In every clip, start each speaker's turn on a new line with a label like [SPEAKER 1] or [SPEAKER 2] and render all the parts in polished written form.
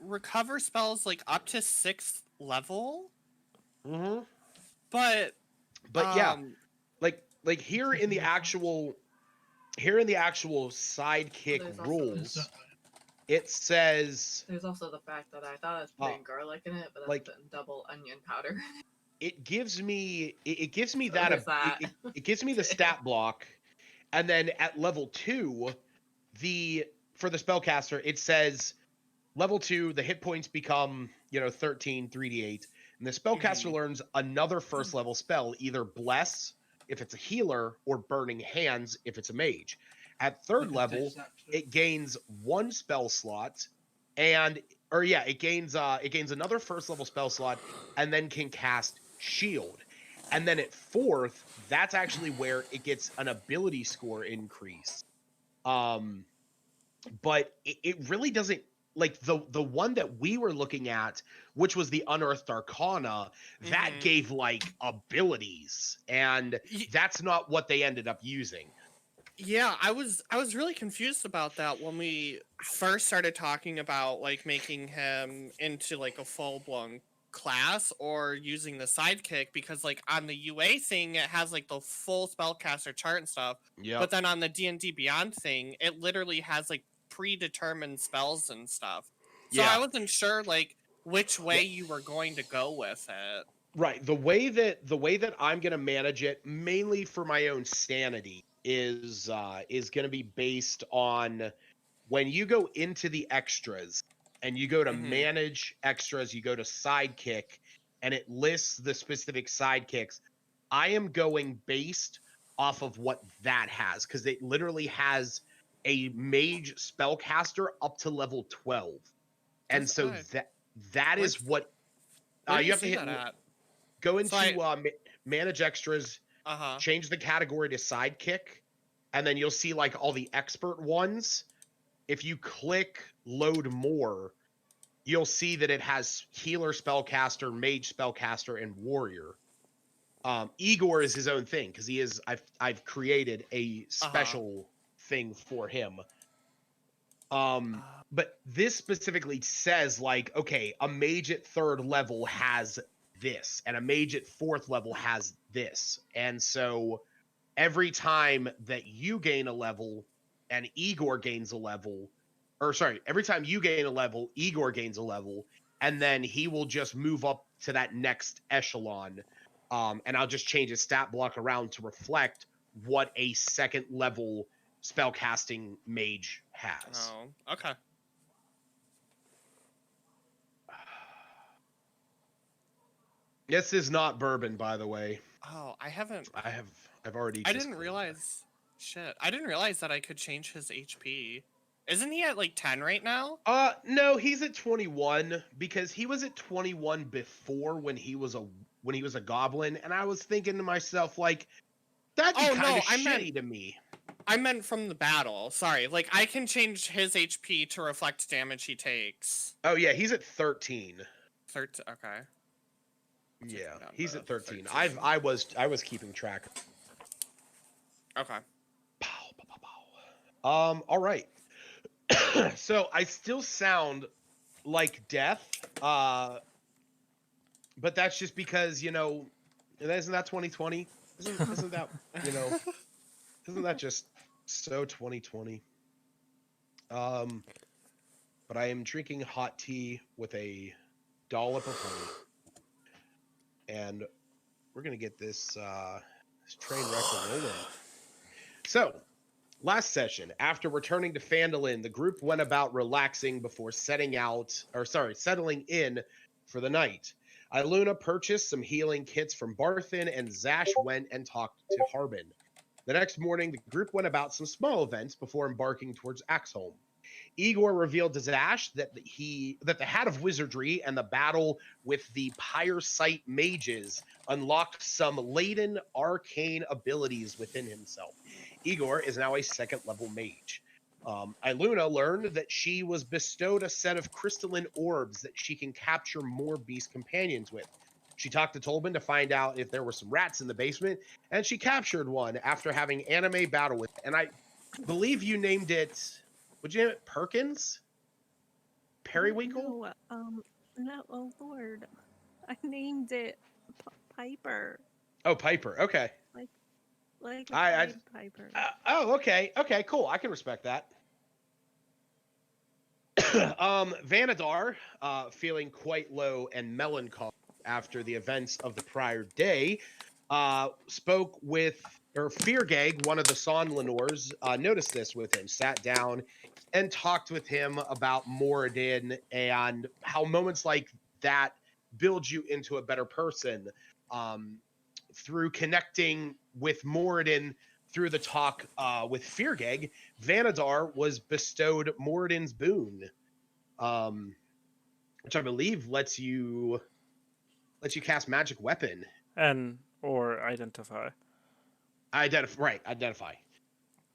[SPEAKER 1] recover spells like up to 6th level,
[SPEAKER 2] Mm-hmm.
[SPEAKER 1] but
[SPEAKER 2] Yeah,
[SPEAKER 1] um,
[SPEAKER 2] like here in the actual sidekick
[SPEAKER 3] There's also
[SPEAKER 2] rules, it says
[SPEAKER 3] there's also the fact that I thought I was putting garlic in it, but that's
[SPEAKER 2] like
[SPEAKER 3] putting double onion powder.
[SPEAKER 2] it gives me
[SPEAKER 3] So
[SPEAKER 2] that
[SPEAKER 3] there's that.
[SPEAKER 2] it gives me the stat block, and then at level 2, for the spellcaster it says level 2 the hit points become 13 3d8, and the spellcaster learns another first level spell, either bless if it's a healer or burning hands if it's a mage. At 3rd level it gains 1 spell slot, and it gains another first level spell slot, and then can cast shield. And then at 4th, that's actually where it gets an ability score increase. But it really doesn't, like the one that we were looking at, which was the Unearthed Arcana, that gave like abilities, and that's not what they ended up using.
[SPEAKER 1] Yeah, I was really confused about that when we first started talking about like making him into like a full-blown class or using the sidekick, because like on the UA thing it has like the full spellcaster chart and stuff.
[SPEAKER 2] Yeah.
[SPEAKER 1] But then on the D&D Beyond thing, it literally has like predetermined spells and stuff. So I wasn't sure like which way you were going to go with it.
[SPEAKER 2] Right. The way that I'm going to manage it, mainly for my own sanity, is going to be based on when you go into the extras and you go to manage extras, you go to sidekick, and it lists the specific sidekicks. I am going based off of what that has, because it literally has a mage spellcaster up to level 12. And so that is what you have to hit. Go into manage extras, change the category to sidekick, and then you'll see like all the expert ones. If you click load more, you'll see that it has healer spellcaster, mage spellcaster, and warrior. Igor is his own thing because I've created a special thing for him. But this specifically says like, okay, a mage at 3rd level has this, and a mage at 4th level has this. And so every time that you gain a level and Igor gains a level, or sorry, every time you gain a level, Igor gains a level, and then he will just move up to that next echelon. And I'll just change his stat block around to reflect what a 2nd level spellcasting mage has.
[SPEAKER 1] Oh, okay.
[SPEAKER 2] This is not bourbon, by the way.
[SPEAKER 1] Oh, I've
[SPEAKER 2] already.
[SPEAKER 1] I didn't realize. Shit, I didn't realize that I could change his HP. Isn't he at like 10 right now?
[SPEAKER 2] No, he's at 21 because he was at 21 before when he was a goblin, and I was thinking to myself like, that'd be kind of shitty to me.
[SPEAKER 1] I meant from the battle. Sorry, like I can change his HP to reflect damage he takes.
[SPEAKER 2] Oh yeah, he's at 13.
[SPEAKER 1] 13. Okay.
[SPEAKER 2] Yeah, he's at 13. I was keeping track.
[SPEAKER 1] Okay.
[SPEAKER 2] All right. So I still sound like death, but that's just because isn't that 2020? Isn't that isn't that just so 2020? But I am drinking hot tea with a dollop of honey, and we're gonna get this train wreck rolling. So, last session, after returning to Phandalin, the group went about relaxing before settling in for the night. Iluna purchased some healing kits from Barthen, and Zash went and talked to Harbin. The next morning, the group went about some small events before embarking towards Axholm. Igor revealed to Zash that the Hat of Wizardry and the battle with the Pyre-Site mages unlocked some latent arcane abilities within himself. Igor is now a 2nd level mage. Iluna learned that she was bestowed a set of crystalline orbs that she can capture more beast companions with. She talked to Tolbin to find out if there were some rats in the basement, and she captured one after having anime battle with it. And I believe you named it, would you name it Perkins? periwinkle?
[SPEAKER 4] No, oh Lord. I named it Piper.
[SPEAKER 2] Oh, Piper. Okay.
[SPEAKER 4] Like a
[SPEAKER 2] I
[SPEAKER 4] Pied Piper.
[SPEAKER 2] oh, okay. Okay, cool. I can respect that. Vanadar, feeling quite low and melancholy after the events of the prior day, spoke with, or Feargag, one of the Sonlinors, noticed this with him, sat down and talked with him about Moradin and how moments like that build you into a better person. Through connecting with Moradin through the talk with Feargag, Vanadar was bestowed Moradin's boon, which I believe lets you cast magic weapon.
[SPEAKER 5] Or identify.
[SPEAKER 2] Identify.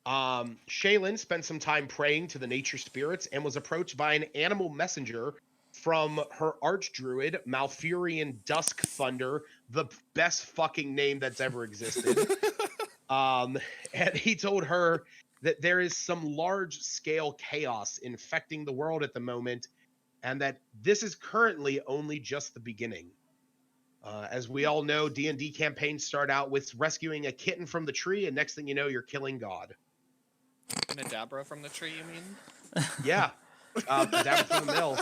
[SPEAKER 2] Shaylin spent some time praying to the nature spirits and was approached by an animal messenger from her archdruid, Malfurion Dusk Thunder, the best fucking name that's ever existed. And he told her that there is some large-scale chaos infecting the world at the moment, and that this is currently only just the beginning. As we all know, D&D campaigns start out with rescuing a kitten from the tree, and next thing you know, you're killing God.
[SPEAKER 1] Nadabra from the tree, you mean?
[SPEAKER 2] Yeah, Dabba from the mill.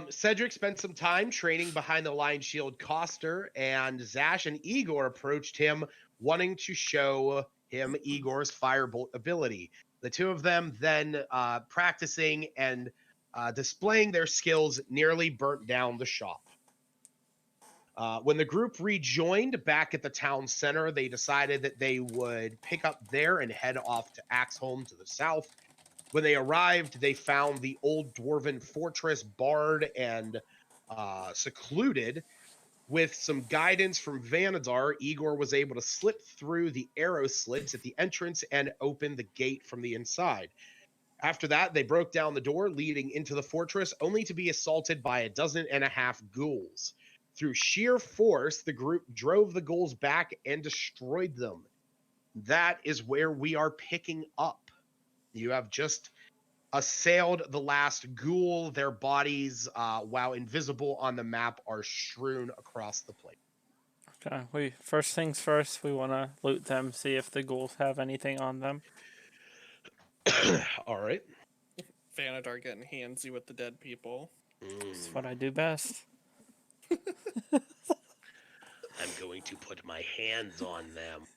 [SPEAKER 2] Cedric spent some time training behind the Lion Shield Coster, and Zash and Igor approached him, wanting to show him Igor's firebolt ability. The two of them then, practicing and displaying their skills, nearly burnt down the shop. When the group rejoined back at the town center, they decided that they would pick up there and head off to Axholm to the south. When they arrived, they found the old dwarven fortress barred and secluded. With some guidance from Vanadar, Igor was able to slip through the arrow slits at the entrance and open the gate from the inside. After that, they broke down the door leading into the fortress, only to be assaulted by 12 ghouls. Through sheer force, the group drove the ghouls back and destroyed them. That is where we are picking up. You have just assailed the last ghoul. Their bodies, while invisible on the map, are strewn across the place.
[SPEAKER 5] Okay, first things first, we want to loot them, see if the ghouls have anything on them.
[SPEAKER 2] All right.
[SPEAKER 1] Vanadar getting handsy with the dead people.
[SPEAKER 5] That's what I do best.
[SPEAKER 2] I'm going to put my hands on them.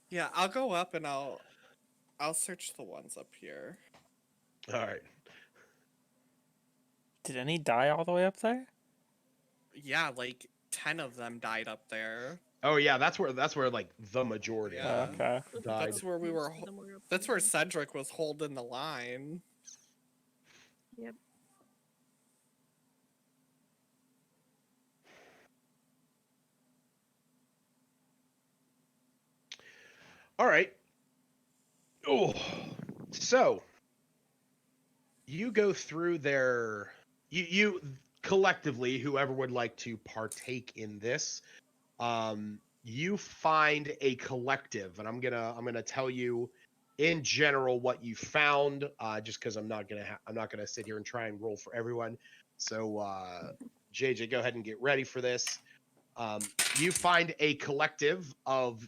[SPEAKER 1] Yeah, I'll go up and I'll search the ones up here.
[SPEAKER 2] All right.
[SPEAKER 5] Did any die all the way up there?
[SPEAKER 1] Yeah, like 10 of them died up there.
[SPEAKER 2] Oh yeah, that's where like the majority
[SPEAKER 1] Yeah.
[SPEAKER 5] Okay.
[SPEAKER 2] died.
[SPEAKER 1] That's where we were. That's where Cedric was holding the line.
[SPEAKER 4] Yep.
[SPEAKER 2] All right. Oh, so you go through their you collectively, whoever would like to partake in this, you find a collective, and I'm gonna tell you in general what you found, just because I'm not gonna sit here and try and roll for everyone. So JJ, go ahead and get ready for this. You find a collective of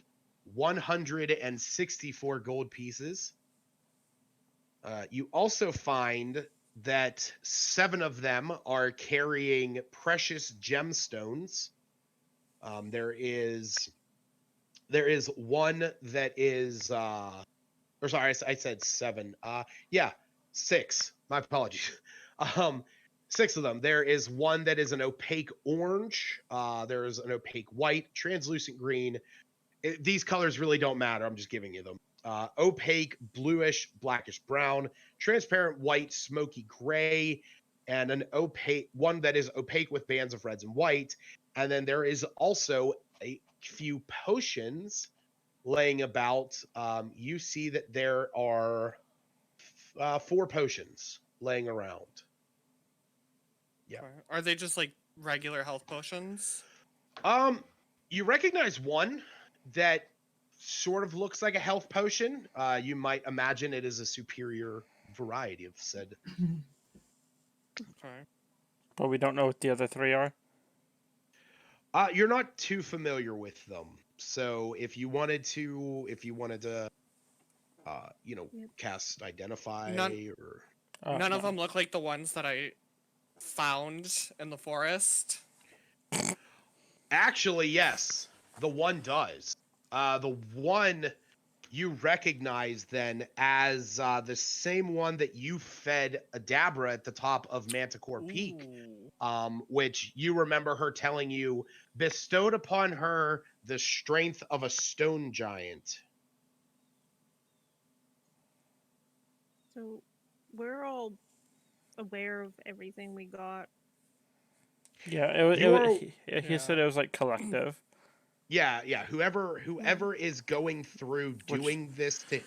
[SPEAKER 2] 164 gold pieces. You also find that 7 of them are carrying precious gemstones. There is one that is, or sorry, I said 7. Yeah, 6. My apologies. 6 of them. There is one that is an opaque orange. There is an opaque white, translucent green. These colors really don't matter. I'm just giving you them. Opaque, bluish, blackish brown, transparent white, smoky gray, and an opaque one that is opaque with bands of reds and white. And then there is also a few potions laying about. You see that there are 4 potions laying around. Yeah.
[SPEAKER 1] Okay. Are they just like regular health potions?
[SPEAKER 2] You recognize one that sort of looks like a health potion. You might imagine it is a superior variety of said.
[SPEAKER 1] Okay.
[SPEAKER 5] But we don't know what the other three are.
[SPEAKER 2] You're not too familiar with them, so if you wanted to,
[SPEAKER 4] Yep.
[SPEAKER 2] cast identify
[SPEAKER 1] None-
[SPEAKER 2] or
[SPEAKER 1] None of
[SPEAKER 5] No.
[SPEAKER 1] them look like the ones that I found in the forest.
[SPEAKER 2] actually, yes, the one does. The one you recognize then as the same one that you fed Adabra at the top of Manticore Peak.
[SPEAKER 1] Ooh.
[SPEAKER 2] Which you remember her telling you bestowed upon her the strength of a stone giant.
[SPEAKER 4] So we're all aware of everything we got.
[SPEAKER 5] Yeah, he
[SPEAKER 1] Yeah.
[SPEAKER 5] said it was like collective.
[SPEAKER 2] Yeah. Whoever is going through
[SPEAKER 5] Which-
[SPEAKER 2] doing this to,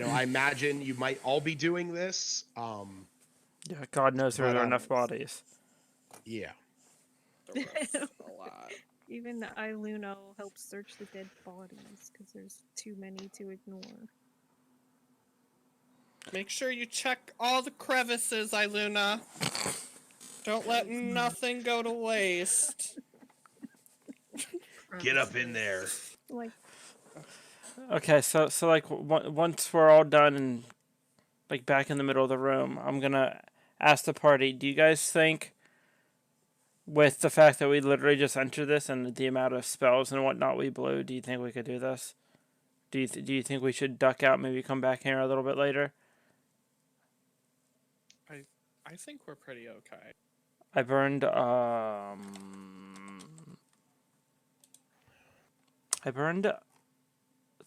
[SPEAKER 2] I imagine you might all be doing this.
[SPEAKER 5] Yeah, God knows there
[SPEAKER 2] But,
[SPEAKER 5] are enough bodies.
[SPEAKER 2] Yeah.
[SPEAKER 1] There was a lot.
[SPEAKER 4] Even Iluna helps search the dead bodies because there's too many to ignore.
[SPEAKER 1] Make sure you check all the crevices, Iluna. Don't let nothing go to waste.
[SPEAKER 2] Get up in there.
[SPEAKER 4] Like,
[SPEAKER 5] Okay, so like once we're all done and like back in the middle of the room, I'm gonna ask the party. Do you guys think, with the fact that we literally just entered this and the amount of spells and whatnot we blew, do you think we could do this? Do you think we should duck out, maybe come back here a little bit later?
[SPEAKER 1] I think we're pretty okay.
[SPEAKER 5] I burned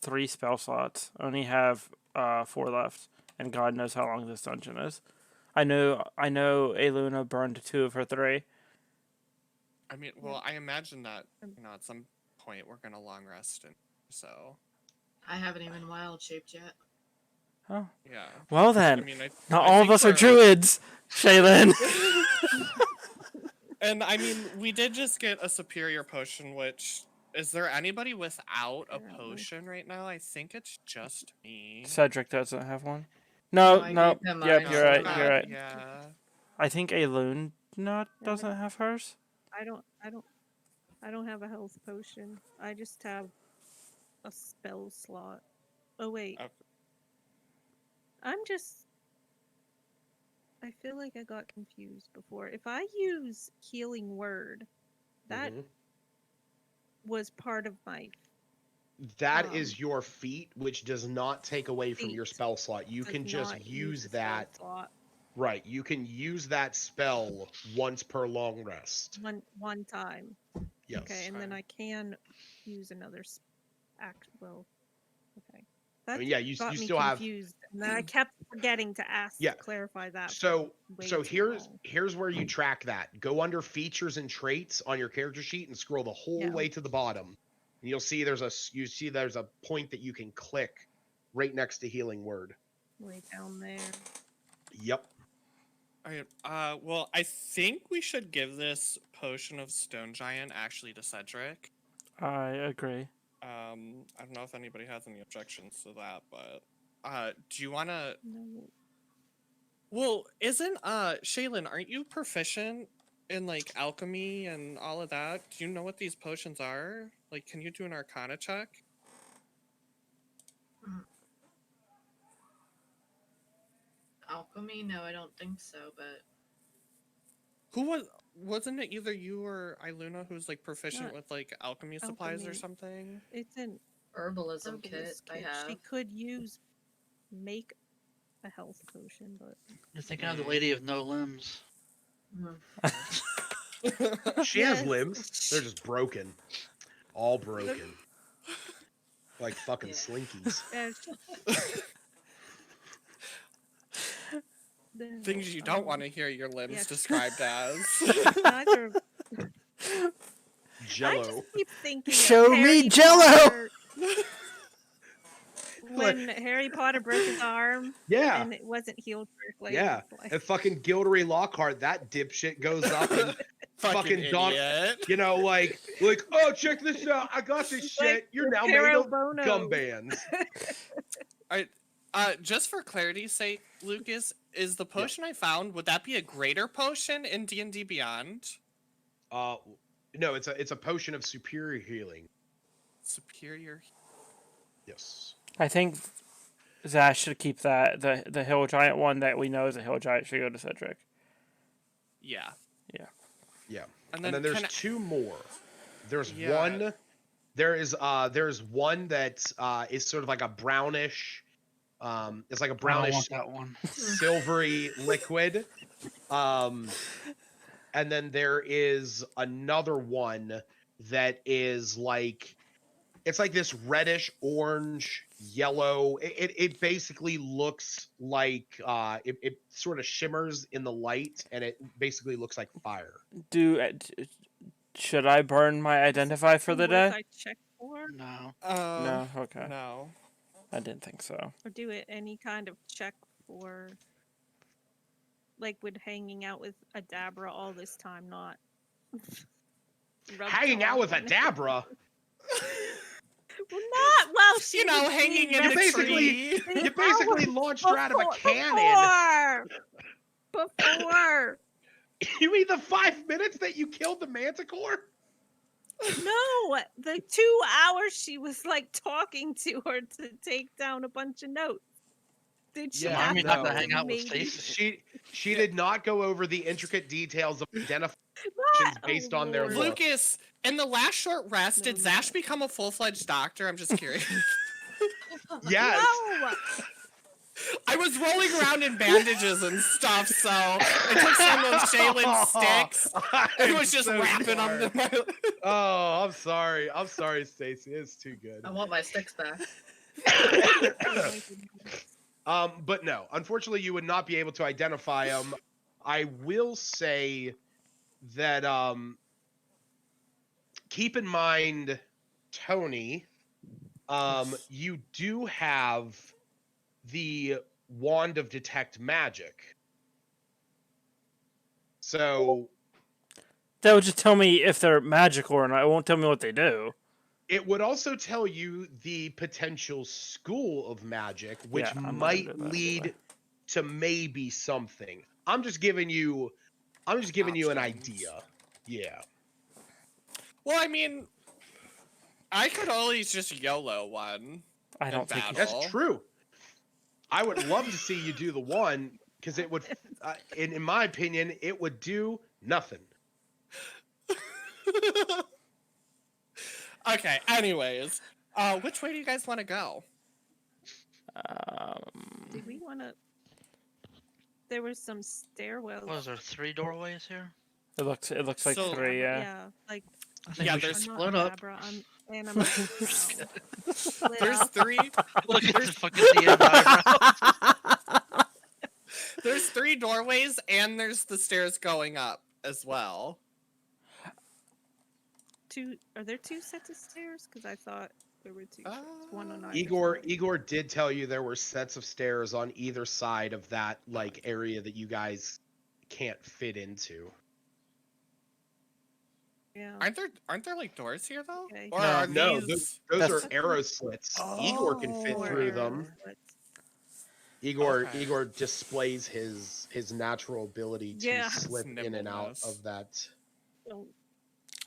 [SPEAKER 5] 3 spell slots. Only have 4 left, and God knows how long this dungeon is. I know Eluna burned 2 of her 3.
[SPEAKER 1] I mean, well, I imagine that at some point we're gonna long rest, and so
[SPEAKER 3] I haven't even wild shaped yet.
[SPEAKER 5] Oh,
[SPEAKER 1] yeah.
[SPEAKER 5] well then,
[SPEAKER 1] I mean,
[SPEAKER 5] not
[SPEAKER 1] I
[SPEAKER 5] all of
[SPEAKER 1] think
[SPEAKER 5] us are
[SPEAKER 1] we're-
[SPEAKER 5] druids, Shaylin.
[SPEAKER 1] And I mean, we did just get a superior potion, which is there anybody without a
[SPEAKER 4] Apparently.
[SPEAKER 1] potion right now? I think it's just me.
[SPEAKER 5] Cedric doesn't have one. No,
[SPEAKER 3] I
[SPEAKER 5] no.
[SPEAKER 3] gave him
[SPEAKER 5] Yep,
[SPEAKER 3] mine,
[SPEAKER 5] you're
[SPEAKER 3] so
[SPEAKER 5] right.
[SPEAKER 3] I'm
[SPEAKER 5] You're
[SPEAKER 3] out.
[SPEAKER 5] right.
[SPEAKER 1] Yeah.
[SPEAKER 5] I think Eluna doesn't have hers.
[SPEAKER 4] I don't have a health potion. I just have a spell slot. Oh wait.
[SPEAKER 1] Okay.
[SPEAKER 4] I feel like I got confused before. If I use healing word, that
[SPEAKER 2] Mhm.
[SPEAKER 4] was part of my
[SPEAKER 2] That is your feat, which does not take away from your
[SPEAKER 4] feat.
[SPEAKER 2] spell slot. You
[SPEAKER 4] Does
[SPEAKER 2] can just
[SPEAKER 4] not
[SPEAKER 2] use
[SPEAKER 4] a spell
[SPEAKER 2] that.
[SPEAKER 4] slot
[SPEAKER 2] Right. You can use that spell once per long rest.
[SPEAKER 4] one time.
[SPEAKER 2] Yes.
[SPEAKER 4] Okay, and then
[SPEAKER 1] Okay.
[SPEAKER 4] I can use another well, okay.
[SPEAKER 2] I
[SPEAKER 4] That
[SPEAKER 2] mean, yeah, you
[SPEAKER 4] got me
[SPEAKER 2] still have.
[SPEAKER 4] confused, and then I kept forgetting to
[SPEAKER 2] Yeah.
[SPEAKER 4] clarify that.
[SPEAKER 2] So
[SPEAKER 4] way
[SPEAKER 2] so
[SPEAKER 4] too long.
[SPEAKER 2] here's where you track that. Go under features and traits on your character sheet and scroll the whole
[SPEAKER 4] Yeah.
[SPEAKER 2] way to the bottom. And you'll see there's a point that you can click right next to healing word.
[SPEAKER 4] Way down there.
[SPEAKER 2] Yep.
[SPEAKER 1] Well, I think we should give this potion of Stone Giant actually to Cedric.
[SPEAKER 5] I agree.
[SPEAKER 1] I don't know if anybody has any objections to that, but do you wanna?
[SPEAKER 4] No.
[SPEAKER 1] Well, isn't Shaylin, aren't you proficient in like alchemy and all of that? Do you know what these potions are? Like, can you do an Arcana check?
[SPEAKER 3] Alchemy? No, I don't think so, but
[SPEAKER 1] Who wasn't it either you or Iluna who's like proficient
[SPEAKER 4] Not
[SPEAKER 1] with like alchemy supplies or
[SPEAKER 4] alchemy.
[SPEAKER 1] something?
[SPEAKER 4] It's an
[SPEAKER 3] herbalism kit
[SPEAKER 4] herbalist
[SPEAKER 3] I
[SPEAKER 4] kit.
[SPEAKER 3] have.
[SPEAKER 4] She could make a health potion, but
[SPEAKER 6] You're thinking of the lady of no limbs.
[SPEAKER 2] She has
[SPEAKER 4] Yes.
[SPEAKER 2] limbs. They're just broken. All broken. Like fucking
[SPEAKER 3] Yeah.
[SPEAKER 2] slinkies.
[SPEAKER 1] Things you don't want to hear your limbs
[SPEAKER 4] yes.
[SPEAKER 1] described as.
[SPEAKER 4] Neither of I
[SPEAKER 2] Jello.
[SPEAKER 4] just keep thinking.
[SPEAKER 5] Show
[SPEAKER 4] of
[SPEAKER 5] me
[SPEAKER 4] Harry
[SPEAKER 5] Jell-O!
[SPEAKER 4] Potter when Harry Potter broke his arm
[SPEAKER 2] Yeah.
[SPEAKER 4] and it wasn't healed correctly.
[SPEAKER 2] Yeah.
[SPEAKER 4] Like,
[SPEAKER 2] And fucking Gildery Lockhart, that dipshit goes up and fucking
[SPEAKER 1] idiot.
[SPEAKER 2] like, oh, check this out. I got this
[SPEAKER 4] Like
[SPEAKER 2] shit. You're now made
[SPEAKER 4] Pero
[SPEAKER 2] of
[SPEAKER 4] Bono.
[SPEAKER 2] gum bands.
[SPEAKER 1] Just for clarity's sake, Lucas, is the potion I found, would that be a greater potion in D&D Beyond?
[SPEAKER 2] No, it's a potion of superior healing.
[SPEAKER 1] Superior.
[SPEAKER 2] Yes.
[SPEAKER 5] I think Zash should keep that. The hill giant one that we know is a hill giant should go to Cedric.
[SPEAKER 1] Yeah.
[SPEAKER 2] Yeah.
[SPEAKER 1] And
[SPEAKER 2] And
[SPEAKER 1] then
[SPEAKER 2] then there's
[SPEAKER 1] can I-
[SPEAKER 2] 2 more. There's
[SPEAKER 1] Yeah.
[SPEAKER 2] one. There's one that is sort of like a brownish. It's like a
[SPEAKER 6] I don't
[SPEAKER 2] brownish
[SPEAKER 6] want that one.
[SPEAKER 2] silvery liquid. And then there is another one that is like, it's like this reddish orange yellow. It basically looks like it sort of shimmers in the light, and it basically looks like fire.
[SPEAKER 5] Should I burn my identify for the
[SPEAKER 4] Worth
[SPEAKER 5] day?
[SPEAKER 4] I check for,
[SPEAKER 6] No.
[SPEAKER 5] No. Okay.
[SPEAKER 1] No.
[SPEAKER 5] I didn't think so.
[SPEAKER 4] or do it any kind of check for, like, with hanging out with Adabra all this time, not rubbed
[SPEAKER 2] Hanging out
[SPEAKER 4] off
[SPEAKER 2] with
[SPEAKER 4] on it.
[SPEAKER 2] Adabra.
[SPEAKER 4] Well, not while she
[SPEAKER 1] You know,
[SPEAKER 4] was
[SPEAKER 1] hanging
[SPEAKER 4] being
[SPEAKER 1] in a
[SPEAKER 2] basically-
[SPEAKER 1] tree.
[SPEAKER 2] You basically launched her out of a cannon.
[SPEAKER 4] Before.
[SPEAKER 2] You mean the 5 minutes that you killed the manticore?
[SPEAKER 4] No, the 2 hours she was like talking to her to take down a bunch of notes. Did she
[SPEAKER 2] Yeah,
[SPEAKER 6] Remind
[SPEAKER 4] have
[SPEAKER 6] me not to
[SPEAKER 2] no.
[SPEAKER 6] hang out with
[SPEAKER 4] maybe-
[SPEAKER 6] Stacy.
[SPEAKER 2] She did not go over the intricate details of identifications
[SPEAKER 4] What?
[SPEAKER 2] based
[SPEAKER 4] Oh,
[SPEAKER 2] on their
[SPEAKER 4] Lord.
[SPEAKER 2] look.
[SPEAKER 1] Lucas, in the last short rest,
[SPEAKER 4] No,
[SPEAKER 1] did
[SPEAKER 4] no.
[SPEAKER 1] Zash become a full-fledged doctor? I'm just curious.
[SPEAKER 2] Yes.
[SPEAKER 4] No!
[SPEAKER 1] I was rolling around in bandages and stuff, so I took some of Shaylin's sticks and was just wrapping them.
[SPEAKER 2] Oh, I'm sorry. I'm sorry, Stacy. It's too good.
[SPEAKER 3] I want my sticks back.
[SPEAKER 2] But no, unfortunately, you would not be able to identify them. I will say that keep in mind, Tony, you do have the wand of detect magic. So
[SPEAKER 5] That would just tell me if they're magical or not. It won't tell me what they do.
[SPEAKER 2] it would also tell you the potential school of magic, which
[SPEAKER 5] Yeah, I'm not
[SPEAKER 2] might
[SPEAKER 5] gonna do that
[SPEAKER 2] lead
[SPEAKER 5] anyway.
[SPEAKER 2] to maybe something. I'm just giving you an
[SPEAKER 1] Options.
[SPEAKER 2] idea. Yeah.
[SPEAKER 1] Well, I mean, I could always just YOLO one.
[SPEAKER 5] I don't think.
[SPEAKER 1] battle.
[SPEAKER 2] That's true. I would love to see you do the one, because it would, in my opinion, it would do nothing.
[SPEAKER 1] Okay, anyways. Which way do you guys want to go?
[SPEAKER 4] Did we want to? There were some stairwells.
[SPEAKER 6] Was there 3 doorways here?
[SPEAKER 5] It looks like
[SPEAKER 1] So-
[SPEAKER 5] 3. Yeah.
[SPEAKER 4] Yeah, like
[SPEAKER 6] I think
[SPEAKER 1] Yeah,
[SPEAKER 6] we should
[SPEAKER 1] there's-
[SPEAKER 4] I'm
[SPEAKER 6] split
[SPEAKER 4] not
[SPEAKER 6] up.
[SPEAKER 4] Abra, I'm Anna. Split
[SPEAKER 1] There's
[SPEAKER 4] up.
[SPEAKER 1] 3.
[SPEAKER 6] Look at the fucking DM diagram.
[SPEAKER 1] There's 3 doorways, and there's the stairs going up as well.
[SPEAKER 4] Are there 2 sets of stairs? Because I thought there were 2. One on either side.
[SPEAKER 2] Igor did tell you there were sets of stairs on either side of that like area that you guys can't fit into.
[SPEAKER 4] Yeah.
[SPEAKER 1] Aren't there like doors here though?
[SPEAKER 4] Okay.
[SPEAKER 1] Or
[SPEAKER 5] No.
[SPEAKER 1] are
[SPEAKER 2] No,
[SPEAKER 1] these?
[SPEAKER 2] those
[SPEAKER 5] That's-
[SPEAKER 2] are arrow slits. Igor can fit
[SPEAKER 1] Oh,
[SPEAKER 2] through them.
[SPEAKER 1] Okay.
[SPEAKER 2] Igor displays his natural ability to
[SPEAKER 4] Yeah.
[SPEAKER 2] slip
[SPEAKER 1] His
[SPEAKER 2] in and out
[SPEAKER 1] nimbleness.
[SPEAKER 2] of that.
[SPEAKER 4] So,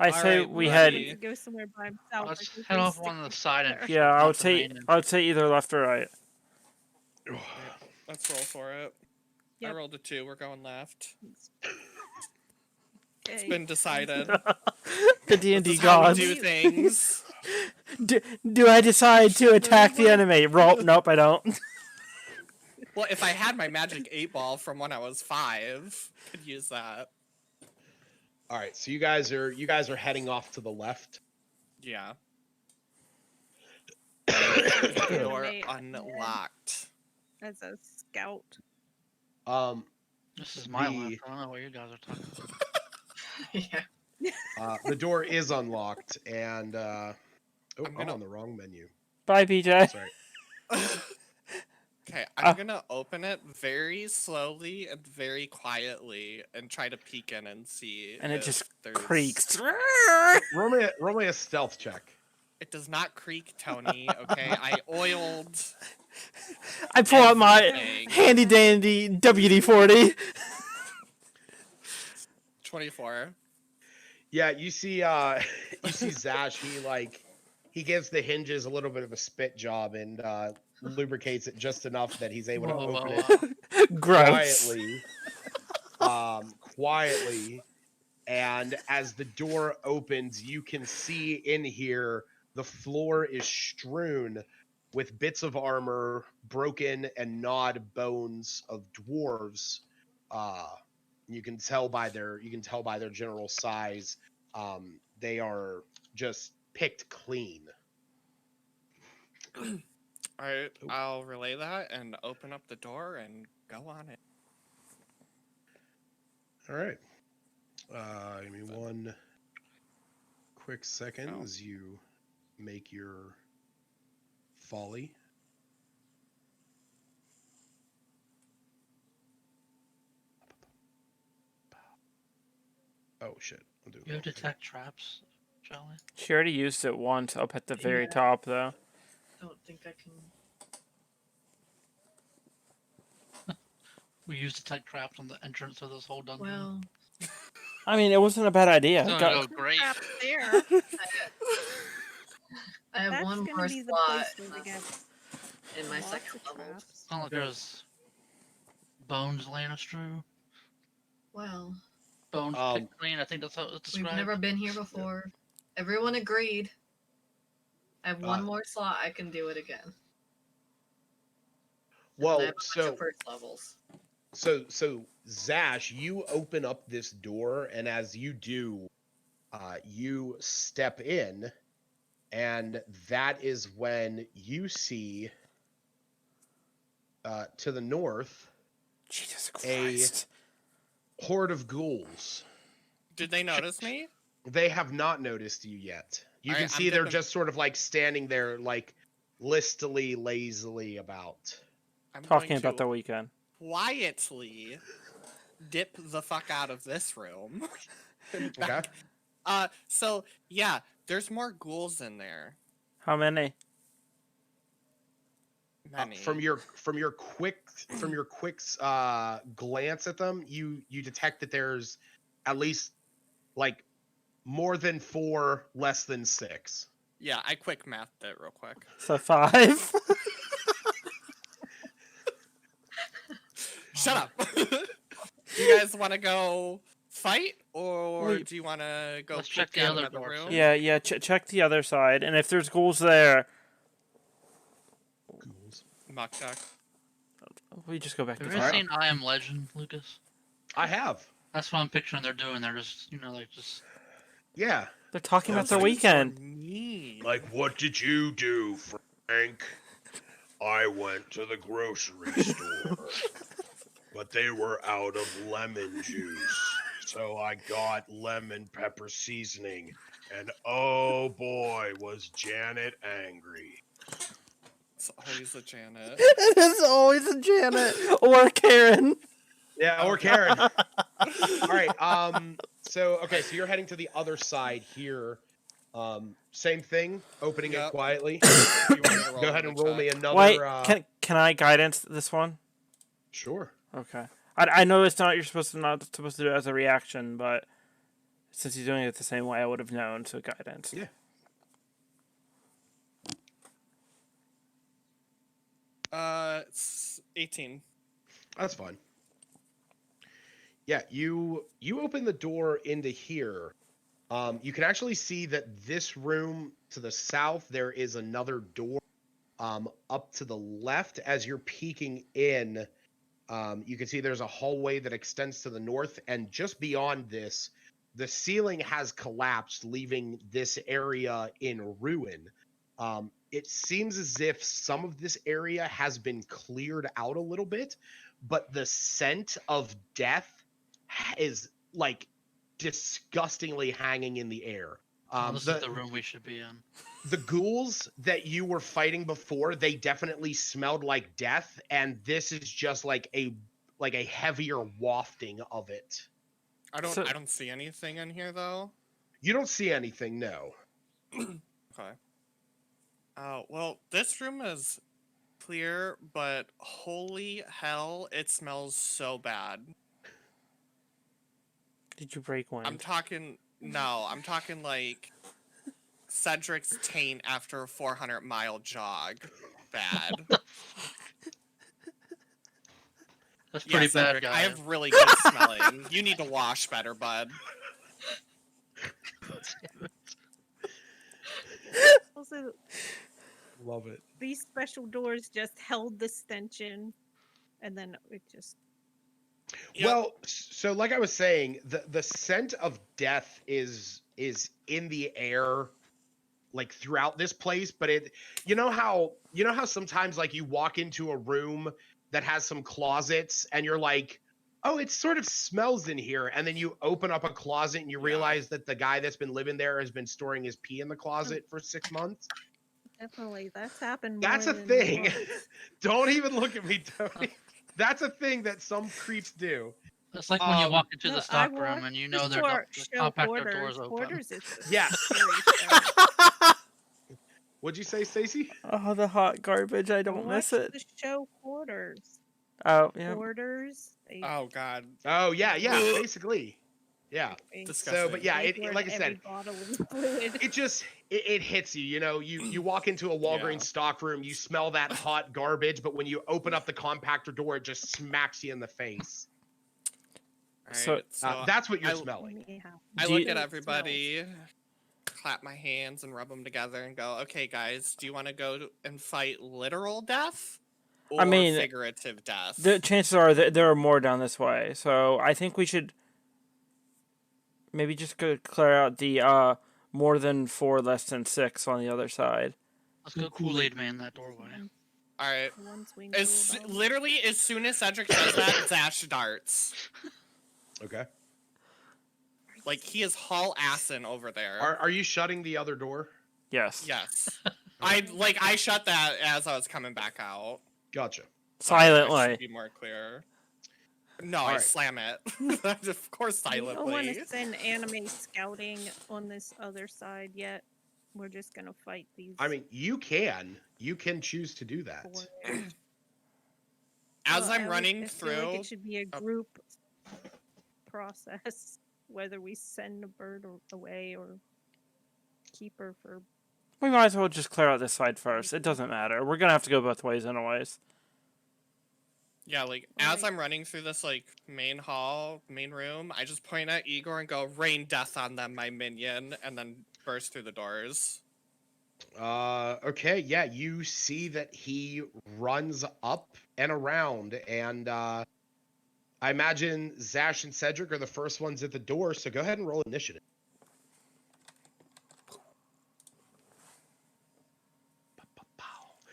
[SPEAKER 5] I
[SPEAKER 1] All
[SPEAKER 5] say
[SPEAKER 1] right,
[SPEAKER 5] we
[SPEAKER 1] buddy.
[SPEAKER 5] had.
[SPEAKER 4] he wants to go somewhere by himself.
[SPEAKER 6] Let's
[SPEAKER 4] like, we
[SPEAKER 6] head
[SPEAKER 4] can
[SPEAKER 6] off
[SPEAKER 4] stick
[SPEAKER 6] one on the side and
[SPEAKER 4] together.
[SPEAKER 5] Yeah, I would
[SPEAKER 6] Not the
[SPEAKER 5] say.
[SPEAKER 6] main entrance.
[SPEAKER 5] I would say either left or right.
[SPEAKER 1] Let's roll for it. I
[SPEAKER 4] Yep.
[SPEAKER 1] rolled a 2. We're going left. It's
[SPEAKER 4] Okay.
[SPEAKER 1] been decided.
[SPEAKER 5] The D&D
[SPEAKER 1] This is how we
[SPEAKER 5] gods.
[SPEAKER 1] do things.
[SPEAKER 5] Do I decide to attack the enemy? Roll. Nope, I don't.
[SPEAKER 1] Well, if I had my magic 8-ball from when I was 5, could use that.
[SPEAKER 2] All right, so you guys are heading off to the left.
[SPEAKER 1] Yeah.
[SPEAKER 4] Yeah,
[SPEAKER 1] Door
[SPEAKER 4] may-
[SPEAKER 1] unlocked.
[SPEAKER 4] As a scout.
[SPEAKER 6] This is my
[SPEAKER 2] The-
[SPEAKER 6] left. I don't know what you guys are talking about.
[SPEAKER 3] Yeah.
[SPEAKER 2] The door is unlocked, and I'm
[SPEAKER 1] gonna-
[SPEAKER 2] on the wrong menu.
[SPEAKER 5] Bye, BJ.
[SPEAKER 2] Sorry.
[SPEAKER 1] Okay, I'm gonna open it very slowly and very quietly and try to peek in and see.
[SPEAKER 5] And it
[SPEAKER 1] if
[SPEAKER 5] just
[SPEAKER 1] there's-
[SPEAKER 5] creaks.
[SPEAKER 2] Roll me a stealth check.
[SPEAKER 1] It does not creak, Tony. Okay, I oiled
[SPEAKER 5] I pull out my
[SPEAKER 1] Everything.
[SPEAKER 5] handy dandy WD-40.
[SPEAKER 1] 24.
[SPEAKER 2] Yeah, you see Zash, he gives the hinges a little bit of a spit job and lubricates it just enough that he's able to
[SPEAKER 6] Whoa,
[SPEAKER 2] open
[SPEAKER 6] whoa,
[SPEAKER 2] it
[SPEAKER 6] whoa.
[SPEAKER 5] Gross.
[SPEAKER 2] quietly, and as the door opens, you can see in here the floor is strewn with bits of armor, broken and gnawed bones of dwarves. You can tell by their general size. They are just picked clean.
[SPEAKER 1] All right,
[SPEAKER 2] Oh.
[SPEAKER 1] I'll relay that and open up the door and go on it.
[SPEAKER 2] All right. Give me one quick second as you make your folly. Oh shit! I'll do it
[SPEAKER 6] You have
[SPEAKER 2] wrong.
[SPEAKER 6] detect traps, Charlie?
[SPEAKER 5] She already used it once up at the very
[SPEAKER 3] Yeah.
[SPEAKER 5] top, though.
[SPEAKER 3] Don't think I can.
[SPEAKER 6] We used detect traps on the entrance of this whole dungeon.
[SPEAKER 3] Well,
[SPEAKER 5] I mean, it wasn't a bad idea.
[SPEAKER 6] It's
[SPEAKER 5] Go-
[SPEAKER 6] gonna go great.
[SPEAKER 4] Crap there.
[SPEAKER 3] I have
[SPEAKER 4] That's
[SPEAKER 3] one
[SPEAKER 4] gonna
[SPEAKER 3] more
[SPEAKER 4] be the
[SPEAKER 3] slot
[SPEAKER 4] place where they get
[SPEAKER 3] in my
[SPEAKER 4] lots
[SPEAKER 3] second
[SPEAKER 4] of
[SPEAKER 3] level.
[SPEAKER 4] traps.
[SPEAKER 6] It's not like there's bones laying astrew.
[SPEAKER 3] Well,
[SPEAKER 6] Bones picked clean. I think that's how it's
[SPEAKER 3] we've
[SPEAKER 6] described.
[SPEAKER 3] never been here before. Everyone agreed. I have one more slot. I can do it again. And I
[SPEAKER 2] Well,
[SPEAKER 3] have a bunch of first levels.
[SPEAKER 2] so Zash, you open up this door, and as you do, you step in, and that is when you see to the north
[SPEAKER 5] Jesus
[SPEAKER 2] a
[SPEAKER 5] Christ.
[SPEAKER 2] horde of ghouls.
[SPEAKER 1] Did they notice me?
[SPEAKER 2] They have not noticed you yet. You can
[SPEAKER 1] Alright, I'm
[SPEAKER 2] see they're
[SPEAKER 1] dipping-
[SPEAKER 2] just sort of like standing there, like listily, lazily about.
[SPEAKER 1] I'm
[SPEAKER 5] Talking
[SPEAKER 1] going
[SPEAKER 5] about
[SPEAKER 1] to
[SPEAKER 5] the weekend.
[SPEAKER 1] quietly dip the fuck out of this room.
[SPEAKER 2] Okay.
[SPEAKER 1] So yeah, there's more ghouls in there.
[SPEAKER 5] How many?
[SPEAKER 1] Many.
[SPEAKER 2] From your quick glance at them, you detect that there's at least like more than 4, less than 6.
[SPEAKER 1] Yeah, I quick mathed it real quick.
[SPEAKER 5] So 5?
[SPEAKER 1] Shut up. Do you guys want to go fight, or
[SPEAKER 5] Wait.
[SPEAKER 1] do you want to go
[SPEAKER 6] Let's
[SPEAKER 1] peek
[SPEAKER 6] check the
[SPEAKER 1] out
[SPEAKER 6] other
[SPEAKER 1] another
[SPEAKER 6] door,
[SPEAKER 1] room?
[SPEAKER 6] too.
[SPEAKER 5] Yeah, check the other side, and if there's ghouls there,
[SPEAKER 2] Ghouls.
[SPEAKER 1] Mock duck.
[SPEAKER 5] we just go back to
[SPEAKER 6] Have
[SPEAKER 5] the
[SPEAKER 6] you ever
[SPEAKER 2] Alright.
[SPEAKER 6] seen I Am Legend, Lucas?
[SPEAKER 2] I have.
[SPEAKER 6] That's what I'm picturing they're doing. They're just, like just.
[SPEAKER 2] Yeah.
[SPEAKER 5] They're talking about
[SPEAKER 1] Those
[SPEAKER 5] the
[SPEAKER 1] things
[SPEAKER 5] weekend.
[SPEAKER 1] are mean.
[SPEAKER 2] Like, what did you do, Frank? I went to the grocery store, but they were out of lemon juice. So I got lemon pepper seasoning, and oh boy, was Janet angry.
[SPEAKER 1] It's always a Janet.
[SPEAKER 5] It is always a Janet or Karen.
[SPEAKER 2] Yeah, or Karen. All right. So you're heading to the other side here. Same thing. Opening it
[SPEAKER 1] Yep.
[SPEAKER 2] quietly.
[SPEAKER 1] You want me to
[SPEAKER 2] Go ahead and roll me
[SPEAKER 1] check?
[SPEAKER 2] another.
[SPEAKER 5] Wait, can I guidance this one?
[SPEAKER 2] Sure.
[SPEAKER 5] Okay. I know it's not supposed to do it as a reaction, but since he's doing it the same way, I would have known. So guidance.
[SPEAKER 2] Yeah.
[SPEAKER 1] It's 18.
[SPEAKER 2] That's fine. Yeah, you open the door into here. You can actually see that this room to the south, there is another door. Up to the left, as you're peeking in, you can see there's a hallway that extends to the north, and just beyond this, the ceiling has collapsed, leaving this area in ruin. It seems as if some of this area has been cleared out a little bit, but the scent of death is like disgustingly hanging in the air.
[SPEAKER 6] This is the room we should be in.
[SPEAKER 2] The ghouls that you were fighting before, they definitely smelled like death, and this is just like a heavier wafting of it.
[SPEAKER 1] I don't see anything in here though.
[SPEAKER 2] You don't see anything, no.
[SPEAKER 1] Okay. Oh well, this room is clear, but holy hell, it smells so bad.
[SPEAKER 5] Did you break one?
[SPEAKER 1] I'm talking like Cedric's taint after a 400-mile jog. Bad.
[SPEAKER 6] That's
[SPEAKER 1] Yeah,
[SPEAKER 6] pretty bad,
[SPEAKER 1] Cedric, I
[SPEAKER 6] guys.
[SPEAKER 1] have really good smelling. You need to wash better, bud.
[SPEAKER 4] Also,
[SPEAKER 2] Love it.
[SPEAKER 4] these special doors just held the stench in, and then it just.
[SPEAKER 1] Yep.
[SPEAKER 2] Well, so like I was saying, the scent of death is in the air, like throughout this place. But you know how sometimes like you walk into a room that has some closets and you're like, oh, it sort of smells in here, and then you open up a closet and you
[SPEAKER 1] Yeah.
[SPEAKER 2] realize that the guy that's been living there has been storing his pee in the closet for 6 months.
[SPEAKER 4] Definitely, that's happened.
[SPEAKER 2] That's
[SPEAKER 4] more
[SPEAKER 2] a
[SPEAKER 4] than
[SPEAKER 2] thing.
[SPEAKER 4] once.
[SPEAKER 2] Don't even look at me, Tony. That's a thing that some creeps do.
[SPEAKER 6] It's like when you walk into
[SPEAKER 4] No,
[SPEAKER 6] the
[SPEAKER 4] I
[SPEAKER 6] stock room
[SPEAKER 4] watched
[SPEAKER 6] and you
[SPEAKER 4] the
[SPEAKER 6] know the
[SPEAKER 4] show
[SPEAKER 6] compactor
[SPEAKER 4] Hoarders.
[SPEAKER 6] doors open.
[SPEAKER 4] Hoarders is a
[SPEAKER 2] Yes.
[SPEAKER 4] scary show.
[SPEAKER 2] What'd you say, Stacy?
[SPEAKER 5] Oh, the hot garbage! I don't
[SPEAKER 4] Watch
[SPEAKER 5] miss it.
[SPEAKER 4] the show Hoarders.
[SPEAKER 5] Oh yeah.
[SPEAKER 4] Hoarders. They,
[SPEAKER 1] Oh god.
[SPEAKER 2] Oh yeah,
[SPEAKER 1] Ugh.
[SPEAKER 2] basically, yeah.
[SPEAKER 4] they,
[SPEAKER 1] Disgusting.
[SPEAKER 2] So, but yeah,
[SPEAKER 4] they
[SPEAKER 2] it
[SPEAKER 4] hoard
[SPEAKER 2] like I
[SPEAKER 4] every
[SPEAKER 2] said,
[SPEAKER 4] bottle of fluid.
[SPEAKER 2] it just it hits you. You know, you walk into a Walgreens
[SPEAKER 1] Yeah.
[SPEAKER 2] stock room, you smell that hot garbage, but when you open up the compactor door, it just smacks you in the face.
[SPEAKER 5] So-
[SPEAKER 1] Alright, so
[SPEAKER 2] That's what you're
[SPEAKER 1] I-
[SPEAKER 2] smelling.
[SPEAKER 4] Yeah.
[SPEAKER 1] I
[SPEAKER 5] Do
[SPEAKER 1] look
[SPEAKER 5] you-
[SPEAKER 1] at
[SPEAKER 4] It
[SPEAKER 1] everybody, clap my hands and rub them together and go, okay, guys, do you want to go and fight literal death or
[SPEAKER 5] I mean,
[SPEAKER 1] figurative death?
[SPEAKER 5] The chances are that there are more down this way, so I think we should maybe just go clear out the more than 4, less than 6 on the other side.
[SPEAKER 6] Let's go Kool-Aid Man that doorway.
[SPEAKER 1] Alright.
[SPEAKER 4] The ones we know about.
[SPEAKER 1] Literally, as soon as Cedric says that, Zash darts.
[SPEAKER 2] Okay.
[SPEAKER 1] Like, he is haul assin' over there.
[SPEAKER 2] Are you shutting the other door?
[SPEAKER 5] Yes.
[SPEAKER 1] Yes. I shut that as I was coming back out.
[SPEAKER 2] Gotcha.
[SPEAKER 1] I should
[SPEAKER 5] Silently.
[SPEAKER 1] be more clear. No,
[SPEAKER 2] All
[SPEAKER 1] I
[SPEAKER 2] right.
[SPEAKER 1] slam it. Of course,
[SPEAKER 4] We don't want
[SPEAKER 1] silently.
[SPEAKER 4] to send anime scouting on this other side yet. We're just gonna fight these.
[SPEAKER 2] I mean, you can choose to do that.
[SPEAKER 4] foreigners.
[SPEAKER 1] As
[SPEAKER 4] Well,
[SPEAKER 1] I'm running
[SPEAKER 4] I feel like
[SPEAKER 1] through,
[SPEAKER 4] it should be a
[SPEAKER 1] Oh.
[SPEAKER 4] group process, whether we send a bird away or keep her for.
[SPEAKER 5] We might as well just clear out this side first. It doesn't matter. We're gonna have to go both ways anyways.
[SPEAKER 1] yeah, like as
[SPEAKER 4] Right.
[SPEAKER 1] I'm running through this like main hall, main room, I just point at Igor and go, "Rain death on them, my minion," and then burst through the doors.
[SPEAKER 2] Okay, yeah, you see that he runs up and around, and I imagine Zash and Cedric are the first ones at the door, so go ahead and roll initiative.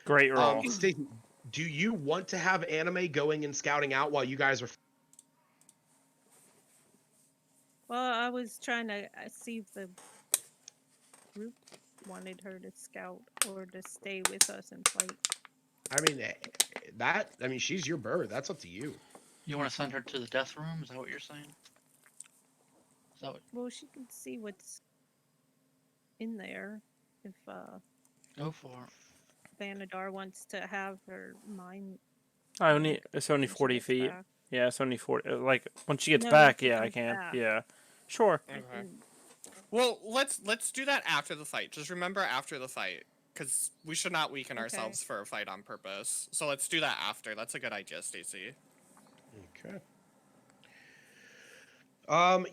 [SPEAKER 5] Great roll.
[SPEAKER 2] Stacey, do you want to have anime going and scouting out while you guys are?
[SPEAKER 4] Well, I was trying to see if the group wanted her to scout or to stay with us and fight.
[SPEAKER 2] I mean, she's your bird. That's up to you.
[SPEAKER 6] You want to send her to the death room? Is that what you're saying? Is that what?
[SPEAKER 4] Well, she can see what's in there if
[SPEAKER 6] Go for it.
[SPEAKER 4] Vanadar wants to have her mind.
[SPEAKER 5] It's only
[SPEAKER 4] when she
[SPEAKER 5] 40
[SPEAKER 4] gets
[SPEAKER 5] feet.
[SPEAKER 4] back.
[SPEAKER 5] Yeah, it's only 40. Like when she gets
[SPEAKER 4] No,
[SPEAKER 5] back,
[SPEAKER 4] when she
[SPEAKER 5] yeah, I
[SPEAKER 4] comes
[SPEAKER 5] can.
[SPEAKER 4] back.
[SPEAKER 5] Yeah, sure.
[SPEAKER 4] I
[SPEAKER 1] Okay.
[SPEAKER 4] can-
[SPEAKER 1] Well, let's do that after the fight. Just remember after the fight, because we should not weaken
[SPEAKER 4] Okay.
[SPEAKER 1] ourselves for a fight on purpose. So let's do that after. That's a good idea, Stacy.
[SPEAKER 2] Okay.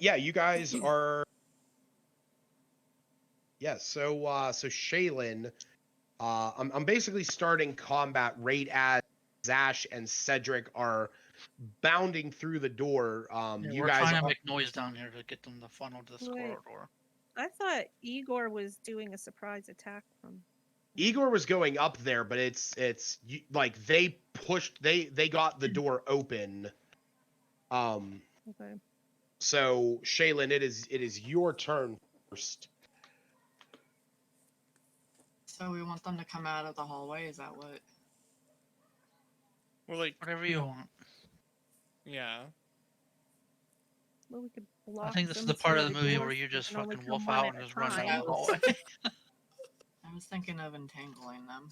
[SPEAKER 2] Yeah, you guys are. Yeah, so Shaylin, I'm basically starting combat right as Zash and Cedric are bounding through the door.
[SPEAKER 6] Yeah,
[SPEAKER 2] You
[SPEAKER 6] we're
[SPEAKER 2] guys
[SPEAKER 6] trying
[SPEAKER 2] are.
[SPEAKER 6] to make noise down here to get them to funnel to the
[SPEAKER 4] Wait.
[SPEAKER 6] corridor.
[SPEAKER 4] I thought Igor was doing a surprise attack from.
[SPEAKER 2] Igor was going up there, but like they pushed, they got the door open.
[SPEAKER 4] Okay.
[SPEAKER 2] So Shaylin, it is your turn first.
[SPEAKER 3] So we want them to come out of the hallway. Is that what?
[SPEAKER 1] We're like,
[SPEAKER 6] Whatever you want.
[SPEAKER 1] yeah.
[SPEAKER 4] Well, we could block
[SPEAKER 6] I think this is
[SPEAKER 4] them
[SPEAKER 6] the part
[SPEAKER 4] so
[SPEAKER 6] of the movie
[SPEAKER 4] doors
[SPEAKER 6] where you just
[SPEAKER 4] can only
[SPEAKER 6] fucking
[SPEAKER 4] come
[SPEAKER 6] wolf
[SPEAKER 4] one
[SPEAKER 6] out
[SPEAKER 4] at
[SPEAKER 6] and
[SPEAKER 4] a
[SPEAKER 6] just run down
[SPEAKER 4] time.
[SPEAKER 6] the hallway.
[SPEAKER 3] I was thinking of entangling them.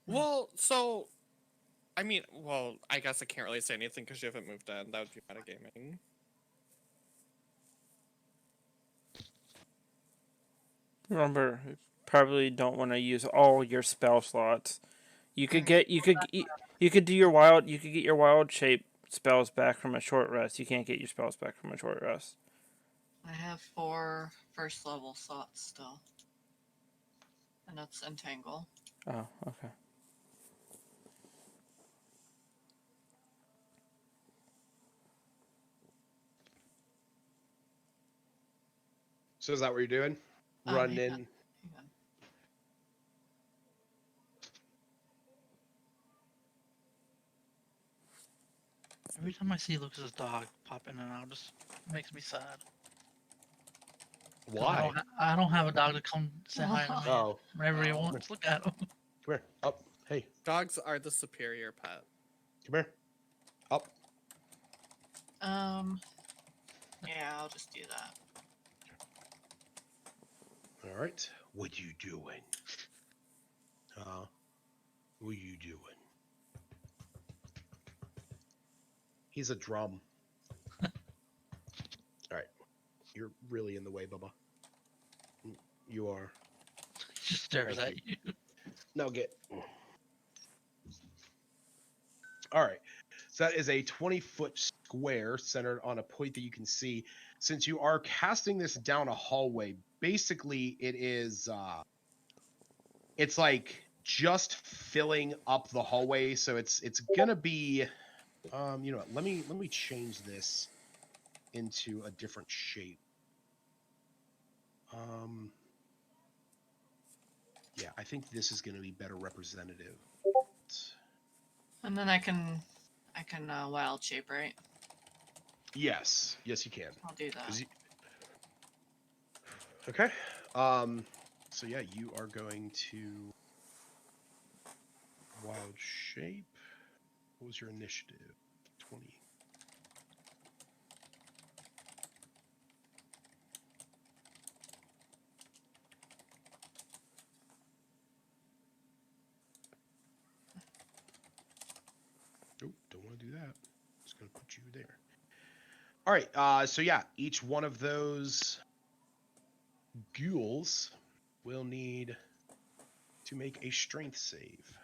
[SPEAKER 1] Well, so I mean, well, I guess I can't really say anything because you haven't moved in. That would be metagaming.
[SPEAKER 5] Remember, you probably don't want to use all your spell slots. You could get you could do your wild you could get your wild shape spells back from a short rest. You can't get your spells back from a short rest.
[SPEAKER 3] I have 4 first level slots still. And that's entangle.
[SPEAKER 5] Oh, okay.
[SPEAKER 2] So is that what you're doing? Running
[SPEAKER 3] hang on,
[SPEAKER 2] in.
[SPEAKER 3] hang on.
[SPEAKER 6] Every time I see Lucas's dog pop in and out, it just makes me sad. 'Cause
[SPEAKER 2] Why?
[SPEAKER 6] I don't have a dog to come say hi to me
[SPEAKER 2] Oh,
[SPEAKER 6] whenever he
[SPEAKER 1] Oh.
[SPEAKER 6] wants. Look at him.
[SPEAKER 2] come here. Up. Hey,
[SPEAKER 1] Dogs are the superior pet.
[SPEAKER 2] come here. Up.
[SPEAKER 3] Yeah, I'll just do that.
[SPEAKER 2] All right. What you doing? What you doing? He's a drum. All right. You're really in the way, Bubba. You are.
[SPEAKER 6] He just stares
[SPEAKER 2] Thank
[SPEAKER 6] at you.
[SPEAKER 2] No, get. All right. So that is a 20-foot square centered on a point that you can see. Since you are casting this down a hallway, basically it is it's like just filling up the hallway, so it's gonna be you know what, let me change this into a different shape. Yeah, I think this is gonna be better representative.
[SPEAKER 3] And then I can wild shape, right?
[SPEAKER 2] Yes, you can.
[SPEAKER 3] I'll do that.
[SPEAKER 2] Okay. So yeah, you are going to wild shape. What was your initiative? 20. Nope, don't want to do that. Just gonna put you there. All right. So yeah, each one of those ghouls will need to make a strength save.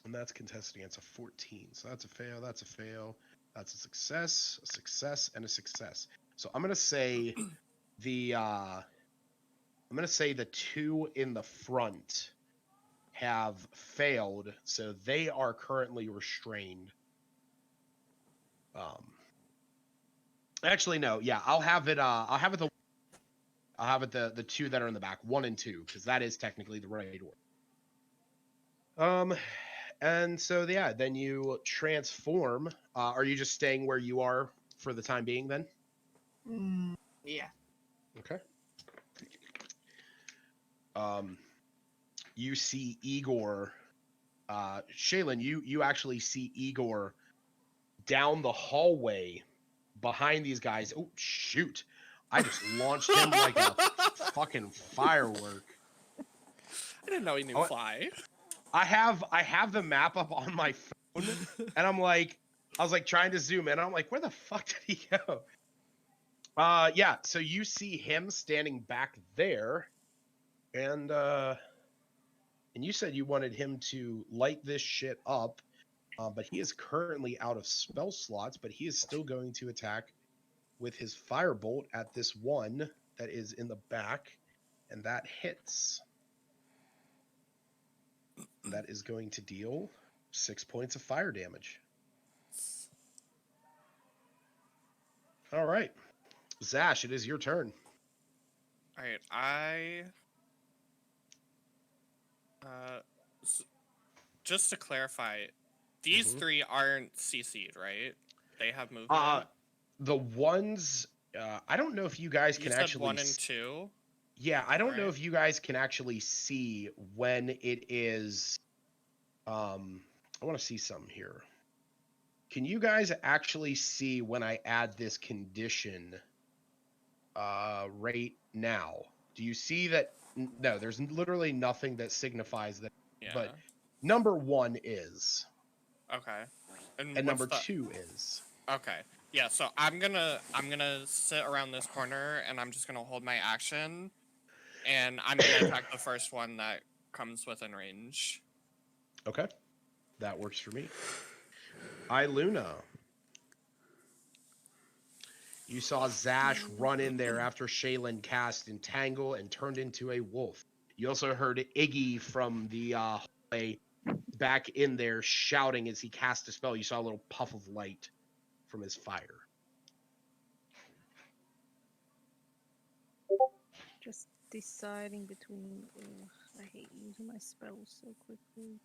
[SPEAKER 2] And that's contested against a 14. So that's a fail, that's a fail, that's a success, and a success. So I'm gonna say the 2 in the front have failed, so they are currently restrained. Actually no, yeah, I'll have it the 2 that are in the back, 1 and 2, because that is technically the right order. And so yeah, then you transform. Are you just staying where you are for the time being then?
[SPEAKER 3] Yeah.
[SPEAKER 2] Okay. You see Igor. Shaylin, you actually see Igor down the hallway behind these guys. Oh shoot! I just launched him like a fucking firework.
[SPEAKER 1] I didn't know he knew fly.
[SPEAKER 2] I have the map up on my phone, and I was like trying to zoom in. And I'm like, where the fuck did he go? Yeah. So you see him standing back there, and you said you wanted him to light this shit up, but he is currently out of spell slots. But he is still going to attack with his firebolt at this one that is in the back, and that hits. That is going to deal 6 points of fire damage. All right, Zash, it is your turn.
[SPEAKER 1] All right, just to clarify, these 3 aren't CC'd, right? They have movement.
[SPEAKER 2] The ones I don't know if you guys
[SPEAKER 1] You
[SPEAKER 2] can
[SPEAKER 1] said
[SPEAKER 2] actually
[SPEAKER 1] 1 and 2.
[SPEAKER 2] Yeah, I don't know
[SPEAKER 1] Right.
[SPEAKER 2] if you guys can actually see when it is. I want to see some here. Can you guys actually see when I add this condition right now? Do you see that No, there's literally nothing that signifies that.
[SPEAKER 1] Yeah.
[SPEAKER 2] But number 1 is,
[SPEAKER 1] Okay.
[SPEAKER 2] and
[SPEAKER 1] what's
[SPEAKER 2] number
[SPEAKER 1] the
[SPEAKER 2] 2 is.
[SPEAKER 1] Okay. Yeah, so I'm gonna sit around this corner and I'm just gonna hold my action and I'm gonna attack the first one that comes within range.
[SPEAKER 2] Okay, that works for me. Luna. You saw Zash run in there after Shaylin cast Entangle and turned into a wolf. You also heard Iggy from the hallway back in there shouting as he cast a spell. You saw a little puff of light from his fire.
[SPEAKER 4] Just deciding between. Ugh, I hate using my spells so quickly.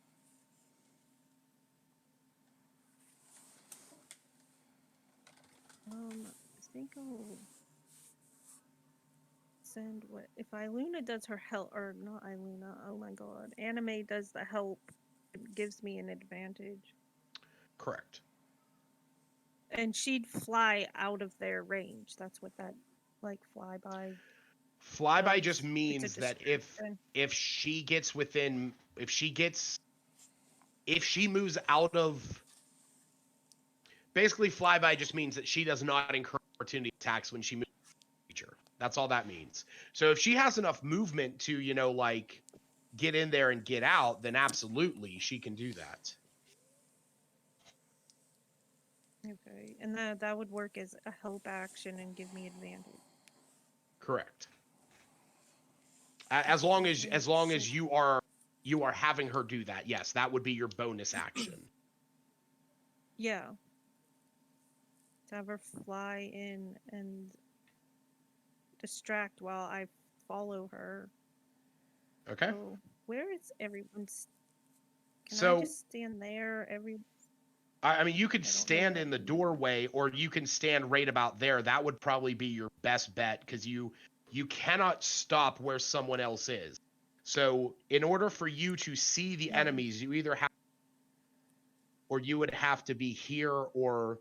[SPEAKER 4] I think I'll send what if Iluna does her help or not Iluna. Oh my god, Anime does the help. It gives me an advantage,
[SPEAKER 2] Correct.
[SPEAKER 4] and she'd fly out of their range. That's what that like flyby.
[SPEAKER 2] Flyby
[SPEAKER 4] does.
[SPEAKER 2] just
[SPEAKER 4] It's a
[SPEAKER 2] means that
[SPEAKER 4] distraction.
[SPEAKER 2] if she gets within, if she moves out of, basically flyby just means that she does not incur opportunity attacks when she moves a creature. That's all that means. So if she has enough movement to, like get in there and get out, then absolutely she can do that.
[SPEAKER 4] Okay, and that would work as a help action and give me advantage.
[SPEAKER 2] Correct. As long as
[SPEAKER 4] So,
[SPEAKER 2] you are having her do that, yes, that would be your bonus action.
[SPEAKER 4] yeah, to have her fly in and distract while I follow her.
[SPEAKER 2] Okay.
[SPEAKER 4] So where is everyone's? Can I
[SPEAKER 2] So
[SPEAKER 4] just stand there?
[SPEAKER 2] I mean, you could
[SPEAKER 4] I don't know
[SPEAKER 2] stand
[SPEAKER 4] what
[SPEAKER 2] in the
[SPEAKER 4] I'm-
[SPEAKER 2] doorway, or you can stand right about there. That would probably be your best bet because you cannot stop where someone else is. So in order for you to see the
[SPEAKER 4] Yeah.
[SPEAKER 2] enemies, you either have, or you would have to be here, or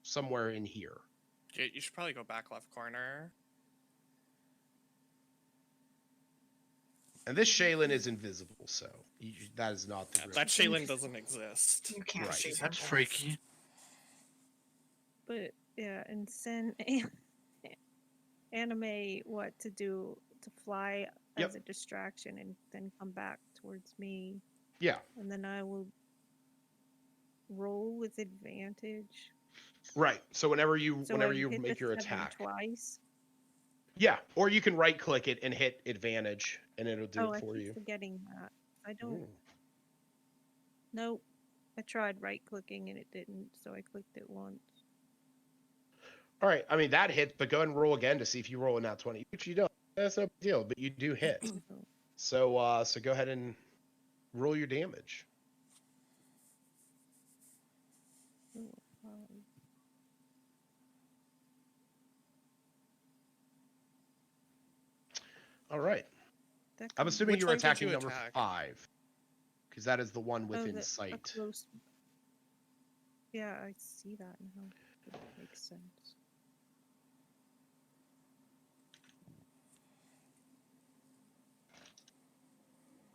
[SPEAKER 2] somewhere in here.
[SPEAKER 1] You should probably go back left corner.
[SPEAKER 2] And this Shaylin is invisible, so that is not the
[SPEAKER 1] Yeah,
[SPEAKER 2] real.
[SPEAKER 1] that Shaylin doesn't exist.
[SPEAKER 3] You can't
[SPEAKER 2] Right.
[SPEAKER 3] see
[SPEAKER 6] That's
[SPEAKER 3] them.
[SPEAKER 6] freaky.
[SPEAKER 4] But yeah, and send Anime what to do to fly
[SPEAKER 2] Yep.
[SPEAKER 4] as a distraction and then come back towards me,
[SPEAKER 2] Yeah.
[SPEAKER 4] and then I will roll with advantage.
[SPEAKER 2] Right. So whenever you
[SPEAKER 4] So I hit
[SPEAKER 2] make
[SPEAKER 4] the
[SPEAKER 2] your
[SPEAKER 4] 7
[SPEAKER 2] attack.
[SPEAKER 4] twice.
[SPEAKER 2] Yeah, or you can right click it and hit advantage and it'll do
[SPEAKER 4] Oh,
[SPEAKER 2] it
[SPEAKER 4] I
[SPEAKER 2] for
[SPEAKER 4] keep
[SPEAKER 2] you.
[SPEAKER 4] forgetting that. I don't.
[SPEAKER 2] Ooh.
[SPEAKER 4] Nope. I tried right clicking and it didn't, so I clicked it once.
[SPEAKER 2] All right. I mean that hits, but go ahead and roll again to see if you roll a nat 20, which you don't. That's no big deal, but you do hit.
[SPEAKER 4] So,
[SPEAKER 2] So go ahead and roll your damage.
[SPEAKER 4] oh,
[SPEAKER 2] All right.
[SPEAKER 4] that
[SPEAKER 2] I'm
[SPEAKER 4] can-
[SPEAKER 2] assuming
[SPEAKER 1] Which
[SPEAKER 2] you're
[SPEAKER 1] one did
[SPEAKER 2] attacking
[SPEAKER 1] you
[SPEAKER 2] number
[SPEAKER 1] attack?
[SPEAKER 2] 5, because that is the one within
[SPEAKER 4] a
[SPEAKER 2] sight.
[SPEAKER 4] close. Yeah, I see that now. That makes sense.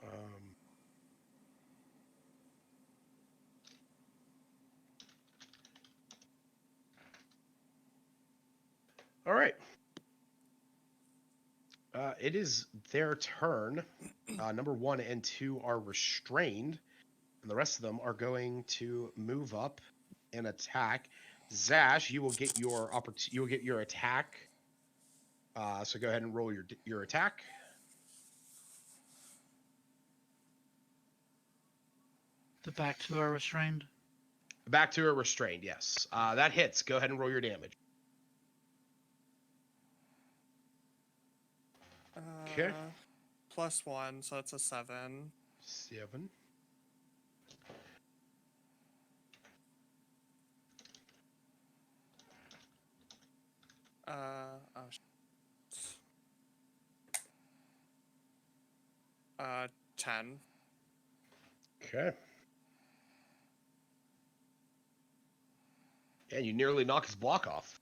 [SPEAKER 2] Um, all right. It is their turn. Number 1 and 2 are restrained, and the rest of them are going to move up and attack. Zash, you will get your You will get your attack. So go ahead and roll your attack.
[SPEAKER 6] The back two are restrained.
[SPEAKER 2] Back to a restrained. Yes, that hits. Go ahead and roll your damage. Okay.
[SPEAKER 1] +1, so it's a 7.
[SPEAKER 2] 7.
[SPEAKER 1] Oh, 10.
[SPEAKER 2] Okay. And you nearly knock his block off.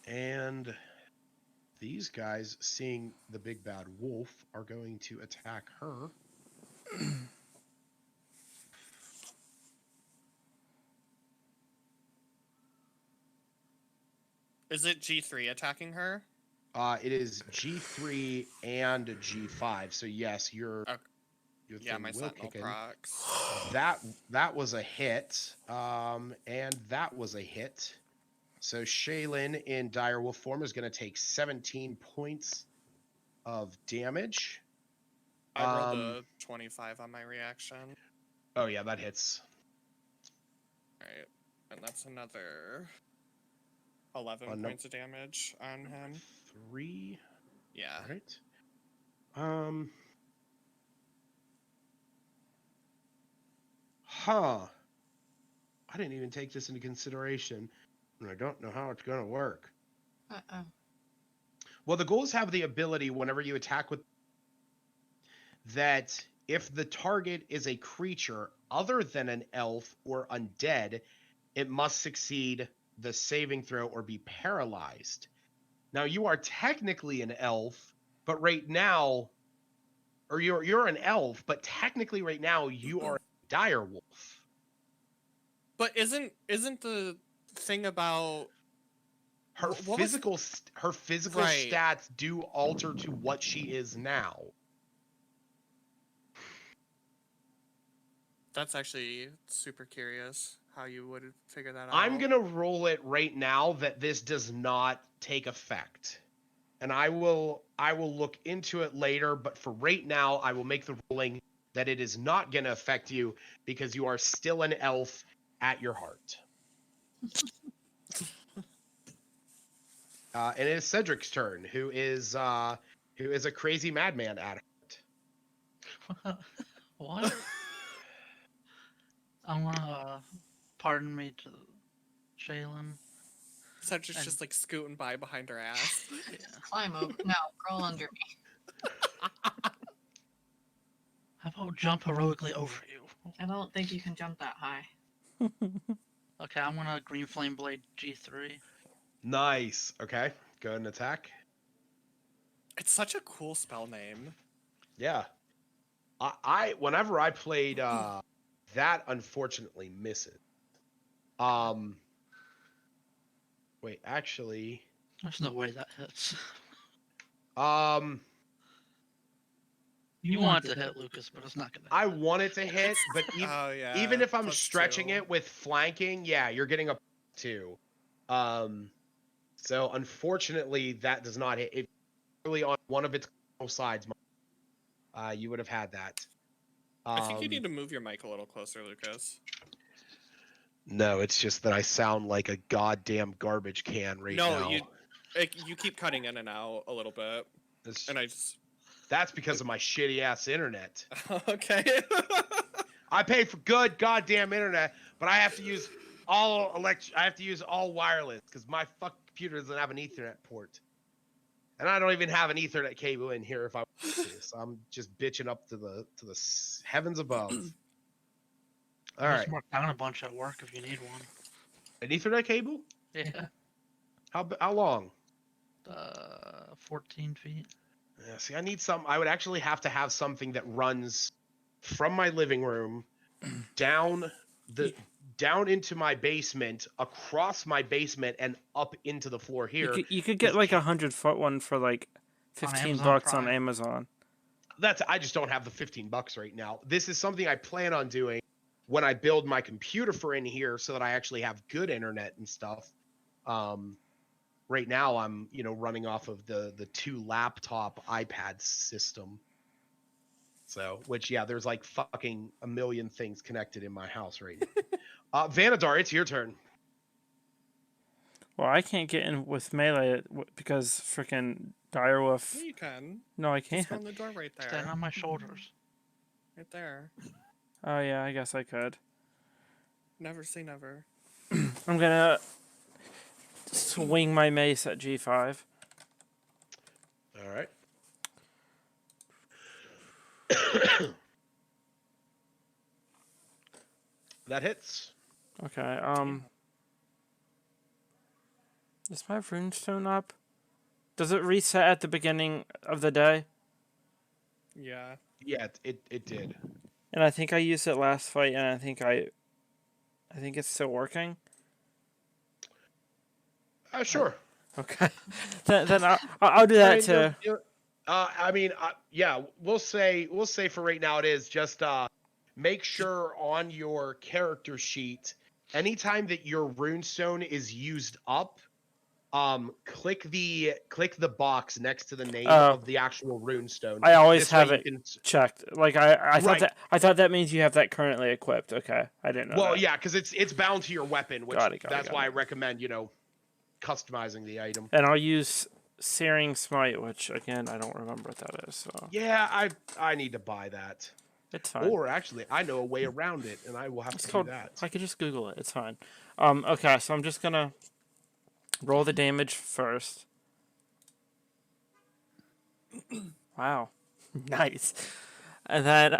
[SPEAKER 2] And these guys, seeing the big bad wolf, are going to attack her.
[SPEAKER 1] Is it G3 attacking her?
[SPEAKER 2] It is G3 and G5. So yes, your
[SPEAKER 1] Yeah,
[SPEAKER 2] thing
[SPEAKER 1] my
[SPEAKER 2] will
[SPEAKER 1] sentinel
[SPEAKER 2] kick in.
[SPEAKER 1] procs.
[SPEAKER 2] That was a hit. And that was a hit. So Shaylin in dire wolf form is going to take 17 points of damage.
[SPEAKER 1] I rolled a 25 on my reaction.
[SPEAKER 2] Oh yeah, that hits.
[SPEAKER 1] Alright. And that's another 11
[SPEAKER 2] On
[SPEAKER 1] points of damage on him.
[SPEAKER 2] 3.
[SPEAKER 1] Yeah.
[SPEAKER 2] All right. I didn't even take this into consideration, and I don't know how it's going to work.
[SPEAKER 3] Uh-oh.
[SPEAKER 2] Well, the ghouls have the ability whenever you attack with that if the target is a creature other than an elf or undead, it must succeed the saving throw or be paralyzed. Now, you are technically an elf, but right now, or you're an elf, but technically right now you are a dire wolf.
[SPEAKER 1] But isn't the thing about
[SPEAKER 2] Her
[SPEAKER 1] what was
[SPEAKER 2] physical
[SPEAKER 1] Right.
[SPEAKER 2] stats do alter to what she is now.
[SPEAKER 1] That's actually super curious how you would figure that out.
[SPEAKER 2] I'm gonna roll it right now that this does not take effect, and I will look into it later. But for right now, I will make the ruling that it is not gonna affect you because you are still an elf at your heart. And it is Cedric's turn, who is a crazy madman at heart.
[SPEAKER 6] What? I'm gonna pardon me to Shaylin.
[SPEAKER 1] Cedric's
[SPEAKER 6] and-
[SPEAKER 1] just like scooting by behind her ass.
[SPEAKER 6] Yeah.
[SPEAKER 3] Climb over. No, crawl under me.
[SPEAKER 6] How about jump heroically over you?
[SPEAKER 3] I don't think you can jump that high.
[SPEAKER 6] Okay, I'm gonna green flame blade G3.
[SPEAKER 2] Nice. Okay, go ahead and attack.
[SPEAKER 1] It's such a cool spell name.
[SPEAKER 2] Yeah. I whenever I played that unfortunately misses. Wait, actually
[SPEAKER 6] There's no way that hits.
[SPEAKER 2] you
[SPEAKER 6] You want it to hit, Lucas, but it's not gonna.
[SPEAKER 2] I want it to hit, but
[SPEAKER 1] Oh yeah.
[SPEAKER 2] even if I'm
[SPEAKER 1] plus
[SPEAKER 2] stretching
[SPEAKER 1] 2.
[SPEAKER 2] it with flanking, yeah, you're getting a 2. So unfortunately that does not hit. If really on one of its sides, you would have had that.
[SPEAKER 1] I think you need to move your mic a little closer, Lucas.
[SPEAKER 2] No, it's just that I sound like a goddamn garbage can right now.
[SPEAKER 1] No, you keep cutting in and out a little bit, and I just
[SPEAKER 2] That's because of my shitty ass internet.
[SPEAKER 1] okay.
[SPEAKER 2] I pay for good goddamn internet, but I have to use all wireless because my fucking computer doesn't have an Ethernet port, and I don't even have an Ethernet cable in here if I want to. So I'm just bitching up to the heavens above. All
[SPEAKER 6] I
[SPEAKER 2] right,
[SPEAKER 6] just marked down a bunch at work if you need one.
[SPEAKER 2] an Ethernet cable?
[SPEAKER 6] Yeah.
[SPEAKER 2] How long?
[SPEAKER 6] 14 feet.
[SPEAKER 2] Yeah, see, I need some. I would actually have to have something that runs from my living room down into my basement, across my basement, and up into the floor here.
[SPEAKER 5] You could get like 100-foot one for like
[SPEAKER 6] On
[SPEAKER 5] 15
[SPEAKER 6] Amazon
[SPEAKER 5] bucks on
[SPEAKER 6] Prime.
[SPEAKER 5] Amazon.
[SPEAKER 2] I just don't have the $15 right now. This is something I plan on doing when I build my computer for in here so that I actually have good internet and stuff. Right now I'm, running off of the 2 laptop iPad system. So, which, yeah, there's like fucking a million things connected in my house right now. Vanadar, it's your turn.
[SPEAKER 5] Well, I can't get in with melee because freaking direwolf.
[SPEAKER 1] Yeah, you can.
[SPEAKER 5] No, I
[SPEAKER 1] Just go
[SPEAKER 5] can't.
[SPEAKER 1] on the door right there.
[SPEAKER 6] Stand on my shoulders.
[SPEAKER 1] Right there.
[SPEAKER 5] Oh yeah, I guess I could.
[SPEAKER 1] Never say never.
[SPEAKER 5] I'm gonna swing my mace at G5.
[SPEAKER 2] All right. That hits.
[SPEAKER 5] Okay. Is my runestone up? Does it reset at the beginning of the day?
[SPEAKER 1] Yeah.
[SPEAKER 2] Yeah, it did.
[SPEAKER 5] And I think I used it last fight, and I think it's still working.
[SPEAKER 2] Sure.
[SPEAKER 5] Okay, then I'll do that too.
[SPEAKER 2] Yeah, we'll say for right now it is just make sure on your character sheet, anytime that your runestone is used up, click the box next to the name
[SPEAKER 5] Oh.
[SPEAKER 2] of the actual runestone.
[SPEAKER 5] I always
[SPEAKER 2] This way
[SPEAKER 5] have
[SPEAKER 2] you
[SPEAKER 5] it
[SPEAKER 2] can.
[SPEAKER 5] checked. Like I thought
[SPEAKER 2] Right.
[SPEAKER 5] I thought that means you have that currently equipped. Okay, I didn't know
[SPEAKER 2] Well,
[SPEAKER 5] that.
[SPEAKER 2] yeah, because it's bound to your weapon, which
[SPEAKER 5] Got it,
[SPEAKER 2] that's
[SPEAKER 5] got
[SPEAKER 2] why I
[SPEAKER 5] it.
[SPEAKER 2] recommend customizing the item.
[SPEAKER 5] And I'll use Searing Smite, which again I don't remember what that is. So
[SPEAKER 2] Yeah, I need to buy that.
[SPEAKER 5] it's fine.
[SPEAKER 2] Or actually, I know a way around it, and I will have
[SPEAKER 5] It's
[SPEAKER 2] to
[SPEAKER 5] called.
[SPEAKER 2] do that.
[SPEAKER 5] I could just Google it. It's fine. Okay, so I'm just gonna roll the damage first. Wow, nice. And then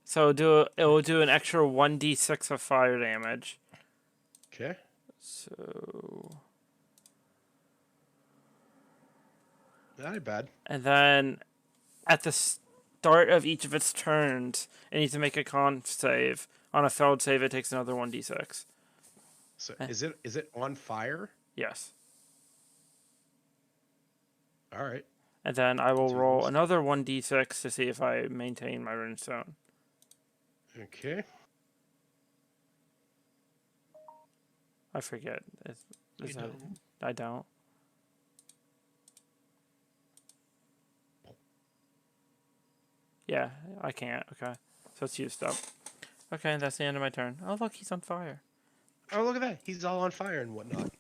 [SPEAKER 5] so it will do an extra 1d6 of fire damage.
[SPEAKER 2] Okay.
[SPEAKER 5] So
[SPEAKER 2] That ain't bad.
[SPEAKER 5] and then at the start of each of its turns, it needs to make a con save. On a failed save, it takes another 1d6.
[SPEAKER 2] So is it on fire?
[SPEAKER 5] Yes.
[SPEAKER 2] All right.
[SPEAKER 5] And then I will
[SPEAKER 2] Do
[SPEAKER 5] roll
[SPEAKER 2] this.
[SPEAKER 5] another 1d6 to see if I maintain my runestone.
[SPEAKER 2] Okay.
[SPEAKER 5] I forget. Is
[SPEAKER 6] You
[SPEAKER 5] that,
[SPEAKER 6] don't.
[SPEAKER 5] I don't. Yeah, I can't. Okay. So it's used up. Okay, that's the end of my turn. Oh, look, he's on fire.
[SPEAKER 2] Oh, look at that. He's all on fire and whatnot.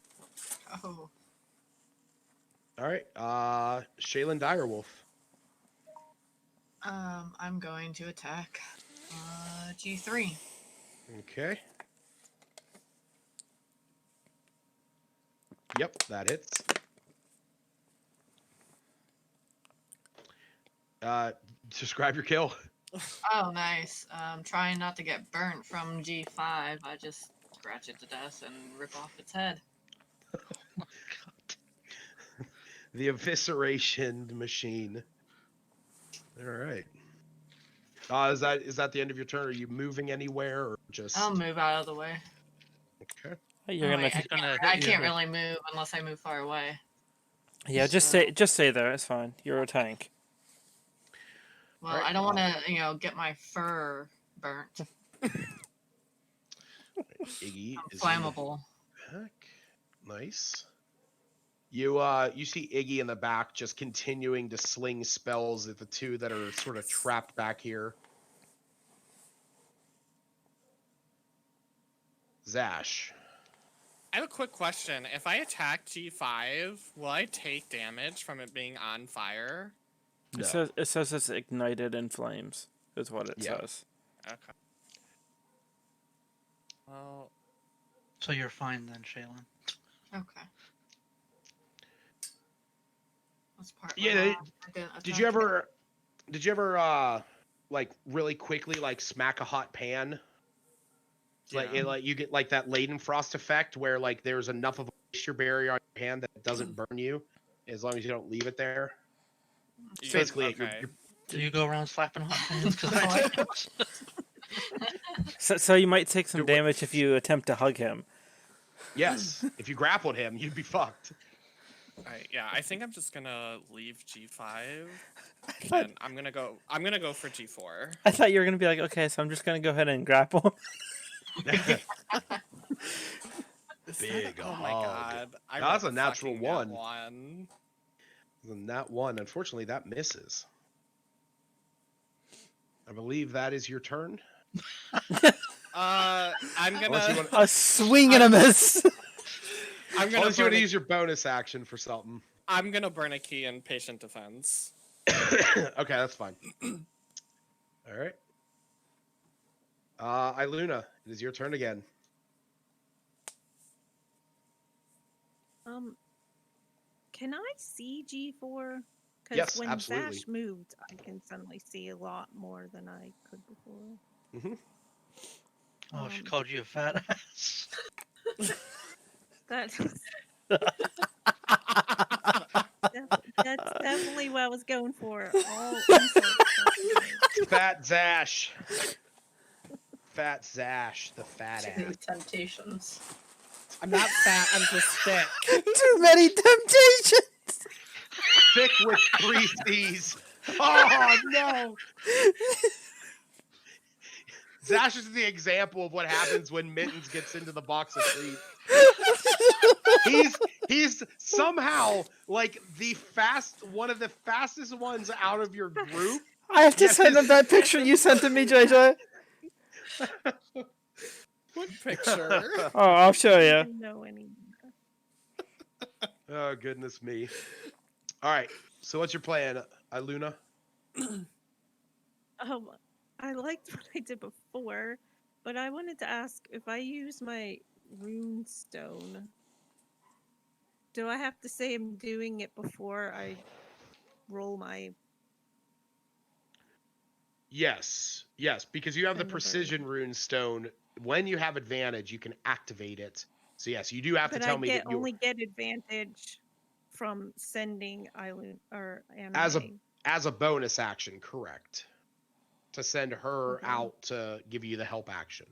[SPEAKER 3] Oh.
[SPEAKER 2] All right. Shaylin Direwolf.
[SPEAKER 3] I'm going to attack. G3.
[SPEAKER 2] Okay. Yep, that hits. Describe your kill.
[SPEAKER 3] Oh, nice. Trying not to get burnt from G5. I just scratch it to death and rip off its head.
[SPEAKER 2] The evisceration machine. All right. Is that the end of your turn? Are you moving anywhere or just?
[SPEAKER 3] I'll move out of the way.
[SPEAKER 2] Okay.
[SPEAKER 5] You're
[SPEAKER 3] Oh,
[SPEAKER 5] gonna.
[SPEAKER 3] wait,
[SPEAKER 6] He's gonna
[SPEAKER 3] I
[SPEAKER 6] hit you
[SPEAKER 3] can't
[SPEAKER 6] with-
[SPEAKER 3] really move unless I move far away.
[SPEAKER 5] Yeah, just
[SPEAKER 3] So-
[SPEAKER 5] stay there. It's fine. You're a tank.
[SPEAKER 3] Well,
[SPEAKER 2] Alright,
[SPEAKER 3] I don't want to, get my fur burnt.
[SPEAKER 2] Iggy
[SPEAKER 3] I'm
[SPEAKER 2] is
[SPEAKER 3] flammable.
[SPEAKER 2] in the back. Nice. You see Iggy in the back just continuing to sling spells at the two that are sort of trapped back here. Zash.
[SPEAKER 1] I have a quick question. If I attack G5, will I take damage from it being on fire?
[SPEAKER 2] No.
[SPEAKER 5] It says it's ignited in flames. Is what it
[SPEAKER 2] Yeah.
[SPEAKER 5] says.
[SPEAKER 1] Okay. Well,
[SPEAKER 6] So you're fine then, Shaylin.
[SPEAKER 3] Okay. That's part.
[SPEAKER 2] Yeah,
[SPEAKER 3] I didn't
[SPEAKER 2] Did
[SPEAKER 3] attack
[SPEAKER 2] you
[SPEAKER 3] it.
[SPEAKER 2] ever like really quickly like smack a hot pan?
[SPEAKER 1] yeah.
[SPEAKER 2] Like you get like that Leidenfrost effect where like there's enough of a moisture barrier on your hand that it doesn't burn you, as long as you don't leave it there.
[SPEAKER 1] You-
[SPEAKER 2] Basically,
[SPEAKER 1] okay.
[SPEAKER 6] Do you go around slapping hot hands? Because I do.
[SPEAKER 5] So you might take some
[SPEAKER 2] Do what-
[SPEAKER 5] damage if you attempt to hug him.
[SPEAKER 2] Yes, if you grappled him, you'd be fucked.
[SPEAKER 1] Alright, yeah, I think I'm just gonna leave G5,
[SPEAKER 5] thought-
[SPEAKER 1] and I'm gonna go for G4.
[SPEAKER 5] I thought you were gonna be like, okay, so I'm just gonna go ahead and grapple.
[SPEAKER 2] Big
[SPEAKER 1] Oh my
[SPEAKER 2] hug.
[SPEAKER 1] god. I
[SPEAKER 2] That's
[SPEAKER 1] rolled
[SPEAKER 2] a natural
[SPEAKER 1] fucking nat
[SPEAKER 2] one.
[SPEAKER 1] one.
[SPEAKER 2] And that one, unfortunately, that misses. I believe that is your turn.
[SPEAKER 1] I'm
[SPEAKER 2] Unless you
[SPEAKER 1] gonna
[SPEAKER 2] want,
[SPEAKER 5] A swing and a miss.
[SPEAKER 1] I'm gonna
[SPEAKER 2] unless you want
[SPEAKER 1] burn
[SPEAKER 2] to
[SPEAKER 1] a,
[SPEAKER 2] use your bonus action for something.
[SPEAKER 1] I'm gonna burn a key in patient defense.
[SPEAKER 2] Okay, that's fine. All right. Iluna, it is your turn again.
[SPEAKER 4] Can I see G4? Because
[SPEAKER 2] Yes,
[SPEAKER 4] when
[SPEAKER 2] absolutely.
[SPEAKER 4] Zash moved, I can suddenly see a lot more than I could before.
[SPEAKER 6] Oh, she
[SPEAKER 4] Um,
[SPEAKER 6] called you a fat ass.
[SPEAKER 4] That That's definitely what I was going for. All insults.
[SPEAKER 2] Fat Zash. Fat Zash, the fat
[SPEAKER 3] Too
[SPEAKER 2] ass.
[SPEAKER 3] many temptations.
[SPEAKER 1] I'm not fat. I'm just thick.
[SPEAKER 5] Too many temptations.
[SPEAKER 2] Thick with 3 C's. Oh no! Zash is the example of what happens when Mittens gets into the box of treats. He's somehow like one of the fastest ones out of your group.
[SPEAKER 5] I have to
[SPEAKER 2] Yes,
[SPEAKER 5] send him
[SPEAKER 2] his-
[SPEAKER 5] that picture you sent to me, JJ.
[SPEAKER 1] What picture?
[SPEAKER 5] Oh, I'll show
[SPEAKER 4] I
[SPEAKER 5] you.
[SPEAKER 4] don't know any.
[SPEAKER 2] Oh goodness me! All right, so what's your plan, Iluna?
[SPEAKER 4] I liked what I did before, but I wanted to ask if I use my rune stone, do I have to say I'm doing it before I roll my
[SPEAKER 2] Yes, because you have the
[SPEAKER 4] Send the
[SPEAKER 2] precision
[SPEAKER 4] bird.
[SPEAKER 2] rune stone. When you have advantage, you can activate it. So yes, you do have to
[SPEAKER 4] but
[SPEAKER 2] tell
[SPEAKER 4] I
[SPEAKER 2] me that you
[SPEAKER 4] only get advantage from sending Eileen or anime.
[SPEAKER 2] as a bonus action, correct? To send her
[SPEAKER 4] Okay.
[SPEAKER 2] out to give you the help action.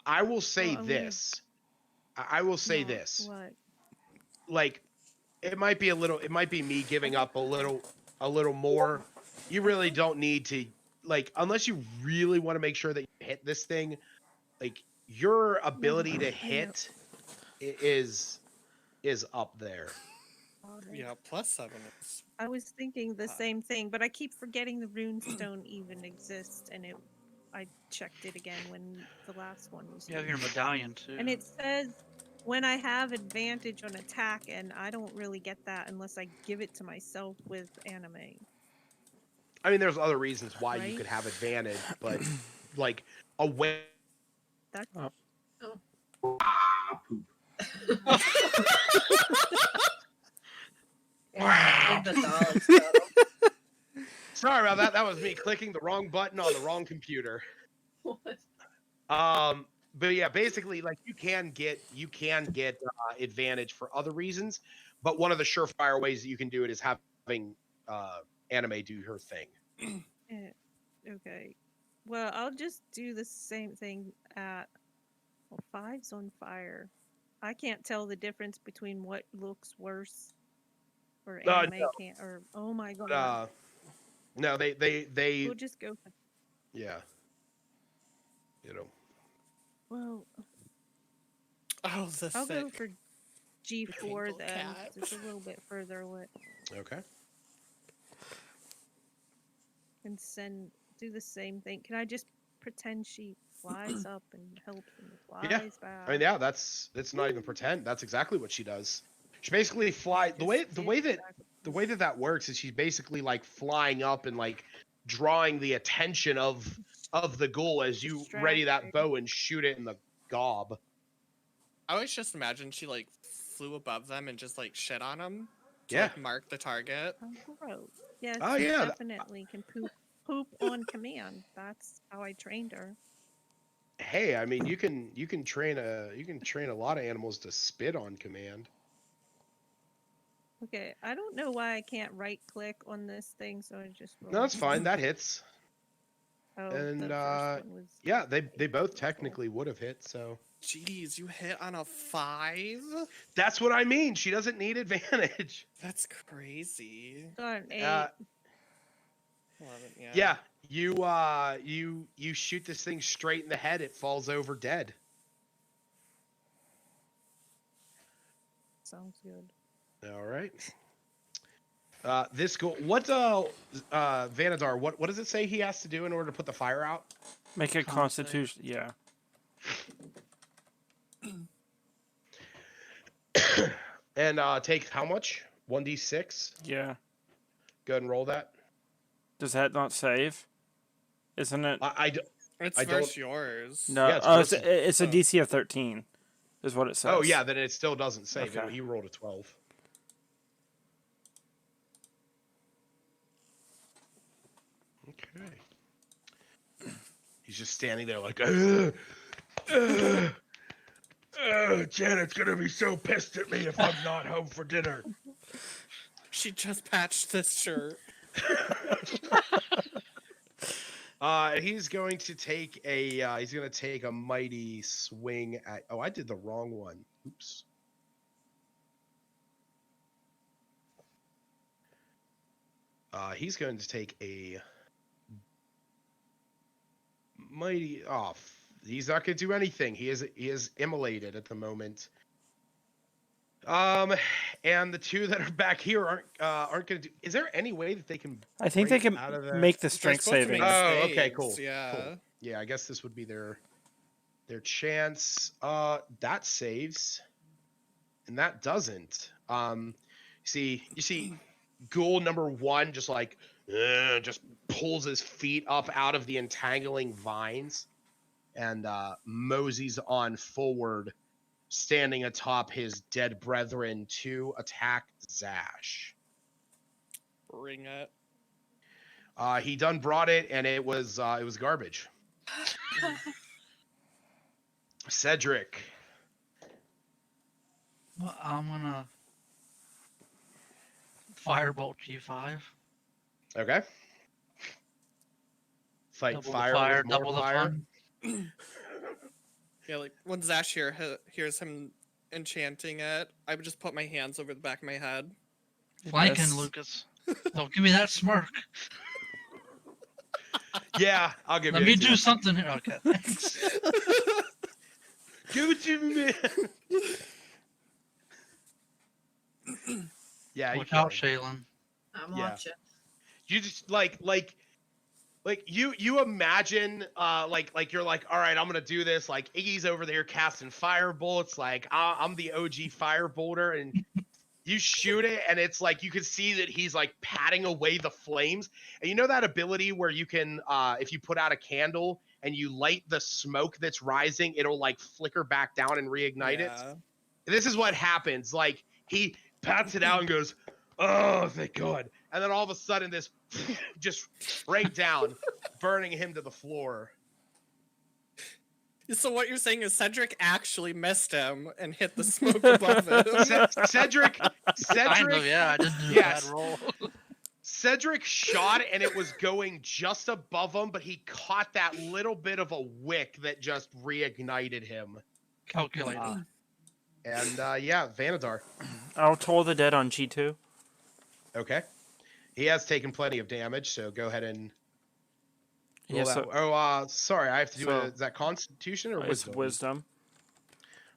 [SPEAKER 2] I will say
[SPEAKER 4] Well, I'm gonna
[SPEAKER 2] this. I will say
[SPEAKER 4] not-
[SPEAKER 2] this.
[SPEAKER 4] What?
[SPEAKER 2] Like, it might be me giving up a little more. You really don't need to, like, unless you really want to make sure that you hit this thing. Like, your ability to
[SPEAKER 4] I know.
[SPEAKER 2] hit is up there.
[SPEAKER 1] Yeah, +7 is.
[SPEAKER 4] I was thinking the
[SPEAKER 1] Uh,
[SPEAKER 4] same thing, but I keep forgetting the rune stone even exists, and I checked it again when the last one was
[SPEAKER 6] You have your
[SPEAKER 4] used.
[SPEAKER 6] medallion too.
[SPEAKER 4] And it says when I have advantage on attack, and I don't really get that unless I give it to myself with anime.
[SPEAKER 2] I mean, there's other reasons why you
[SPEAKER 4] Right?
[SPEAKER 2] could have advantage, but like away.
[SPEAKER 4] That's
[SPEAKER 3] Give the dogs battle.
[SPEAKER 2] Sorry about that. That was me clicking the wrong button on the wrong computer.
[SPEAKER 3] What?
[SPEAKER 2] But yeah, basically, like you can get advantage for other reasons, but one of the surefire ways that you can do it is having anime do her thing.
[SPEAKER 4] okay. Well, I'll just do the same thing at Five's on fire. I can't tell the difference between what looks worse or anime
[SPEAKER 2] No.
[SPEAKER 4] can't or oh my god.
[SPEAKER 2] No, they
[SPEAKER 4] We'll just go for
[SPEAKER 2] yeah, you know.
[SPEAKER 4] well,
[SPEAKER 1] Oh, the
[SPEAKER 4] I'll go
[SPEAKER 1] thick.
[SPEAKER 4] for G4
[SPEAKER 1] Ankle
[SPEAKER 4] then.
[SPEAKER 1] cat.
[SPEAKER 4] 'Cause it's a little bit further away.
[SPEAKER 2] Okay.
[SPEAKER 4] And do the same thing. Can I just pretend she flies up and helps and flies
[SPEAKER 2] Yeah.
[SPEAKER 4] back?
[SPEAKER 2] I mean, yeah, it's not even pretend. That's exactly what she does. She basically flies the way that works is she's basically like flying up and like drawing the attention of the ghoul as you ready that
[SPEAKER 4] Distracting.
[SPEAKER 2] bow and shoot it in the gob.
[SPEAKER 1] I always just imagine she like flew above them and just like shit on them to
[SPEAKER 2] Yeah.
[SPEAKER 1] like mark the target.
[SPEAKER 4] Oh, gross. Yes,
[SPEAKER 2] Oh,
[SPEAKER 4] she
[SPEAKER 2] yeah.
[SPEAKER 4] definitely can poop on command. That's how I trained her.
[SPEAKER 2] Hey, I mean, you can train a lot of animals to spit on command.
[SPEAKER 4] Okay, I don't know why I can't right click on this thing, so I just rolled.
[SPEAKER 2] No, that's fine. That hits.
[SPEAKER 4] Oh,
[SPEAKER 2] And
[SPEAKER 4] the first one was
[SPEAKER 2] yeah, they both
[SPEAKER 4] beautiful.
[SPEAKER 2] technically would have hit. So
[SPEAKER 1] Jeez, you hit on a 5?
[SPEAKER 2] that's what I mean. She doesn't need advantage.
[SPEAKER 1] That's crazy.
[SPEAKER 4] Got an 8.
[SPEAKER 1] 11, yeah.
[SPEAKER 2] Yeah, you shoot this thing straight in the head. It falls over dead.
[SPEAKER 4] Sounds good.
[SPEAKER 2] All right. This go. What Vanadar? What does it say he has to do in order to put the fire out?
[SPEAKER 5] Make a
[SPEAKER 6] Con save.
[SPEAKER 5] constitution. Yeah.
[SPEAKER 2] And take how much? 1d6.
[SPEAKER 5] Yeah.
[SPEAKER 2] Go ahead and roll that.
[SPEAKER 5] Does that not save? Isn't it?
[SPEAKER 1] It's
[SPEAKER 2] I
[SPEAKER 1] versus
[SPEAKER 2] don't-
[SPEAKER 1] yours.
[SPEAKER 5] No.
[SPEAKER 2] Yeah, it's
[SPEAKER 5] Oh,
[SPEAKER 2] versus-
[SPEAKER 5] it's a DC of 13, is what it says.
[SPEAKER 2] Oh yeah, then it still doesn't save.
[SPEAKER 5] Okay.
[SPEAKER 2] He rolled a 12. Okay. He's just standing there like, Janet's gonna be so pissed at me if I'm not home for dinner.
[SPEAKER 1] She just patched this shirt.
[SPEAKER 2] He's going to take a mighty swing at. Oh, I did the wrong one. Oops. He's going to take a mighty off. He's not going to do anything. He is immolated at the moment. And the two that are back here aren't going to do. Is there any way that they can?
[SPEAKER 5] I think they
[SPEAKER 2] break
[SPEAKER 5] can
[SPEAKER 2] out of that?
[SPEAKER 5] make the
[SPEAKER 1] They're
[SPEAKER 5] strength
[SPEAKER 1] supposed to make
[SPEAKER 5] savings.
[SPEAKER 2] Oh, okay,
[SPEAKER 1] saves,
[SPEAKER 2] cool.
[SPEAKER 1] Yeah.
[SPEAKER 2] Cool. Yeah, I guess this would be their chance. That saves, and that doesn't. You see, Ghoul number 1 just pulls his feet up out of the entangling vines, and moseys on forward, standing atop his dead brethren to attack Zash.
[SPEAKER 1] Bring it.
[SPEAKER 2] He done brought it, and it was garbage. Cedric.
[SPEAKER 6] Well, I'm gonna firebolt G5.
[SPEAKER 2] Okay. Fight
[SPEAKER 6] Double
[SPEAKER 2] fire
[SPEAKER 6] the fire,
[SPEAKER 2] with more
[SPEAKER 6] double
[SPEAKER 2] fire.
[SPEAKER 6] the fun.
[SPEAKER 1] Yeah, like when Zash hears him enchanting it, I would just put my hands over the back of my head.
[SPEAKER 6] Flanking,
[SPEAKER 5] Yes.
[SPEAKER 6] Lucas. Don't give me that smirk.
[SPEAKER 2] Yeah, I'll give
[SPEAKER 6] Let
[SPEAKER 2] you
[SPEAKER 6] me
[SPEAKER 2] it
[SPEAKER 6] do
[SPEAKER 2] too.
[SPEAKER 6] something here. Okay, thanks.
[SPEAKER 2] Give it to me, man. Yeah, you
[SPEAKER 6] Watch out,
[SPEAKER 2] can.
[SPEAKER 6] Shaylin.
[SPEAKER 3] I'm
[SPEAKER 2] Yeah.
[SPEAKER 3] watching.
[SPEAKER 2] You just like you imagine like you're like, all right, I'm gonna do this. Like Iggy's over there casting fire bullets. Like I'm the OG fire bolter, and you shoot it, and it's like you can see that he's like patting away the flames. And you know that ability where you can if you put out a candle and you light the smoke that's rising, it'll like flicker back down and reignite it.
[SPEAKER 1] Yeah.
[SPEAKER 2] This is what happens. Like he pats it out and goes, "Oh, thank God!" And then all of a sudden, this just right down, burning him to the floor.
[SPEAKER 1] So what you're saying is Cedric actually missed him and hit the smoke above him.
[SPEAKER 2] Cedric,
[SPEAKER 6] Kind of, yeah. I did do a
[SPEAKER 2] Yes.
[SPEAKER 6] bad roll.
[SPEAKER 2] Cedric shot and it was going just above him, but he caught that little bit of a wick that just reignited him.
[SPEAKER 6] Calculated.
[SPEAKER 2] And yeah, Vanadar.
[SPEAKER 5] I'll toll the dead on G2.
[SPEAKER 2] Okay. He has taken plenty of damage, so go ahead and roll
[SPEAKER 5] Yeah,
[SPEAKER 2] that.
[SPEAKER 5] so
[SPEAKER 2] Sorry, I have to do
[SPEAKER 5] so-
[SPEAKER 2] is that Constitution or
[SPEAKER 5] it's
[SPEAKER 2] Wisdom?
[SPEAKER 5] wisdom.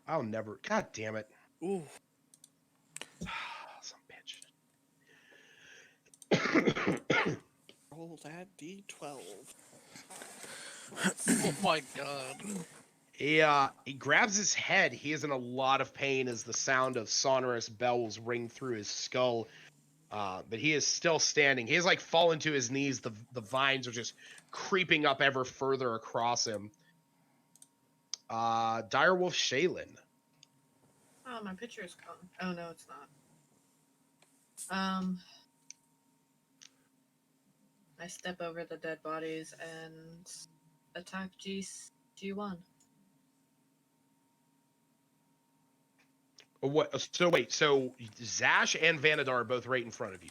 [SPEAKER 2] I'll never. God damn it.
[SPEAKER 1] Ooh.
[SPEAKER 2] Some bitch.
[SPEAKER 1] Roll that D12.
[SPEAKER 6] Oh my god.
[SPEAKER 2] He grabs his head. He is in a lot of pain as the sound of sonorous bells ring through his skull. But he is still standing. He has like fallen to his knees. The vines are just creeping up ever further across him. Direwolf Shaylin.
[SPEAKER 3] Oh, my picture is gone. Oh no, it's not. I step over the dead bodies and attack G1.
[SPEAKER 2] What? So wait. So Zash and Vanadar are both right in front of you.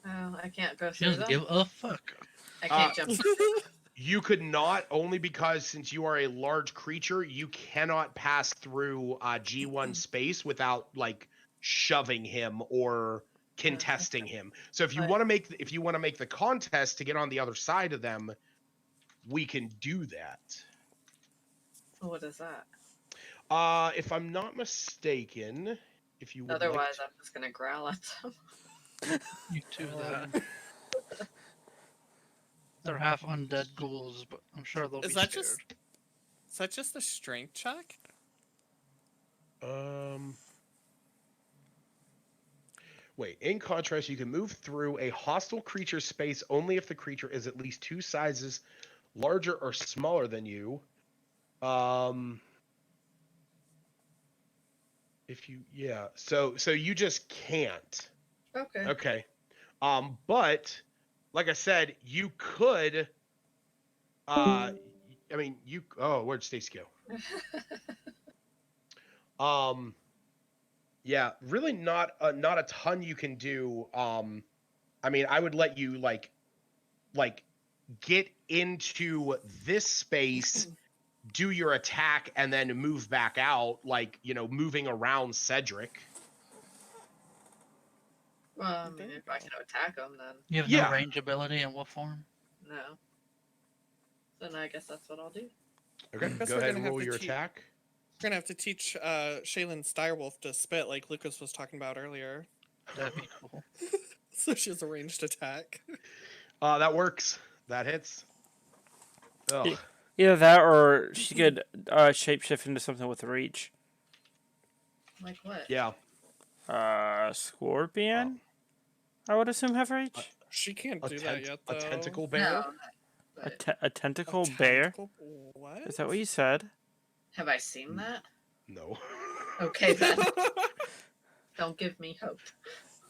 [SPEAKER 3] Oh, I can't go
[SPEAKER 6] She
[SPEAKER 3] through
[SPEAKER 6] doesn't
[SPEAKER 3] them.
[SPEAKER 6] give a fuck.
[SPEAKER 3] I can't jump.
[SPEAKER 2] You could not, only because since you are a large creature, you cannot pass through G1 space without like shoving him or contesting him. So if you
[SPEAKER 3] Right.
[SPEAKER 2] want to make the contest to get on the other side of them, we can do that.
[SPEAKER 3] What is that?
[SPEAKER 2] If I'm not mistaken, if you would
[SPEAKER 3] Otherwise, I'm just gonna growl at them.
[SPEAKER 6] You do that. They're half undead ghouls, but I'm sure they'll
[SPEAKER 1] Is
[SPEAKER 6] be
[SPEAKER 1] that
[SPEAKER 6] scared.
[SPEAKER 1] is that just a strength check?
[SPEAKER 2] Wait, in contrast, you can move through a hostile creature's space only if the creature is at least 2 sizes larger or smaller than you. So you just can't.
[SPEAKER 3] Okay.
[SPEAKER 2] Okay. But like I said, you could where'd Stacy go? Yeah, really not not a ton you can do. I mean, I would let you like get into this space, do your attack, and then move back out, like, you know, moving around Cedric.
[SPEAKER 3] Well, I mean,
[SPEAKER 4] There you
[SPEAKER 3] if I
[SPEAKER 4] go.
[SPEAKER 3] can attack him, then
[SPEAKER 6] You have
[SPEAKER 2] Yeah.
[SPEAKER 6] no range ability in what form?
[SPEAKER 3] no. Then I guess that's what I'll do.
[SPEAKER 2] Okay,
[SPEAKER 1] Guess
[SPEAKER 2] go
[SPEAKER 1] we're
[SPEAKER 2] ahead
[SPEAKER 1] gonna
[SPEAKER 2] and
[SPEAKER 1] have
[SPEAKER 2] roll
[SPEAKER 1] to
[SPEAKER 2] your
[SPEAKER 1] teach-
[SPEAKER 2] attack.
[SPEAKER 1] We're gonna have to teach Shaylin Direwolf to spit like Lucas was talking about earlier.
[SPEAKER 6] That'd be cool.
[SPEAKER 1] So she has a ranged attack.
[SPEAKER 2] That works. That hits. Ugh.
[SPEAKER 5] Yeah. Either that or she could shapeshift into something with reach.
[SPEAKER 3] Like what?
[SPEAKER 2] Yeah.
[SPEAKER 5] Scorpion? I would assume have reach.
[SPEAKER 1] She can't
[SPEAKER 2] A,
[SPEAKER 1] do that yet,
[SPEAKER 2] a
[SPEAKER 1] though.
[SPEAKER 2] tentacle bear.
[SPEAKER 3] No.
[SPEAKER 5] A,
[SPEAKER 3] But
[SPEAKER 5] a
[SPEAKER 1] A
[SPEAKER 5] tentacle bear?
[SPEAKER 1] tentacle- What?
[SPEAKER 5] Is that what you said?
[SPEAKER 3] have I seen that?
[SPEAKER 2] No.
[SPEAKER 3] Okay then. Don't give me hope.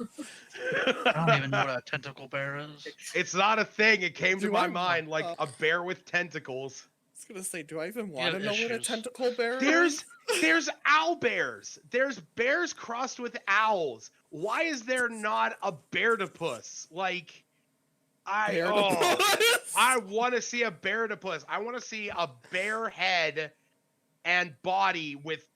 [SPEAKER 6] I don't even know what a tentacle bear is.
[SPEAKER 2] It's not a thing. It came to
[SPEAKER 1] Do
[SPEAKER 2] my
[SPEAKER 1] I
[SPEAKER 2] mind like
[SPEAKER 1] want-
[SPEAKER 2] a bear with tentacles.
[SPEAKER 1] I was gonna say, do I even
[SPEAKER 6] You
[SPEAKER 1] want to
[SPEAKER 6] have
[SPEAKER 1] know what a
[SPEAKER 6] issues.
[SPEAKER 1] tentacle bear
[SPEAKER 2] There's
[SPEAKER 1] is?
[SPEAKER 2] there's owl bears. There's bears crossed with owls. Why is there not a bear-to-puss? Like, I want to see a bear-to-puss. I want to see a bear head and body with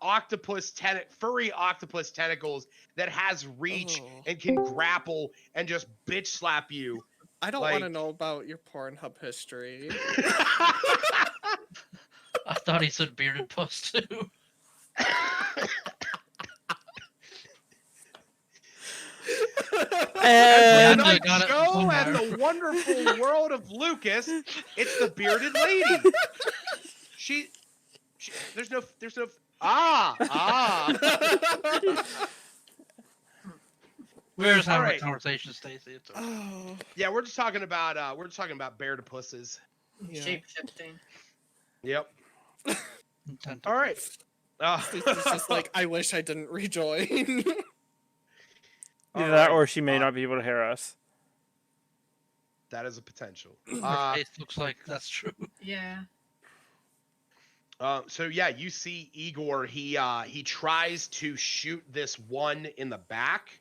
[SPEAKER 2] furry octopus tentacles that has reach
[SPEAKER 1] Oh.
[SPEAKER 2] and can grapple and just bitch slap you.
[SPEAKER 1] I don't want to
[SPEAKER 2] Like-
[SPEAKER 1] know about your Pornhub history.
[SPEAKER 6] I thought he said bearded puss too.
[SPEAKER 5] And
[SPEAKER 6] I
[SPEAKER 2] Tonight's
[SPEAKER 6] got it
[SPEAKER 2] show
[SPEAKER 6] from
[SPEAKER 2] and
[SPEAKER 6] somewhere.
[SPEAKER 2] the wonderful world of Lucas, it's the bearded lady. She there's no
[SPEAKER 6] We were just having
[SPEAKER 2] Alright.
[SPEAKER 6] a conversation, Stacy. It's okay.
[SPEAKER 1] Oh,
[SPEAKER 2] Yeah, we're just talking about bear to pusses.
[SPEAKER 1] yeah.
[SPEAKER 3] Shape shifting.
[SPEAKER 2] Yep.
[SPEAKER 6] Tentacles.
[SPEAKER 2] All right.
[SPEAKER 1] It's just like, I wish I didn't rejoin.
[SPEAKER 5] either
[SPEAKER 2] All
[SPEAKER 5] that
[SPEAKER 2] right,
[SPEAKER 5] or she may not be able to hear us.
[SPEAKER 2] that is a potential.
[SPEAKER 6] Her face looks like that's true.
[SPEAKER 3] Yeah.
[SPEAKER 2] So yeah, you see Igor. He tries to shoot this one in the back,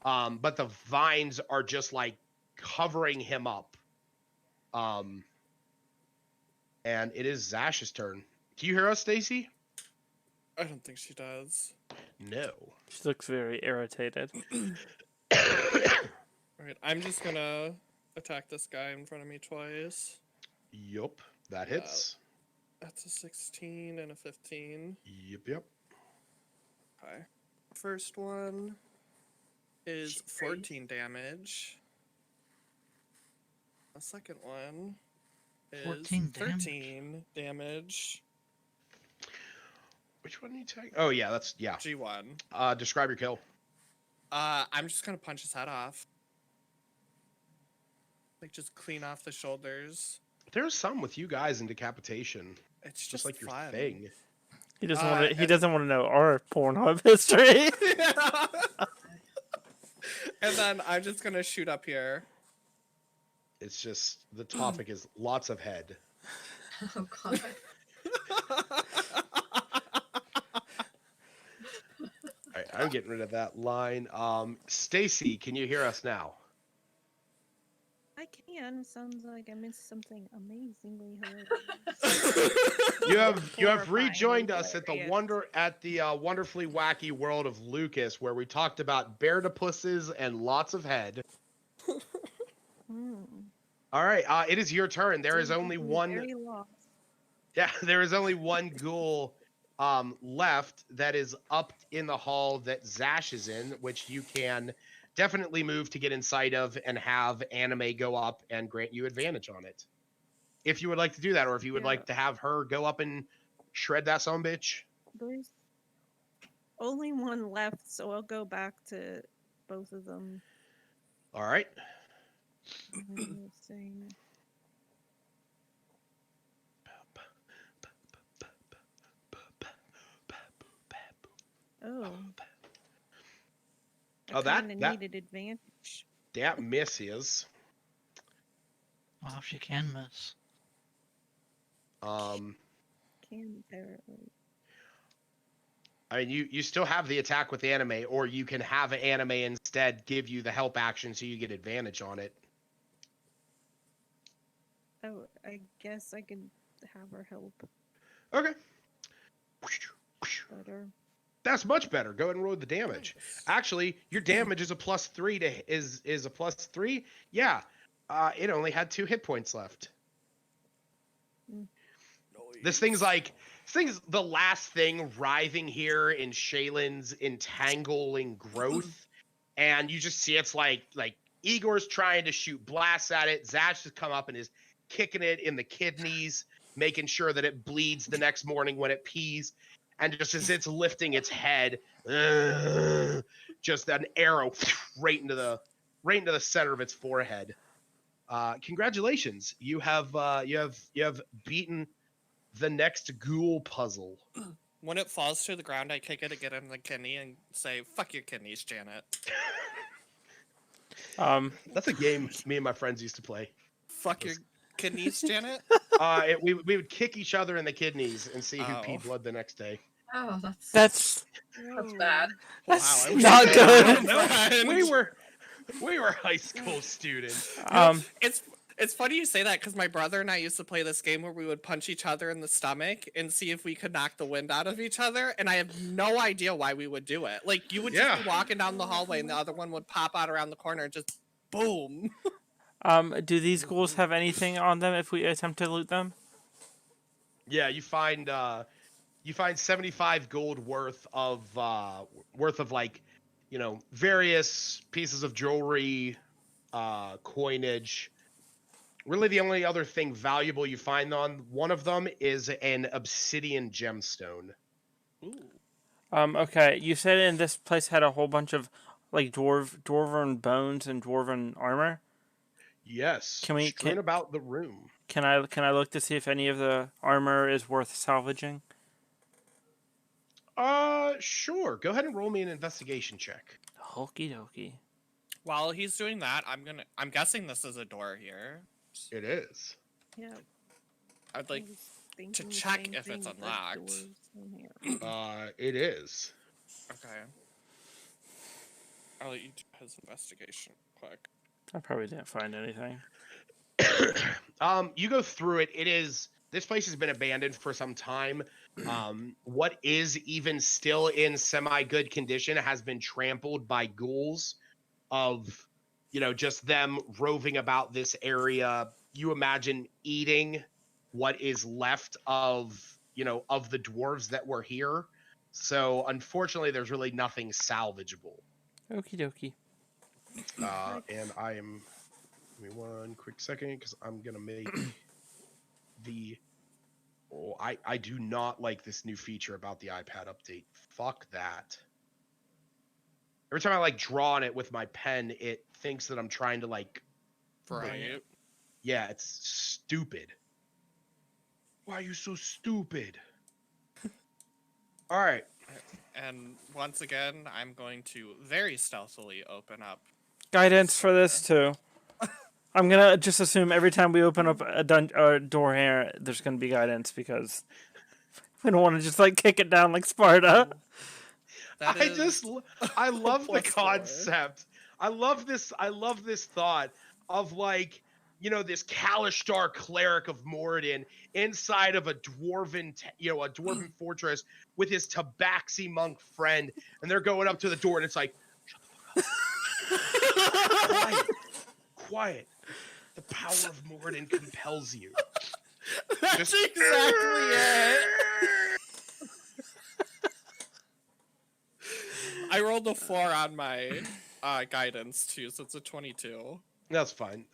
[SPEAKER 2] but the vines are just like covering him up. And it is Zash's turn. Do you hear us, Stacy?
[SPEAKER 1] I don't think she does.
[SPEAKER 2] No.
[SPEAKER 5] She looks very irritated.
[SPEAKER 1] Alright, I'm just gonna attack this guy in front of me twice.
[SPEAKER 2] Yup, that hits.
[SPEAKER 1] That's a 16 and a 15.
[SPEAKER 2] Yep.
[SPEAKER 1] Okay. First one is 14 damage. The second one is
[SPEAKER 6] 14 damage?
[SPEAKER 1] 13 damage.
[SPEAKER 2] Which one are you taking? Oh yeah, that's yeah.
[SPEAKER 1] G1.
[SPEAKER 2] Describe your kill.
[SPEAKER 1] I'm just gonna punch his head off. Like, just clean off the shoulders.
[SPEAKER 2] There's some with you guys in decapitation.
[SPEAKER 1] It's
[SPEAKER 2] Just
[SPEAKER 1] just
[SPEAKER 2] like your
[SPEAKER 1] fun.
[SPEAKER 2] thing.
[SPEAKER 5] He doesn't want to. He
[SPEAKER 1] and-
[SPEAKER 5] doesn't want to know our Pornhub history.
[SPEAKER 1] And then I'm just gonna shoot up here.
[SPEAKER 2] It's just the topic is lots of head.
[SPEAKER 3] Oh god.
[SPEAKER 2] All right, I'm getting rid of that line. Stacy, can you hear us now?
[SPEAKER 4] I can. Sounds like I missed something amazingly hilarious.
[SPEAKER 2] You have
[SPEAKER 4] Horrifyingly
[SPEAKER 2] rejoined us at the
[SPEAKER 4] hilarious.
[SPEAKER 2] wonderfully wacky world of Lucas, where we talked about bear-to-pusses and lots of head.
[SPEAKER 4] Hmm.
[SPEAKER 2] All right, it is your turn. There is
[SPEAKER 4] Seems
[SPEAKER 2] only
[SPEAKER 4] to be
[SPEAKER 2] one.
[SPEAKER 4] very lost.
[SPEAKER 2] Yeah, there is only one ghoul left that is up in the hall that Zash is in, which you can definitely move to get inside of and have anime go up and grant you advantage on it. If you would like to do that, or if you would
[SPEAKER 4] Yeah.
[SPEAKER 2] like to have her go up and shred that son bitch.
[SPEAKER 4] There's only one left, so I'll go back to both of them.
[SPEAKER 2] All right.
[SPEAKER 4] Let's see. Oh.
[SPEAKER 2] Oh, that
[SPEAKER 4] needed advantage.
[SPEAKER 2] that misses.
[SPEAKER 6] Wow, she can miss.
[SPEAKER 2] Um,
[SPEAKER 4] Can apparently.
[SPEAKER 2] I mean, you still have the attack with anime, or you can have an anime instead give you the help action so you get advantage on it.
[SPEAKER 4] Oh, I guess I could have her help
[SPEAKER 2] Okay.
[SPEAKER 4] better.
[SPEAKER 2] That's much better. Go ahead and roll the damage.
[SPEAKER 1] Nice.
[SPEAKER 2] Actually, your damage is a +3 to is a +3. Yeah. It only had 2 hit points left. This thing's the last thing writhing here in Shaylin's entangling growth, and you just see it's like Igor's trying to shoot blasts at it. Zatch has come up and is kicking it in the kidneys, making sure that it bleeds the next morning when it pees, and just as it's lifting its head, just an arrow right into the center of its forehead. Congratulations, you have beaten the next ghoul puzzle.
[SPEAKER 1] When it falls to the ground, I kick it to get in the kidney and say, "Fuck your kidneys, Janet."
[SPEAKER 2] That's a game me and my friends used to play.
[SPEAKER 1] Fuck your kidneys, Janet.
[SPEAKER 2] We would kick each other in the kidneys and see who
[SPEAKER 1] Oh.
[SPEAKER 2] peed blood the next day.
[SPEAKER 3] Oh,
[SPEAKER 5] That's
[SPEAKER 3] that's bad.
[SPEAKER 5] That's
[SPEAKER 1] I wish
[SPEAKER 5] not
[SPEAKER 1] I
[SPEAKER 5] good.
[SPEAKER 1] had a friend.
[SPEAKER 2] We were high school students.
[SPEAKER 1] It's funny you say that because my brother and I used to play this game where we would punch each other in the stomach and see if we could knock the wind out of each other, and I have no idea why we would do it. Like, you would just be walking down the hallway and the other one would pop out around the corner and just boom.
[SPEAKER 5] Do these ghouls have anything on them if we attempt to loot them?
[SPEAKER 2] Yeah, you find 75 gold worth of like, various pieces of jewelry, coinage. Really, the only other thing valuable you find on one of them is an obsidian gemstone.
[SPEAKER 1] Ooh.
[SPEAKER 5] Okay, you said in this place had a whole bunch of like dwarven bones and dwarven armor.
[SPEAKER 2] Yes.
[SPEAKER 5] Can we-
[SPEAKER 2] strewn
[SPEAKER 5] can-
[SPEAKER 2] about the room?
[SPEAKER 5] Can I look to see if any of the armor is worth salvaging?
[SPEAKER 2] Sure. Go ahead and roll me an investigation check.
[SPEAKER 5] Okie dokie.
[SPEAKER 1] While he's doing that, I'm guessing this is a door here.
[SPEAKER 2] It is.
[SPEAKER 4] Yeah.
[SPEAKER 1] I'd
[SPEAKER 4] I
[SPEAKER 1] like
[SPEAKER 4] was thinking the
[SPEAKER 1] check
[SPEAKER 4] same
[SPEAKER 1] if it's
[SPEAKER 4] thing, the
[SPEAKER 1] unlocked.
[SPEAKER 4] doors in here.
[SPEAKER 2] It is.
[SPEAKER 1] Okay. I'll let you do his investigation quick.
[SPEAKER 5] I probably didn't find anything.
[SPEAKER 2] You go through it. This place has been abandoned for some time. What is even still in semi-good condition has been trampled by ghouls of, just them roving about this area. You imagine eating what is left of the dwarves that were here. So unfortunately, there's really nothing salvageable.
[SPEAKER 5] Okie dokie.
[SPEAKER 2] And I am, give me one quick second, because I'm gonna make I do not like this new feature about the iPad update. Fuck that. Every time I draw on it with my pen, it thinks that I'm trying to
[SPEAKER 1] Right.
[SPEAKER 2] yeah, it's stupid. Why are you so stupid? All right.
[SPEAKER 1] And once again, I'm going to very stealthily open up.
[SPEAKER 5] Guidance for this too. I'm gonna just assume every time we open up a door here, there's gonna be guidance because we don't want to just kick it down like Sparta.
[SPEAKER 1] That is
[SPEAKER 2] I love the
[SPEAKER 1] +4.
[SPEAKER 2] concept. I love this thought of this Kalishtar cleric of Moradin inside of a dwarven fortress with his tabaxi monk friend, and they're going up to the door and it's like, shut the fuck up. Quiet. The power of Moradin compels you.
[SPEAKER 1] That's exactly it. I rolled a 4 on my guidance too, so it's a 22.
[SPEAKER 2] That's fine.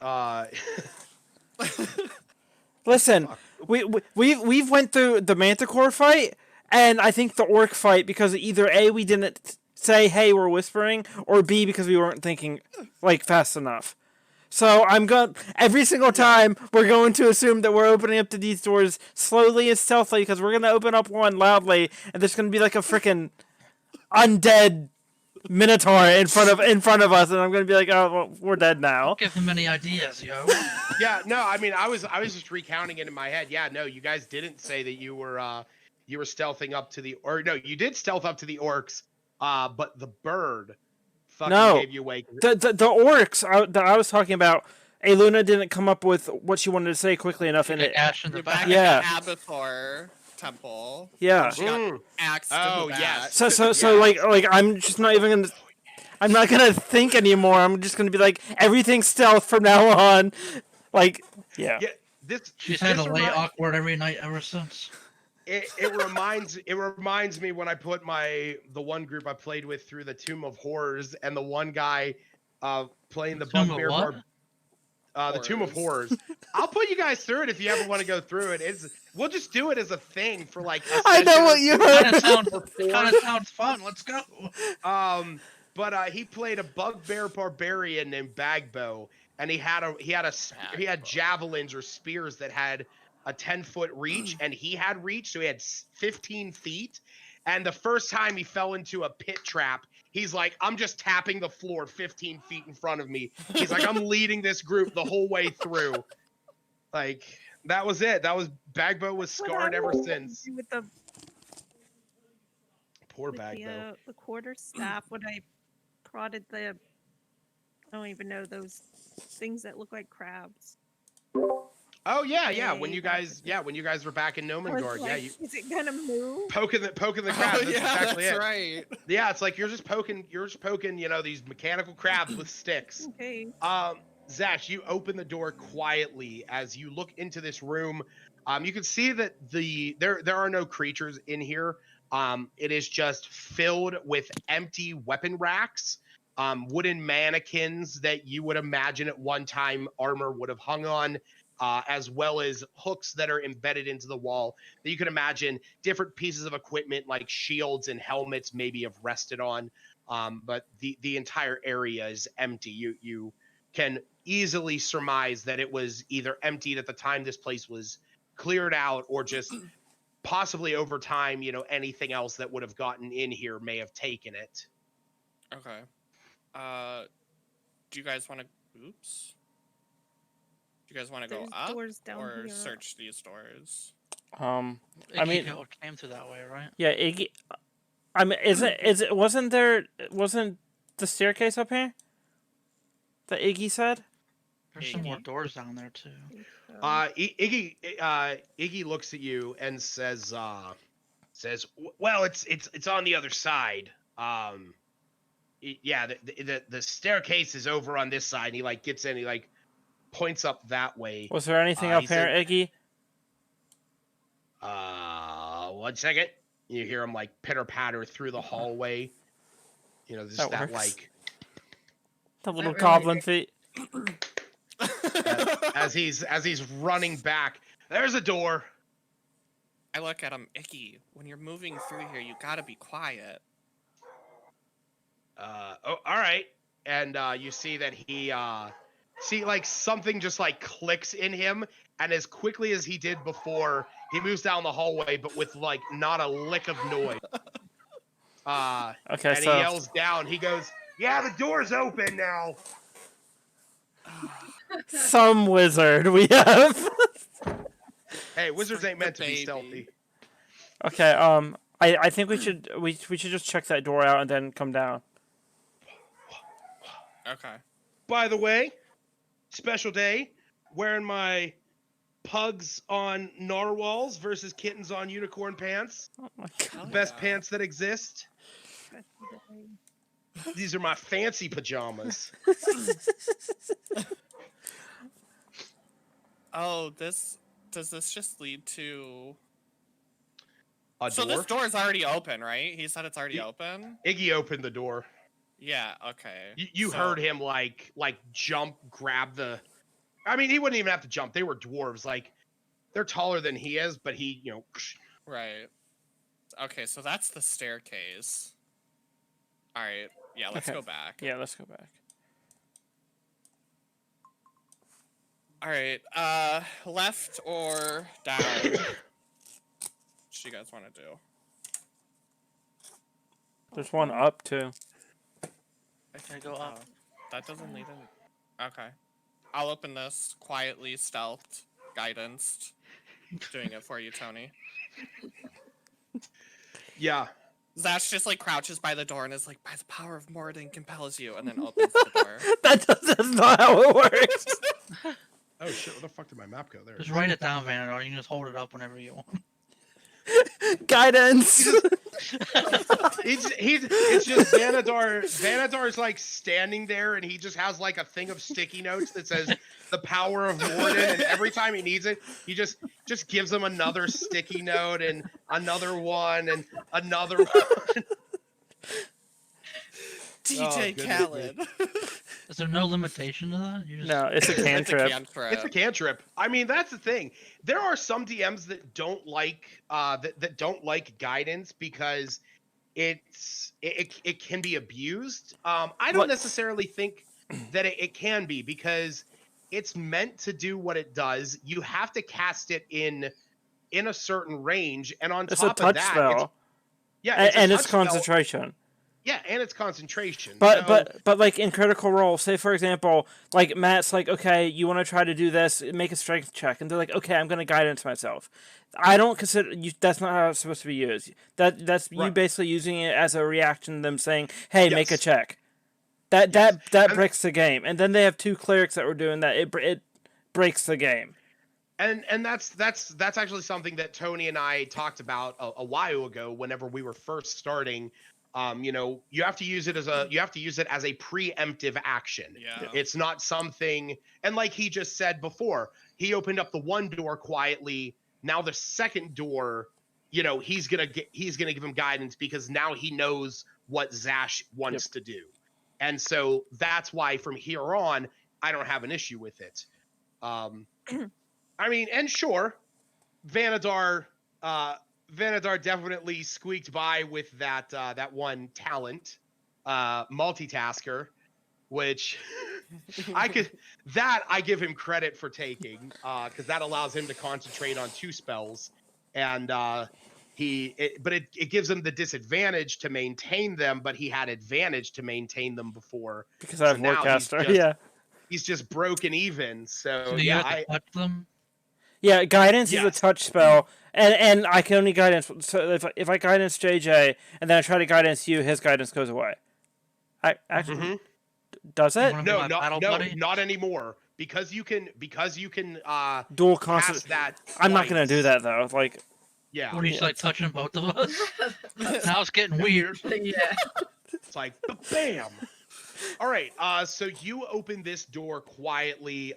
[SPEAKER 5] Listen, we've went through the Manticore fight, and I think the orc fight because either A, we didn't say, hey, we're whispering, or B, because we weren't thinking fast enough. So every single time we're going to assume that we're opening up to these doors slowly and stealthily because we're going to open up one loudly and there's going to be a freaking undead minotaur in front of us and I'm going to be like, oh, well, we're dead now.
[SPEAKER 6] Don't give him any ideas, yo.
[SPEAKER 2] Yeah, no, I mean, I was just recounting it in my head. Yeah, no, you guys didn't say that you were you were stealthing up to the, or no, you did stealth up to the orcs, but the bird fucking
[SPEAKER 5] No.
[SPEAKER 2] gave you away.
[SPEAKER 5] The orcs that I was talking about, Luna didn't come up with what she wanted to say quickly enough,
[SPEAKER 6] She
[SPEAKER 5] and
[SPEAKER 6] got
[SPEAKER 5] it.
[SPEAKER 6] dashed in the
[SPEAKER 1] You're back
[SPEAKER 6] back.
[SPEAKER 5] Yeah.
[SPEAKER 1] at the Abathor temple.
[SPEAKER 5] Yeah.
[SPEAKER 1] And she got axed
[SPEAKER 2] Oh,
[SPEAKER 1] in the
[SPEAKER 2] yes.
[SPEAKER 1] back.
[SPEAKER 5] So like I'm just not even gonna. I'm not gonna think anymore. I'm just gonna be like everything's stealth from now on. Like, yeah.
[SPEAKER 2] Yeah, this
[SPEAKER 6] She's had
[SPEAKER 2] this
[SPEAKER 6] to lay
[SPEAKER 2] remi-
[SPEAKER 6] awkward every night ever since.
[SPEAKER 2] it reminds me when I put the one group I played with through the Tomb of Horrors, and the one guy playing the
[SPEAKER 6] Tomb of
[SPEAKER 2] Bugbear
[SPEAKER 6] what?
[SPEAKER 2] the Tomb of Horrors. I'll put you guys through it if you ever want to go through it. We'll just do it as a thing for like a
[SPEAKER 5] I know
[SPEAKER 2] session
[SPEAKER 5] what
[SPEAKER 2] or
[SPEAKER 5] you
[SPEAKER 2] two.
[SPEAKER 5] heard.
[SPEAKER 6] Kind of sounds fun. Let's go.
[SPEAKER 2] But he played a Bugbear barbarian named Bagbo, and he had javelins or spears that had a 10-foot reach, and he had reach, so he had 15 feet. And the first time he fell into a pit trap, he's like, I'm just tapping the floor 15 feet in front of me. He's like, I'm leading this group the whole way through. Like, that was it. Bagbo was scarred ever since.
[SPEAKER 4] With the
[SPEAKER 2] Poor Bagbo.
[SPEAKER 4] the quarter staff, when I prodded the, I don't even know, those things that look like crabs.
[SPEAKER 2] Oh yeah. When
[SPEAKER 4] Way
[SPEAKER 2] you
[SPEAKER 4] back
[SPEAKER 2] guys were back in
[SPEAKER 4] I was
[SPEAKER 2] Nomengard,
[SPEAKER 4] like,
[SPEAKER 2] you
[SPEAKER 4] is it gonna move?
[SPEAKER 2] poking the crab.
[SPEAKER 1] Oh,
[SPEAKER 2] That's
[SPEAKER 1] yeah,
[SPEAKER 2] exactly
[SPEAKER 1] that's
[SPEAKER 2] it.
[SPEAKER 1] right.
[SPEAKER 2] Yeah, it's like you're just poking, these mechanical crabs with sticks.
[SPEAKER 4] Okay.
[SPEAKER 2] Zash, you open the door quietly as you look into this room. You can see that there are no creatures in here. It is just filled with empty weapon racks, wooden mannequins that you would imagine at one time armor would have hung on. As well as hooks that are embedded into the wall that you can imagine different pieces of equipment like shields and helmets maybe have rested on. But the entire area is empty. You can easily surmise that it was either emptied at the time this place was cleared out, or just possibly over time, anything else that would have gotten in here may have taken it.
[SPEAKER 1] Okay. Do you guys want to? Oops. Do you guys want to go
[SPEAKER 4] There's
[SPEAKER 1] up
[SPEAKER 4] doors down
[SPEAKER 1] or
[SPEAKER 4] here.
[SPEAKER 1] search these doors?
[SPEAKER 5] I
[SPEAKER 6] Iggy
[SPEAKER 5] mean,
[SPEAKER 6] came through that way, right?
[SPEAKER 5] yeah, Iggy. I mean, wasn't the staircase up here? That Iggy said.
[SPEAKER 6] There's some more
[SPEAKER 1] Iggy.
[SPEAKER 6] doors down there too.
[SPEAKER 2] Iggy looks at you and says, "Well, it's on the other side. Yeah, the staircase is over on this side." And he like gets in, he like points up that way.
[SPEAKER 5] Was there anything up here, Iggy?
[SPEAKER 2] 1 second. You hear him like pitter patter through the hallway. Just
[SPEAKER 5] That
[SPEAKER 2] that
[SPEAKER 5] works.
[SPEAKER 2] like
[SPEAKER 5] The little
[SPEAKER 3] really
[SPEAKER 5] goblin feet.
[SPEAKER 2] as he's running back. There's a door.
[SPEAKER 1] I look at him, Icky. When you're moving through here, you gotta be quiet.
[SPEAKER 2] All right. And you see that he like something just like clicks in him, and as quickly as he did before, he moves down the hallway, but with like not a lick of noise.
[SPEAKER 5] Okay,
[SPEAKER 2] and
[SPEAKER 5] so
[SPEAKER 2] he yells down. He goes, "Yeah, the door's open now."
[SPEAKER 5] some wizard we have.
[SPEAKER 2] Hey, wizards
[SPEAKER 1] like
[SPEAKER 2] ain't
[SPEAKER 1] the
[SPEAKER 2] meant to be
[SPEAKER 1] baby.
[SPEAKER 2] stealthy.
[SPEAKER 5] Okay, I think we should just check that door out and then come down.
[SPEAKER 1] Okay.
[SPEAKER 2] By the way, special day, wearing my pugs on narwhals versus kittens on unicorn pants.
[SPEAKER 5] Oh my
[SPEAKER 1] Hell
[SPEAKER 2] Best
[SPEAKER 1] yeah.
[SPEAKER 2] pants that exist. These are my fancy pajamas.
[SPEAKER 1] Oh, does this just lead to?
[SPEAKER 2] A
[SPEAKER 1] So
[SPEAKER 2] door?
[SPEAKER 1] this door is already open, right? He said it's already open.
[SPEAKER 2] Iggy opened the door.
[SPEAKER 1] Yeah. Okay.
[SPEAKER 2] You
[SPEAKER 1] So-
[SPEAKER 2] heard him like jump, grab the. I mean, he wouldn't even have to jump. They were dwarves. Like, they're taller than he is, but he,
[SPEAKER 1] Right. Okay, so that's the staircase. All right. Yeah, let's
[SPEAKER 5] Okay.
[SPEAKER 1] go back.
[SPEAKER 5] Yeah, let's go back.
[SPEAKER 1] All right. Left or down? What do you guys want to do?
[SPEAKER 5] There's one up too.
[SPEAKER 6] I go up.
[SPEAKER 1] That doesn't lead in. Okay. I'll open this quietly, stealthed, guidanced. Doing it for you, Tony.
[SPEAKER 2] Yeah.
[SPEAKER 1] Zash just like crouches by the door and is like, by the power of Moradin compels you, and then opens the door.
[SPEAKER 5] That's not how it works.
[SPEAKER 2] Oh shit! Where the fuck did my map go? There.
[SPEAKER 6] Just write it down, Vanadar. You can just hold it up whenever you want.
[SPEAKER 5] Guidance.
[SPEAKER 2] It's just Vanadar. Vanadar's like standing there, and he just has like a thing of sticky notes that says the power of Morden, and every time he needs it, he just gives him another sticky note and another one and another one.
[SPEAKER 1] DJ
[SPEAKER 2] goodness
[SPEAKER 1] Khaled.
[SPEAKER 6] Is there no limitation to that? You just...
[SPEAKER 5] No, it's a
[SPEAKER 1] It's a
[SPEAKER 5] cantrip.
[SPEAKER 1] cantrip.
[SPEAKER 2] It's a cantrip. I mean, that's the thing. There are some DMs that don't like that don't like guidance because it can be abused. I don't
[SPEAKER 5] What-
[SPEAKER 2] necessarily think that it can be because it's meant to do what it does. You have to cast it in a certain range, and on
[SPEAKER 5] It's a
[SPEAKER 2] top of
[SPEAKER 5] touch
[SPEAKER 2] that,
[SPEAKER 5] spell.
[SPEAKER 2] it's a
[SPEAKER 5] And it's
[SPEAKER 2] touch spell.
[SPEAKER 5] concentration.
[SPEAKER 2] Yeah, and it's concentration.
[SPEAKER 5] But
[SPEAKER 2] so,
[SPEAKER 5] but like in Critical Role, say for example, like Matt's like, okay, you want to try to do this, make a strength check, and they're like, okay, I'm gonna guidance myself. I don't consider you. That's not how it's supposed to be used. That's you
[SPEAKER 2] Right.
[SPEAKER 5] basically using it as a reaction to them saying, hey, make a
[SPEAKER 2] Yes.
[SPEAKER 5] check. That
[SPEAKER 2] Yes. And-
[SPEAKER 5] breaks the game. And then they have 2 clerics that were doing that. It breaks the game.
[SPEAKER 2] And that's actually something that Tony and I talked about a while ago whenever we were first starting. You have to use it as a preemptive action.
[SPEAKER 1] Yeah.
[SPEAKER 2] It's not something, and like he just said before, he opened up the one door quietly. Now the second door, he's gonna give him guidance because now he knows what Zash wants to do. And so that's why from here on, I don't have an issue with it. I mean, and sure, Vanadar definitely squeaked by with that one talent, multitasker, which I give him credit for taking, because that allows him to concentrate on 2 spells, and but it gives him the disadvantage to maintain them, but he had advantage to maintain them before.
[SPEAKER 5] Because I have
[SPEAKER 2] now
[SPEAKER 5] Warcaster.
[SPEAKER 2] he's just broken even. So
[SPEAKER 6] So you
[SPEAKER 2] yeah,
[SPEAKER 6] have to touch them?
[SPEAKER 5] Yeah, guidance is a
[SPEAKER 2] Yes.
[SPEAKER 5] touch spell, and I can only guidance. So if I guidance JJ and then I try to guidance you, his guidance goes away. Actually, does
[SPEAKER 6] You
[SPEAKER 5] it?
[SPEAKER 6] wanna be my battle buddy?
[SPEAKER 2] not anymore. Because you can
[SPEAKER 5] Dual
[SPEAKER 2] cast
[SPEAKER 5] constant.
[SPEAKER 2] that.
[SPEAKER 5] I'm not gonna do
[SPEAKER 2] twice.
[SPEAKER 5] that though. Like,
[SPEAKER 2] Yeah,
[SPEAKER 6] What are you like touching both of us? Now it's getting weird.
[SPEAKER 3] Yeah.
[SPEAKER 2] it's like bam. All right. So you open this door quietly.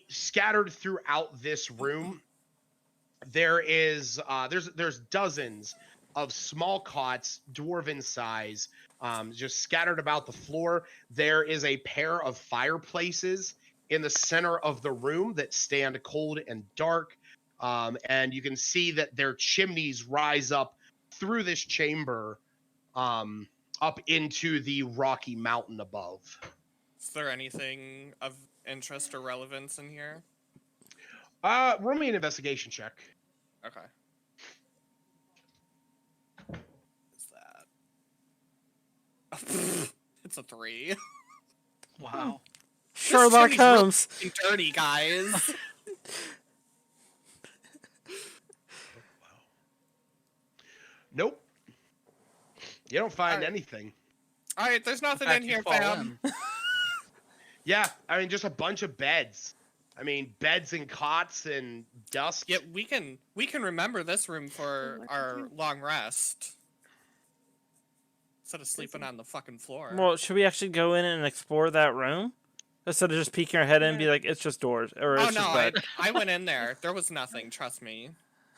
[SPEAKER 2] Scattered throughout this room, there's dozens of small cots, dwarven size, just scattered about the floor. There is a pair of fireplaces in the center of the room that stand cold and dark, and you can see that their chimneys rise up through this chamber, up into the rocky mountain above.
[SPEAKER 1] Is there anything of interest or relevance in here?
[SPEAKER 2] Roll me an investigation check.
[SPEAKER 1] Okay. Is that? It's a 3.
[SPEAKER 6] Wow.
[SPEAKER 5] Sherlock
[SPEAKER 1] This chimney's
[SPEAKER 5] Holmes.
[SPEAKER 1] really dirty, guys.
[SPEAKER 2] Nope. You don't find
[SPEAKER 1] Alright.
[SPEAKER 2] anything.
[SPEAKER 1] All right, there's nothing
[SPEAKER 6] Back
[SPEAKER 1] in
[SPEAKER 6] you
[SPEAKER 1] here,
[SPEAKER 6] fall
[SPEAKER 1] fam.
[SPEAKER 6] in.
[SPEAKER 2] Yeah, I mean, just a bunch of beds. I mean, beds and cots and dust.
[SPEAKER 1] Yeah, we can remember this room for
[SPEAKER 4] What to
[SPEAKER 1] our
[SPEAKER 4] do?
[SPEAKER 1] long rest. Instead of sleeping on the fucking floor.
[SPEAKER 5] Well, should we actually go in and explore that room instead of just peeking our head in and be
[SPEAKER 4] Yeah.
[SPEAKER 5] like, it's just doors or
[SPEAKER 1] oh
[SPEAKER 5] it's
[SPEAKER 1] no,
[SPEAKER 5] just bed?
[SPEAKER 1] I went in there. There was nothing. Trust me.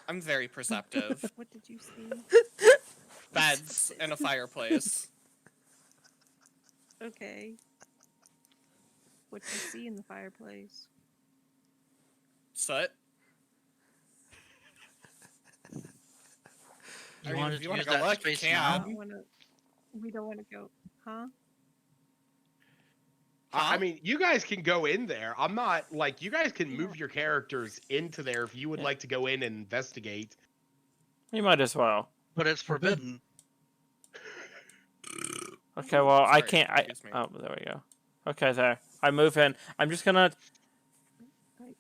[SPEAKER 1] I'm very perceptive.
[SPEAKER 4] What did you see?
[SPEAKER 1] Beds and a fireplace.
[SPEAKER 4] Okay. What did you see in the fireplace?
[SPEAKER 1] Soot. I
[SPEAKER 6] You
[SPEAKER 1] mean,
[SPEAKER 6] wanted
[SPEAKER 1] if
[SPEAKER 6] to
[SPEAKER 1] you wanna
[SPEAKER 6] use
[SPEAKER 1] go
[SPEAKER 6] that
[SPEAKER 1] look, you
[SPEAKER 6] space
[SPEAKER 1] can.
[SPEAKER 6] now?
[SPEAKER 4] We don't wanna go. Huh?
[SPEAKER 2] I mean, you guys can go in there. I'm not like you guys can
[SPEAKER 4] Yeah.
[SPEAKER 2] move your characters into there if you would like to go in and investigate.
[SPEAKER 5] You might as well.
[SPEAKER 6] But it's forbidden.
[SPEAKER 5] Okay, well, I
[SPEAKER 1] Sorry,
[SPEAKER 5] can't.
[SPEAKER 1] excuse me.
[SPEAKER 5] Oh, there we go. Okay, there. I move in. I'm just gonna.
[SPEAKER 4] Right.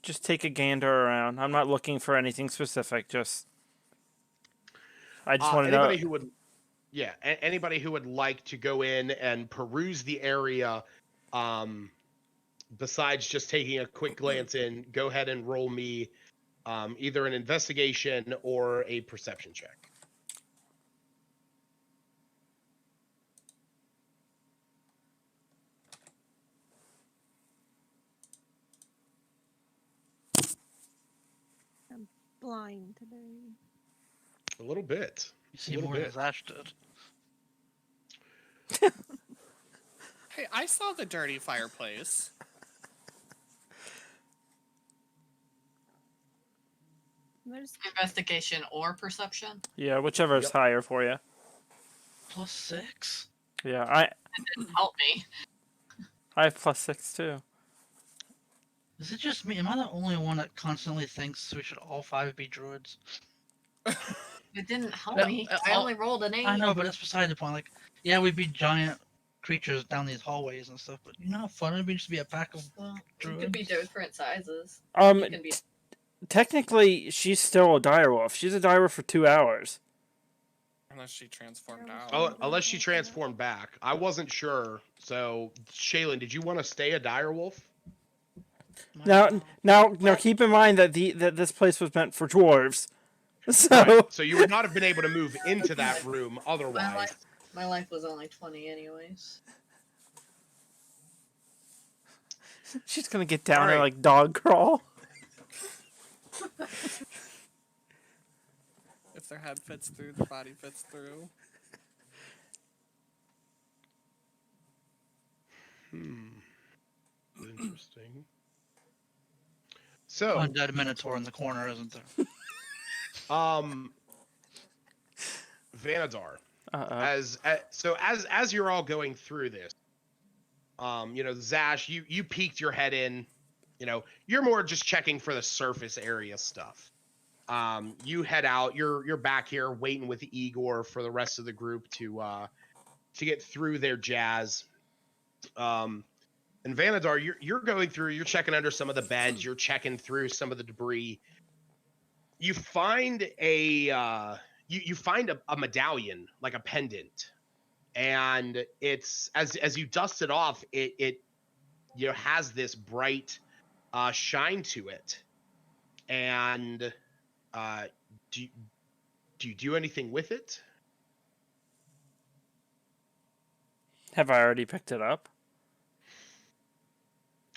[SPEAKER 5] just take a gander around. I'm not looking for anything specific. I just want to know.
[SPEAKER 2] Anybody who would, yeah, anybody who would like to go in and peruse the area, besides just taking a quick glance in, go ahead and roll me either an investigation or a perception check.
[SPEAKER 4] Blind today.
[SPEAKER 2] A little bit.
[SPEAKER 6] You see
[SPEAKER 2] little
[SPEAKER 6] more
[SPEAKER 2] bit.
[SPEAKER 6] than Ash did.
[SPEAKER 1] Hey, I saw the dirty fireplace.
[SPEAKER 4] There's
[SPEAKER 3] Investigation or perception?
[SPEAKER 5] Yeah, whichever is
[SPEAKER 2] Yep.
[SPEAKER 5] higher for you.
[SPEAKER 6] +6.
[SPEAKER 5] Yeah,
[SPEAKER 3] Help me.
[SPEAKER 5] I have +6 too.
[SPEAKER 6] Is it just me? Am I the only one that constantly thinks we should all 5 be druids?
[SPEAKER 3] It didn't help
[SPEAKER 6] Yeah,
[SPEAKER 3] me. I
[SPEAKER 6] I'll-
[SPEAKER 3] only rolled an 8.
[SPEAKER 6] I know, but that's beside the point. Like, yeah, we'd be giant creatures down these hallways and stuff, but you know how fun it'd be just to be a pack of
[SPEAKER 3] Well, it
[SPEAKER 6] druids?
[SPEAKER 3] could be different sizes.
[SPEAKER 5] Um,
[SPEAKER 3] It can be
[SPEAKER 5] technically, she's still a direwolf. She's a direwolf for 2 hours.
[SPEAKER 1] Unless she transformed
[SPEAKER 4] Yeah,
[SPEAKER 1] out.
[SPEAKER 2] Oh, unless she transformed back. I wasn't sure. So, Shaylin, did you want to stay a direwolf?
[SPEAKER 5] Now, keep in mind that that this place was meant for dwarves. So,
[SPEAKER 2] Right. So you would not have been able to move into that room otherwise.
[SPEAKER 3] my life was only 20 anyways.
[SPEAKER 5] she's gonna get down and
[SPEAKER 2] Alright.
[SPEAKER 5] like dog crawl.
[SPEAKER 1] If their head fits through, the body fits through.
[SPEAKER 2] Interesting. So,
[SPEAKER 6] Undead Minotaur in the corner, isn't there?
[SPEAKER 2] Vanadar,
[SPEAKER 5] Uh-oh.
[SPEAKER 2] as you're all going through this, Zash, you peeked your head in. You're more just checking for the surface area stuff. You head out. You're back here waiting with Igor for the rest of the group to get through their jazz. And Vanadar, you're going through. You're checking under some of the beds. You're checking through some of the debris. You find a medallion, like a pendant, and it's as you dust it off, it has this bright shine to it. And do you do anything with it?
[SPEAKER 5] Have I already picked it up?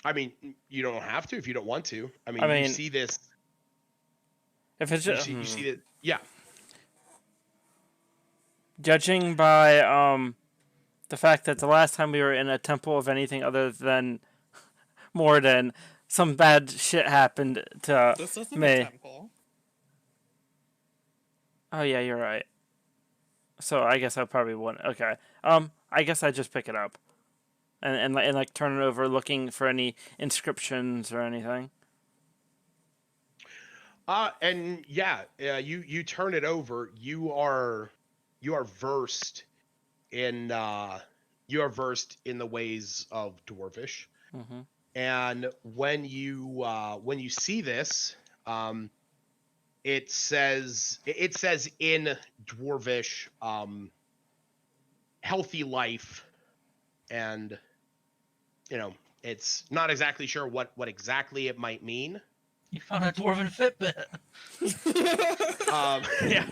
[SPEAKER 2] I mean, you don't have to if you don't want to. I mean,
[SPEAKER 5] I
[SPEAKER 2] you
[SPEAKER 5] mean,
[SPEAKER 2] see this.
[SPEAKER 5] If it's
[SPEAKER 2] You
[SPEAKER 5] just,
[SPEAKER 2] see that. Yeah.
[SPEAKER 5] judging by the fact that the last time we were in a temple of anything other than Morden, some bad shit happened to
[SPEAKER 1] This isn't
[SPEAKER 5] me.
[SPEAKER 1] a temple.
[SPEAKER 5] Oh yeah, you're right. So I guess I probably wouldn't. Okay. I guess I just pick it up, and like turn it over, looking for any inscriptions or anything.
[SPEAKER 2] And yeah, you turn it over. You are versed in the ways of Dwarvish.
[SPEAKER 5] Mm-hmm.
[SPEAKER 2] And when you see this, it says in Dwarvish, healthy life, and it's not exactly sure what exactly it might mean.
[SPEAKER 6] You found a dwarven Fitbit.
[SPEAKER 2] Yeah.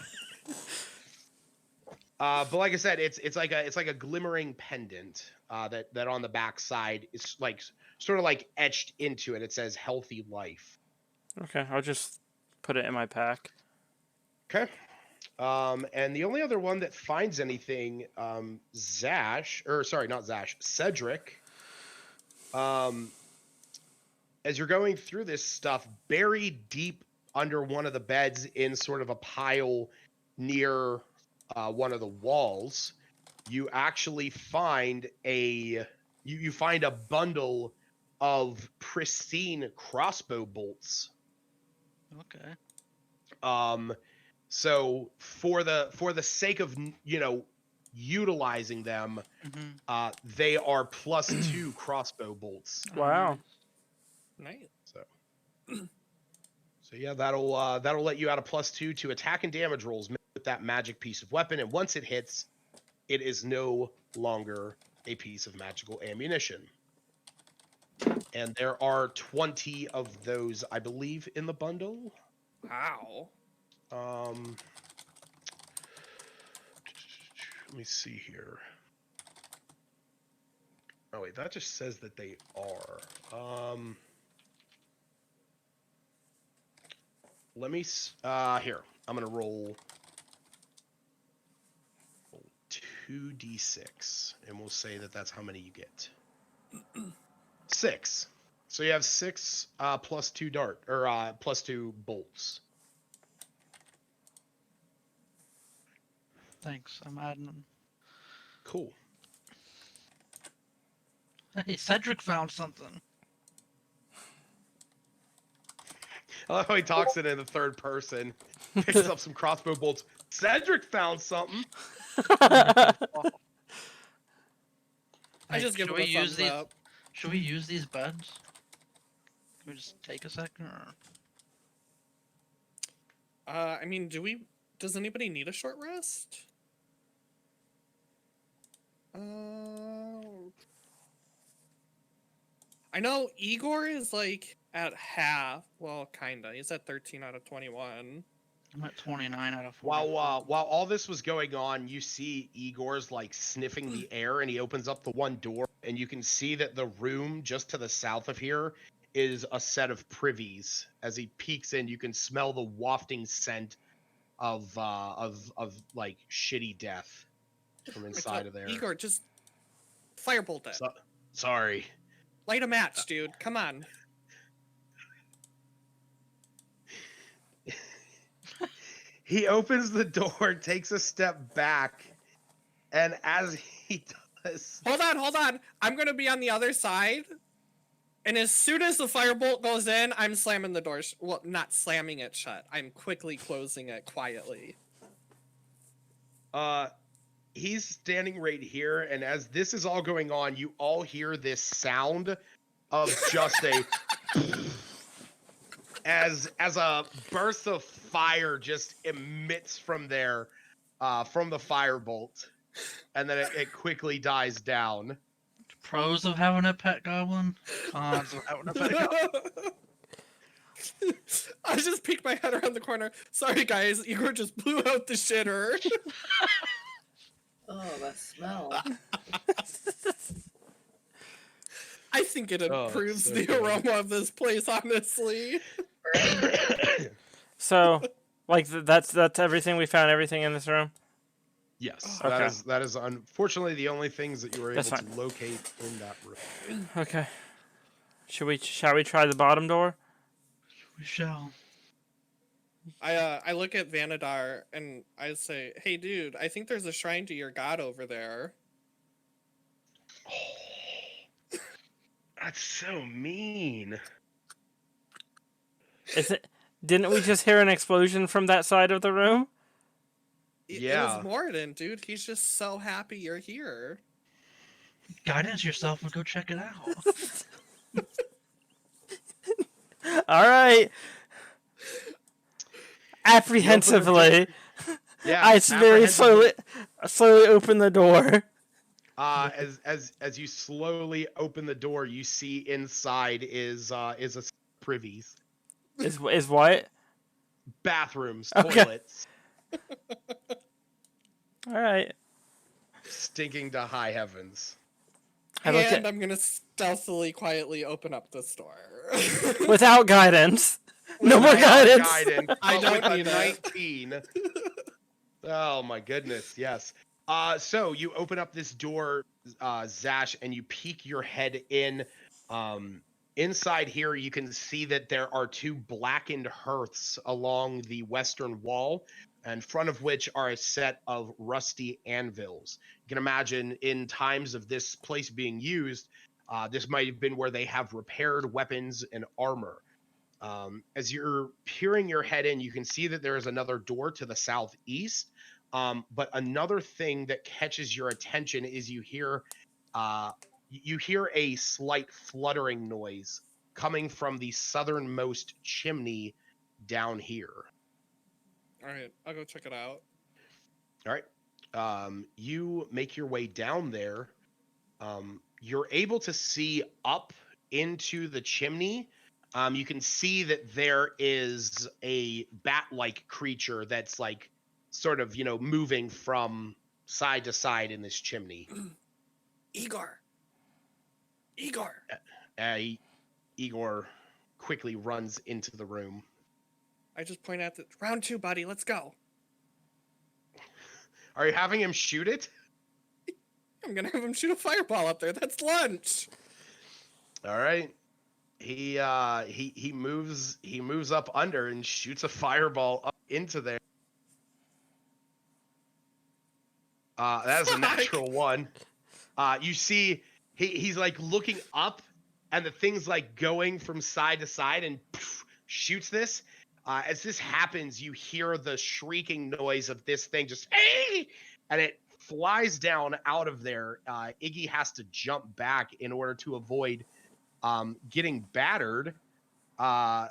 [SPEAKER 2] But like I said, it's like a glimmering pendant that on the back side is like sort of like etched into it. It says healthy life.
[SPEAKER 5] Okay, I'll just put it in my pack.
[SPEAKER 2] Okay. And the only other one that finds anything, Cedric. As you're going through this stuff, buried deep under one of the beds in sort of a pile near one of the walls, you actually find you find a bundle of pristine crossbow bolts.
[SPEAKER 6] Okay.
[SPEAKER 2] So for the sake of utilizing them,
[SPEAKER 6] Mm-hmm.
[SPEAKER 2] they are +2 crossbow bolts.
[SPEAKER 5] Wow.
[SPEAKER 1] Nice.
[SPEAKER 2] So So yeah, that'll let you add a +2 to attack and damage rolls with that magic piece of weapon, and once it hits, it is no longer a piece of magical ammunition. And there are 20 of those, I believe, in the bundle.
[SPEAKER 1] Wow.
[SPEAKER 2] Let me see here. Oh wait, that just says that they are. Let me here. I'm gonna roll 2d6, and we'll say that that's how many you get. 6. So you have 6 +2 dart or +2 bolts.
[SPEAKER 6] Thanks. I'm adding them.
[SPEAKER 2] Cool.
[SPEAKER 6] Hey, Cedric found something.
[SPEAKER 2] I love how he talks it in the third person. Picks up some crossbow bolts. Cedric found something.
[SPEAKER 1] I
[SPEAKER 6] Hey,
[SPEAKER 1] just give
[SPEAKER 6] should
[SPEAKER 1] him
[SPEAKER 6] we
[SPEAKER 1] a
[SPEAKER 6] use
[SPEAKER 1] thumbs
[SPEAKER 6] these?
[SPEAKER 1] up.
[SPEAKER 6] Should we use these beds? Can we just take a second? Or...
[SPEAKER 1] I mean, does anybody need a short rest? I know Igor is like at half. Well, kinda. He's at 13 out of 21.
[SPEAKER 6] I'm at 29 out of 40.
[SPEAKER 2] While all this was going on, you see Igor's like sniffing the air, and he opens up the one door, and you can see that the room just to the south of here is a set of privies. As he peeks in, you can smell the wafting scent of like shitty death from inside of there.
[SPEAKER 1] Igor, just firebolt it.
[SPEAKER 2] Sorry.
[SPEAKER 1] Light a match, dude. Come on.
[SPEAKER 2] He opens the door, takes a step back, and as he does...
[SPEAKER 1] Hold on. I'm gonna be on the other side. And as soon as the firebolt goes in, I'm slamming the door. Well, not slamming it shut. I'm quickly closing it quietly.
[SPEAKER 2] He's standing right here, and as this is all going on, you all hear this sound of just a... as a burst of fire just emits from there, from the firebolt, and then it quickly dies down.
[SPEAKER 6] Pros of having a pet goblin, cons of having a pet goblin.
[SPEAKER 1] I just peeked my head around the corner. Sorry, guys. Igor just blew out the shitter.
[SPEAKER 3] Oh, that smell.
[SPEAKER 1] I think it improves
[SPEAKER 2] so
[SPEAKER 1] the
[SPEAKER 2] good.
[SPEAKER 1] aroma of this place, honestly.
[SPEAKER 5] So, like, that's everything we found. Everything in this room.
[SPEAKER 2] Yes,
[SPEAKER 5] Okay.
[SPEAKER 2] that is unfortunately the only things that you were able
[SPEAKER 5] That's
[SPEAKER 2] to locate in that room.
[SPEAKER 5] Okay. Shall we try the bottom door?
[SPEAKER 6] We shall.
[SPEAKER 1] I look at Vanadar and I say, "Hey, dude, I think there's a shrine to your god over there."
[SPEAKER 2] Oh, that's so mean.
[SPEAKER 5] Is it? Didn't we just hear an explosion from that side of the room?
[SPEAKER 1] It
[SPEAKER 2] Yeah.
[SPEAKER 1] was Morden, dude. He's just so happy you're here.
[SPEAKER 6] Guidance yourself and go check it out.
[SPEAKER 5] All right. Apprehensively,
[SPEAKER 2] Yeah,
[SPEAKER 5] I very slowly open the door.
[SPEAKER 2] As you slowly open the door, you see inside is a privies,
[SPEAKER 5] Is what?
[SPEAKER 2] bathrooms,
[SPEAKER 5] Okay.
[SPEAKER 2] toilets,
[SPEAKER 5] All right.
[SPEAKER 2] stinking to high heavens.
[SPEAKER 1] And I'm gonna stealthily, quietly open up this door.
[SPEAKER 5] Without guidance. No more guidance.
[SPEAKER 1] I don't
[SPEAKER 2] With a
[SPEAKER 1] need it.
[SPEAKER 2] 19. Oh my goodness, yes. So you open up this door, Zash, and you peek your head in. Inside here, you can see that there are 2 blackened hearths along the western wall, in front of which are a set of rusty anvils. You can imagine in times of this place being used, this might have been where they have repaired weapons and armor. As you're peering your head in, you can see that there is another door to the southeast. But another thing that catches your attention is you hear a slight fluttering noise coming from the southernmost chimney down here.
[SPEAKER 1] All right, I'll go check it out.
[SPEAKER 2] All right. You make your way down there. You're able to see up into the chimney. You can see that there is a bat-like creature that's like sort of, moving from side to side in this chimney.
[SPEAKER 1] Igor.
[SPEAKER 2] Igor quickly runs into the room.
[SPEAKER 1] I just point out that round 2, buddy. Let's go.
[SPEAKER 2] Are you having him shoot it?
[SPEAKER 1] I'm gonna have him shoot a fireball up there. That's lunch.
[SPEAKER 2] All right. He moves up under and shoots a fireball up into there. That is a natural one. You see he's like looking up, and the thing's like going from side to side and shoots this. As this happens, you hear the shrieking noise of this thing just hey, and it flies down out of there. Iggy has to jump back in order to avoid getting battered. I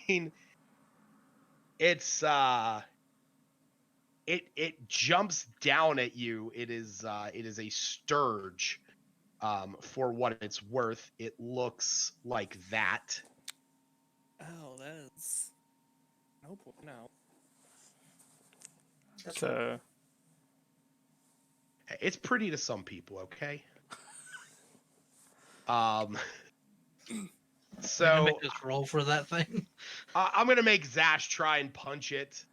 [SPEAKER 2] mean, it's it jumps down at you. It is a scourge. For what it's worth, it looks like that.
[SPEAKER 1] Oh, that's no.
[SPEAKER 5] So
[SPEAKER 2] It's pretty to some people, okay?
[SPEAKER 6] You gonna
[SPEAKER 2] So
[SPEAKER 6] make us roll for that thing?
[SPEAKER 2] I'm gonna make Zash try and punch it.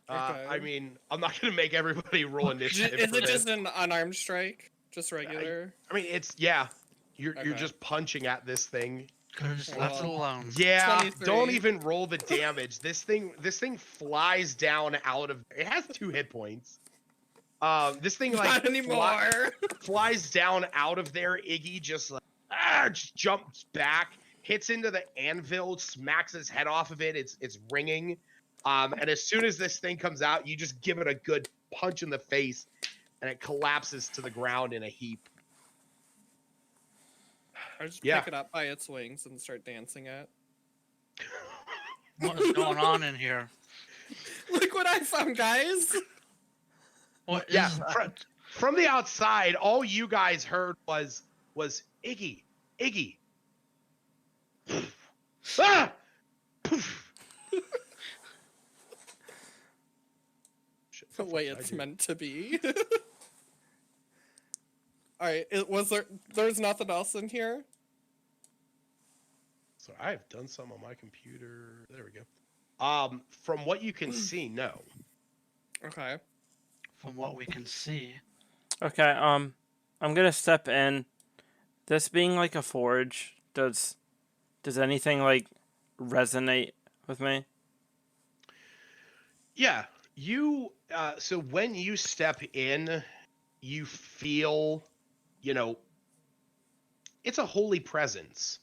[SPEAKER 1] Okay.
[SPEAKER 2] I mean, I'm not gonna make everybody roll initiative.
[SPEAKER 1] Is
[SPEAKER 2] for
[SPEAKER 1] it
[SPEAKER 2] this.
[SPEAKER 1] just an unarmed strike? Just regular?
[SPEAKER 2] I mean, it's You're
[SPEAKER 1] Okay.
[SPEAKER 2] just punching at this thing.
[SPEAKER 6] Could have just left it
[SPEAKER 1] Well,
[SPEAKER 6] alone.
[SPEAKER 2] Yeah,
[SPEAKER 1] 23.
[SPEAKER 2] don't even roll the damage. This thing flies down out of. It has 2 hit points. This thing like
[SPEAKER 1] Not anymore.
[SPEAKER 2] flies down out of there. Iggy just like just jumps back, hits into the anvil, smacks his head off of it. It's ringing. And as soon as this thing comes out, you just give it a good punch in the face, and it collapses to the ground in a heap.
[SPEAKER 1] I just
[SPEAKER 2] Yeah.
[SPEAKER 1] pick it up by its wings and start dancing it.
[SPEAKER 6] What is going on in here?
[SPEAKER 1] Look what I found, guys.
[SPEAKER 6] What is
[SPEAKER 2] Yeah,
[SPEAKER 6] that?
[SPEAKER 2] from the outside, all you guys heard was Iggy. Ah! Poof. Shit,
[SPEAKER 1] The way
[SPEAKER 2] what
[SPEAKER 1] it's
[SPEAKER 2] did I do?
[SPEAKER 1] meant to be. All right. There's nothing else in here.
[SPEAKER 2] So I've done some on my computer. There we go. From what you can see, no.
[SPEAKER 1] Okay.
[SPEAKER 6] From what we can see.
[SPEAKER 5] okay, I'm gonna step in. This being like a forge, does anything like resonate with me?
[SPEAKER 2] Yeah, you. So when you step in, you feel, it's a holy presence.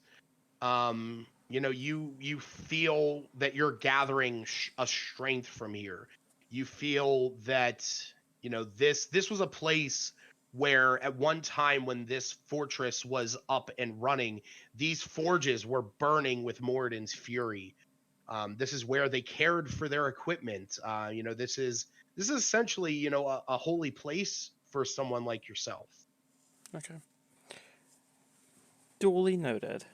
[SPEAKER 2] You feel that you're gathering a strength from here. You feel that this was a place where at one time when this fortress was up and running, these forges were burning with Moradin's fury. This is where they cared for their equipment. This is essentially a holy place for someone like yourself.
[SPEAKER 5] Okay. Duly noted.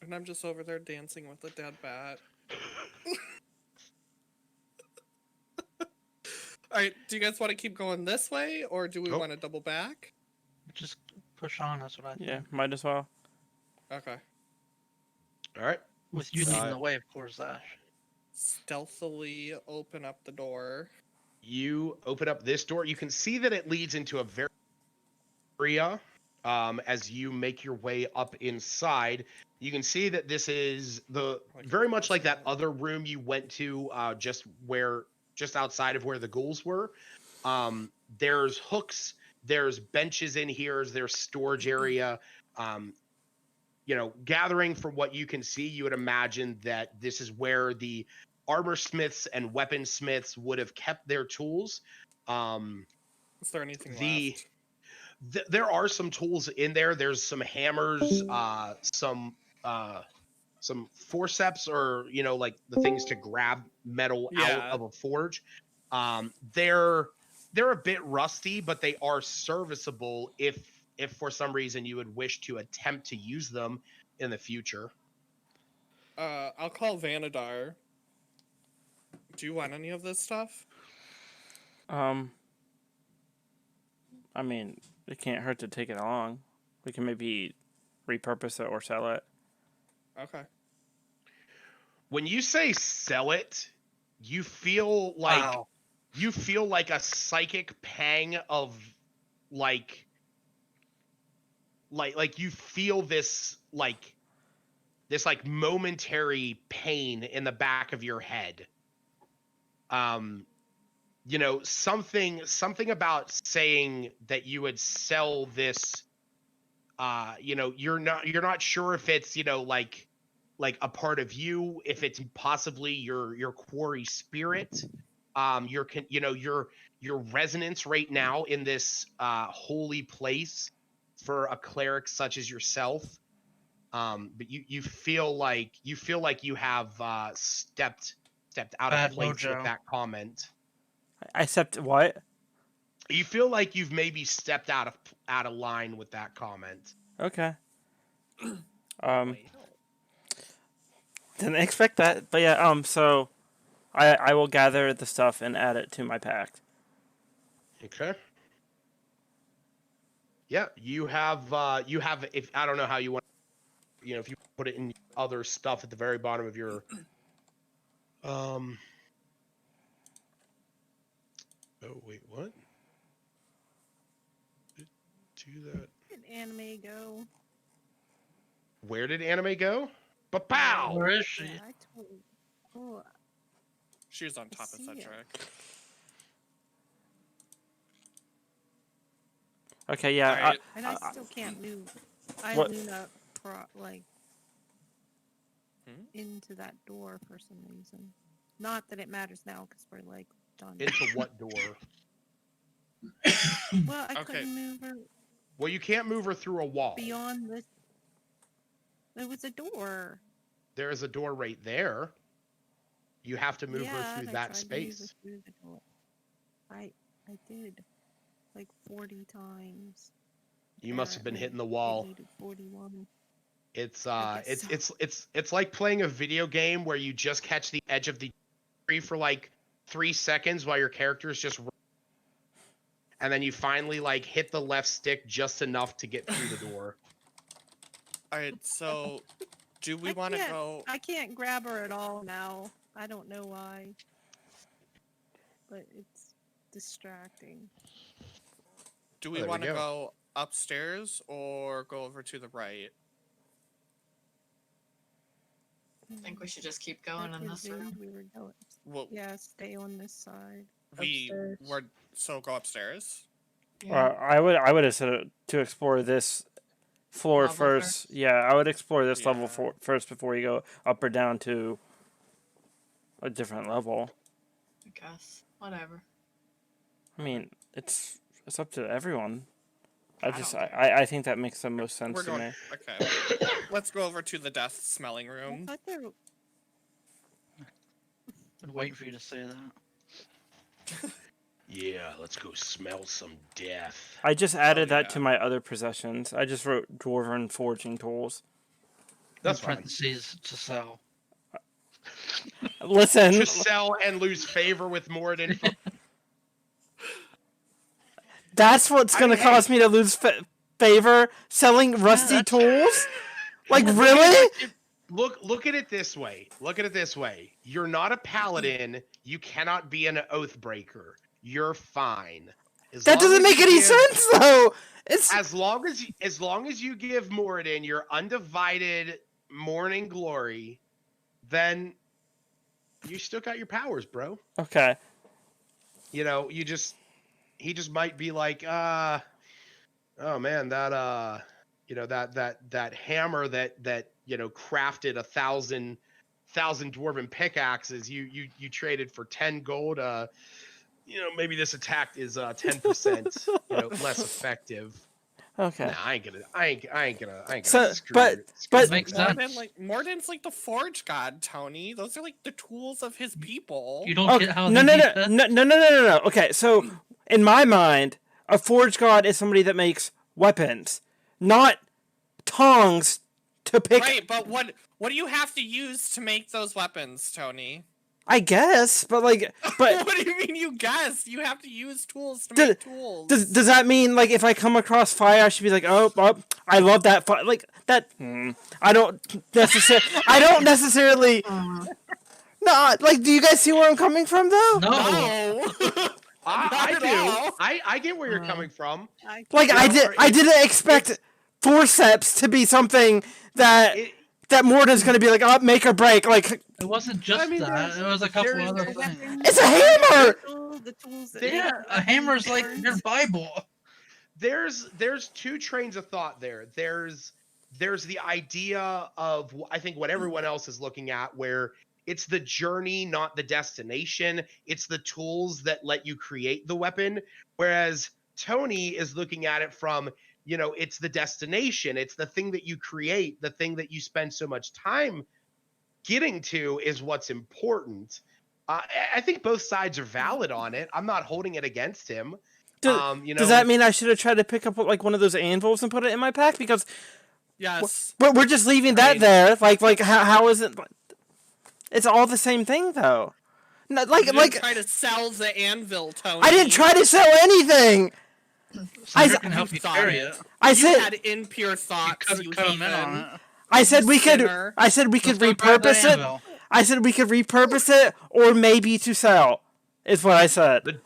[SPEAKER 1] And I'm just over there dancing with a dead bat. All right. Do you guys want to keep going this way, or do we
[SPEAKER 2] Nope.
[SPEAKER 1] want to double back?
[SPEAKER 6] Just push on, that's what I think.
[SPEAKER 5] Yeah, might as well.
[SPEAKER 1] Okay.
[SPEAKER 2] All right.
[SPEAKER 6] With you leading the way, of course, Ash.
[SPEAKER 1] Stealthily open up the door.
[SPEAKER 2] You open up this door. You can see that it leads into a very area. As you make your way up inside, you can see that this is very much like that other room you went to, just outside of where the ghouls were. There's hooks, there's benches in here, there's storage area. Gathering from what you can see, you would imagine that this is where the armor smiths and weaponsmiths would have kept their tools.
[SPEAKER 1] Is there anything left?
[SPEAKER 2] There are some tools in there. There's some hammers, some forceps, or like the things to grab metal out
[SPEAKER 1] Yeah.
[SPEAKER 2] of a forge. They're a bit rusty, but they are serviceable if for some reason you would wish to attempt to use them in the future.
[SPEAKER 1] I'll call Vanadar. Do you want any of this stuff?
[SPEAKER 5] I mean, it can't hurt to take it along. We can maybe repurpose it or sell it.
[SPEAKER 1] Okay.
[SPEAKER 2] When you say sell it, you feel like
[SPEAKER 6] Wow.
[SPEAKER 2] a psychic pang of like you feel this momentary pain in the back of your head. Something about saying that you would sell this, you're not sure if it's like a part of you, if it's possibly your quarry spirit, your resonance right now in this holy place for a cleric such as yourself. But you feel like you have stepped out
[SPEAKER 6] Bad
[SPEAKER 2] of place
[SPEAKER 6] mojo.
[SPEAKER 2] with that comment.
[SPEAKER 5] I accept what?
[SPEAKER 2] You feel like you've maybe stepped out of line with that comment.
[SPEAKER 5] Okay. Didn't expect that, but yeah. So, I will gather the stuff and add it to my pack.
[SPEAKER 2] Okay. Yeah, you have if I don't know how you want, if you put it in other stuff at the very bottom of your oh wait, what? Do that.
[SPEAKER 4] Where did anime go?
[SPEAKER 2] Where did anime go? Ba-pow!
[SPEAKER 6] Where is she?
[SPEAKER 4] Yeah, I totally. Oh,
[SPEAKER 1] She was on top of
[SPEAKER 4] see ya.
[SPEAKER 1] Cedric.
[SPEAKER 5] Okay, yeah.
[SPEAKER 1] Alright.
[SPEAKER 4] and I still can't move. I
[SPEAKER 5] What-
[SPEAKER 4] Luna
[SPEAKER 1] Hmm?
[SPEAKER 4] into that door for some reason. Not that it matters now because we're like done.
[SPEAKER 2] Into what door?
[SPEAKER 4] Well, I
[SPEAKER 1] Okay.
[SPEAKER 4] couldn't move her
[SPEAKER 2] Well, you can't move her through a wall.
[SPEAKER 4] beyond this. There was a door.
[SPEAKER 2] There is a door right there. You have to move her
[SPEAKER 4] and
[SPEAKER 2] through
[SPEAKER 4] I
[SPEAKER 2] that
[SPEAKER 4] tried to move her
[SPEAKER 2] space.
[SPEAKER 4] through the door. I did like 40 times.
[SPEAKER 2] You must have been
[SPEAKER 4] apparently.
[SPEAKER 2] hitting the
[SPEAKER 4] It
[SPEAKER 2] wall.
[SPEAKER 4] needed 41.
[SPEAKER 2] It's
[SPEAKER 4] I guess
[SPEAKER 2] it's like playing a video game where you just catch the edge of the tree for like 3 seconds while your character is just, and then you finally like hit the left stick just enough to get through the door.
[SPEAKER 1] Alright, so do we
[SPEAKER 4] I
[SPEAKER 1] want to
[SPEAKER 4] can't-
[SPEAKER 1] go?
[SPEAKER 4] I can't grab her at all now. I don't know why. But it's distracting.
[SPEAKER 1] Do we
[SPEAKER 2] There we
[SPEAKER 1] want to
[SPEAKER 2] go.
[SPEAKER 1] go upstairs or go over to the right?
[SPEAKER 3] I think we should just keep
[SPEAKER 4] I
[SPEAKER 3] going in this room.
[SPEAKER 4] presumed we were going.
[SPEAKER 1] Well,
[SPEAKER 4] Yeah, stay on this side.
[SPEAKER 1] we
[SPEAKER 4] upstairs.
[SPEAKER 1] were so go upstairs.
[SPEAKER 3] Yeah.
[SPEAKER 5] I would have said to explore this floor
[SPEAKER 3] Level
[SPEAKER 5] first.
[SPEAKER 3] first?
[SPEAKER 5] Yeah, I would explore this level
[SPEAKER 1] Yeah.
[SPEAKER 5] first before you go up or down to a different level.
[SPEAKER 3] I guess. Whatever.
[SPEAKER 5] I mean, it's up to everyone. I
[SPEAKER 1] don't
[SPEAKER 5] just
[SPEAKER 1] care.
[SPEAKER 5] I think that makes the most sense
[SPEAKER 1] We're
[SPEAKER 5] to
[SPEAKER 1] going.
[SPEAKER 5] me.
[SPEAKER 1] Okay. Let's go over to the death smelling
[SPEAKER 4] I
[SPEAKER 1] room.
[SPEAKER 4] thought there.
[SPEAKER 6] Been waiting for you to say that.
[SPEAKER 2] Yeah, let's go smell some death.
[SPEAKER 5] I just added that
[SPEAKER 1] yeah.
[SPEAKER 5] to my other possessions. I just wrote dwarven forging tools.
[SPEAKER 2] That's
[SPEAKER 6] in
[SPEAKER 2] fine.
[SPEAKER 6] parentheses to sell.
[SPEAKER 5] Listen,
[SPEAKER 2] To sell and lose favor with Moradin.
[SPEAKER 5] that's what's
[SPEAKER 2] I
[SPEAKER 5] gonna
[SPEAKER 2] mean, hey.
[SPEAKER 5] cause me to lose favor selling rusty tools. Like really?
[SPEAKER 2] Look at it this way. Look at it this way. You're not a paladin. You cannot be an oath breaker. You're fine.
[SPEAKER 5] That doesn't make any sense though. It's
[SPEAKER 2] As long as you give Moradin your undivided morning glory, then you still got your powers, bro.
[SPEAKER 5] okay.
[SPEAKER 2] He just might be like, oh man, that that hammer that crafted 1,000 dwarven pickaxes you traded for 10 gold. Maybe this attack is 10% less effective.
[SPEAKER 5] Okay.
[SPEAKER 2] Nah, I ain't gonna
[SPEAKER 5] So,
[SPEAKER 2] screw
[SPEAKER 5] but-
[SPEAKER 2] your-
[SPEAKER 5] but-
[SPEAKER 2] screw
[SPEAKER 6] Makes
[SPEAKER 2] your-
[SPEAKER 6] sense.
[SPEAKER 1] Morden's like the forge god, Tony. Those are like the tools of his people.
[SPEAKER 6] You don't
[SPEAKER 5] Oh,
[SPEAKER 6] get how
[SPEAKER 5] no,
[SPEAKER 6] he
[SPEAKER 5] no,
[SPEAKER 6] beat
[SPEAKER 5] no,
[SPEAKER 6] that?
[SPEAKER 5] no. Okay, so in my mind, a forge god is somebody that makes weapons, not tongs to pick.
[SPEAKER 1] Right, but what do you have to use to make those weapons, Tony?
[SPEAKER 5] I guess, but but
[SPEAKER 1] What do you mean you guess? You have to use tools to
[SPEAKER 5] Does-
[SPEAKER 1] make tools.
[SPEAKER 5] does that mean like if I come across fire, I should be like, oh, I love that fire, like that? I don't necessarily. No, like, do you guys see where I'm coming from though?
[SPEAKER 6] No.
[SPEAKER 1] No.
[SPEAKER 2] I
[SPEAKER 1] Not at
[SPEAKER 2] do.
[SPEAKER 1] all.
[SPEAKER 2] I get where you're coming from.
[SPEAKER 5] Like
[SPEAKER 2] You
[SPEAKER 5] I
[SPEAKER 2] know,
[SPEAKER 5] didn't expect forceps to be something that
[SPEAKER 2] It,
[SPEAKER 5] Morden's gonna be like, oh, make or break. Like,
[SPEAKER 6] It wasn't just
[SPEAKER 2] mean,
[SPEAKER 6] that.
[SPEAKER 2] there's-
[SPEAKER 6] It was a couple
[SPEAKER 2] there's-
[SPEAKER 6] other
[SPEAKER 2] there's-
[SPEAKER 6] things.
[SPEAKER 5] it's a hammer.
[SPEAKER 4] The tools that
[SPEAKER 2] Yeah,
[SPEAKER 4] make
[SPEAKER 6] A hammer's like
[SPEAKER 4] weapons.
[SPEAKER 6] your Bible.
[SPEAKER 2] there's two trains of thought there. There's the idea of I think what everyone else is looking at, where it's the journey, not the destination. It's the tools that let you create the weapon. Whereas Tony is looking at it from, it's the destination. It's the thing that you create, the thing that you spend so much time getting to is what's important. I think both sides are valid on it. I'm not holding it against him.
[SPEAKER 5] Does that mean I should have tried to pick up like one of those anvils and put it in my pack? Because
[SPEAKER 1] Yes.
[SPEAKER 5] we're just leaving that there. Like how is it? It's all the same thing though. No,
[SPEAKER 1] You
[SPEAKER 5] like
[SPEAKER 1] didn't try to sell the anvil, Tony.
[SPEAKER 5] I didn't try to sell anything.
[SPEAKER 6] Sandra can help you
[SPEAKER 1] thought
[SPEAKER 6] carry
[SPEAKER 1] it.
[SPEAKER 6] it.
[SPEAKER 5] I
[SPEAKER 1] You
[SPEAKER 5] said
[SPEAKER 1] had impure thoughts,
[SPEAKER 6] Cut
[SPEAKER 1] you
[SPEAKER 6] him in
[SPEAKER 1] heathen.
[SPEAKER 6] on it.
[SPEAKER 5] I said we could
[SPEAKER 1] Sinner.
[SPEAKER 6] Let's go grab that
[SPEAKER 5] repurpose it.
[SPEAKER 6] anvil.
[SPEAKER 5] I said we could repurpose it or maybe to sell. Is what I said.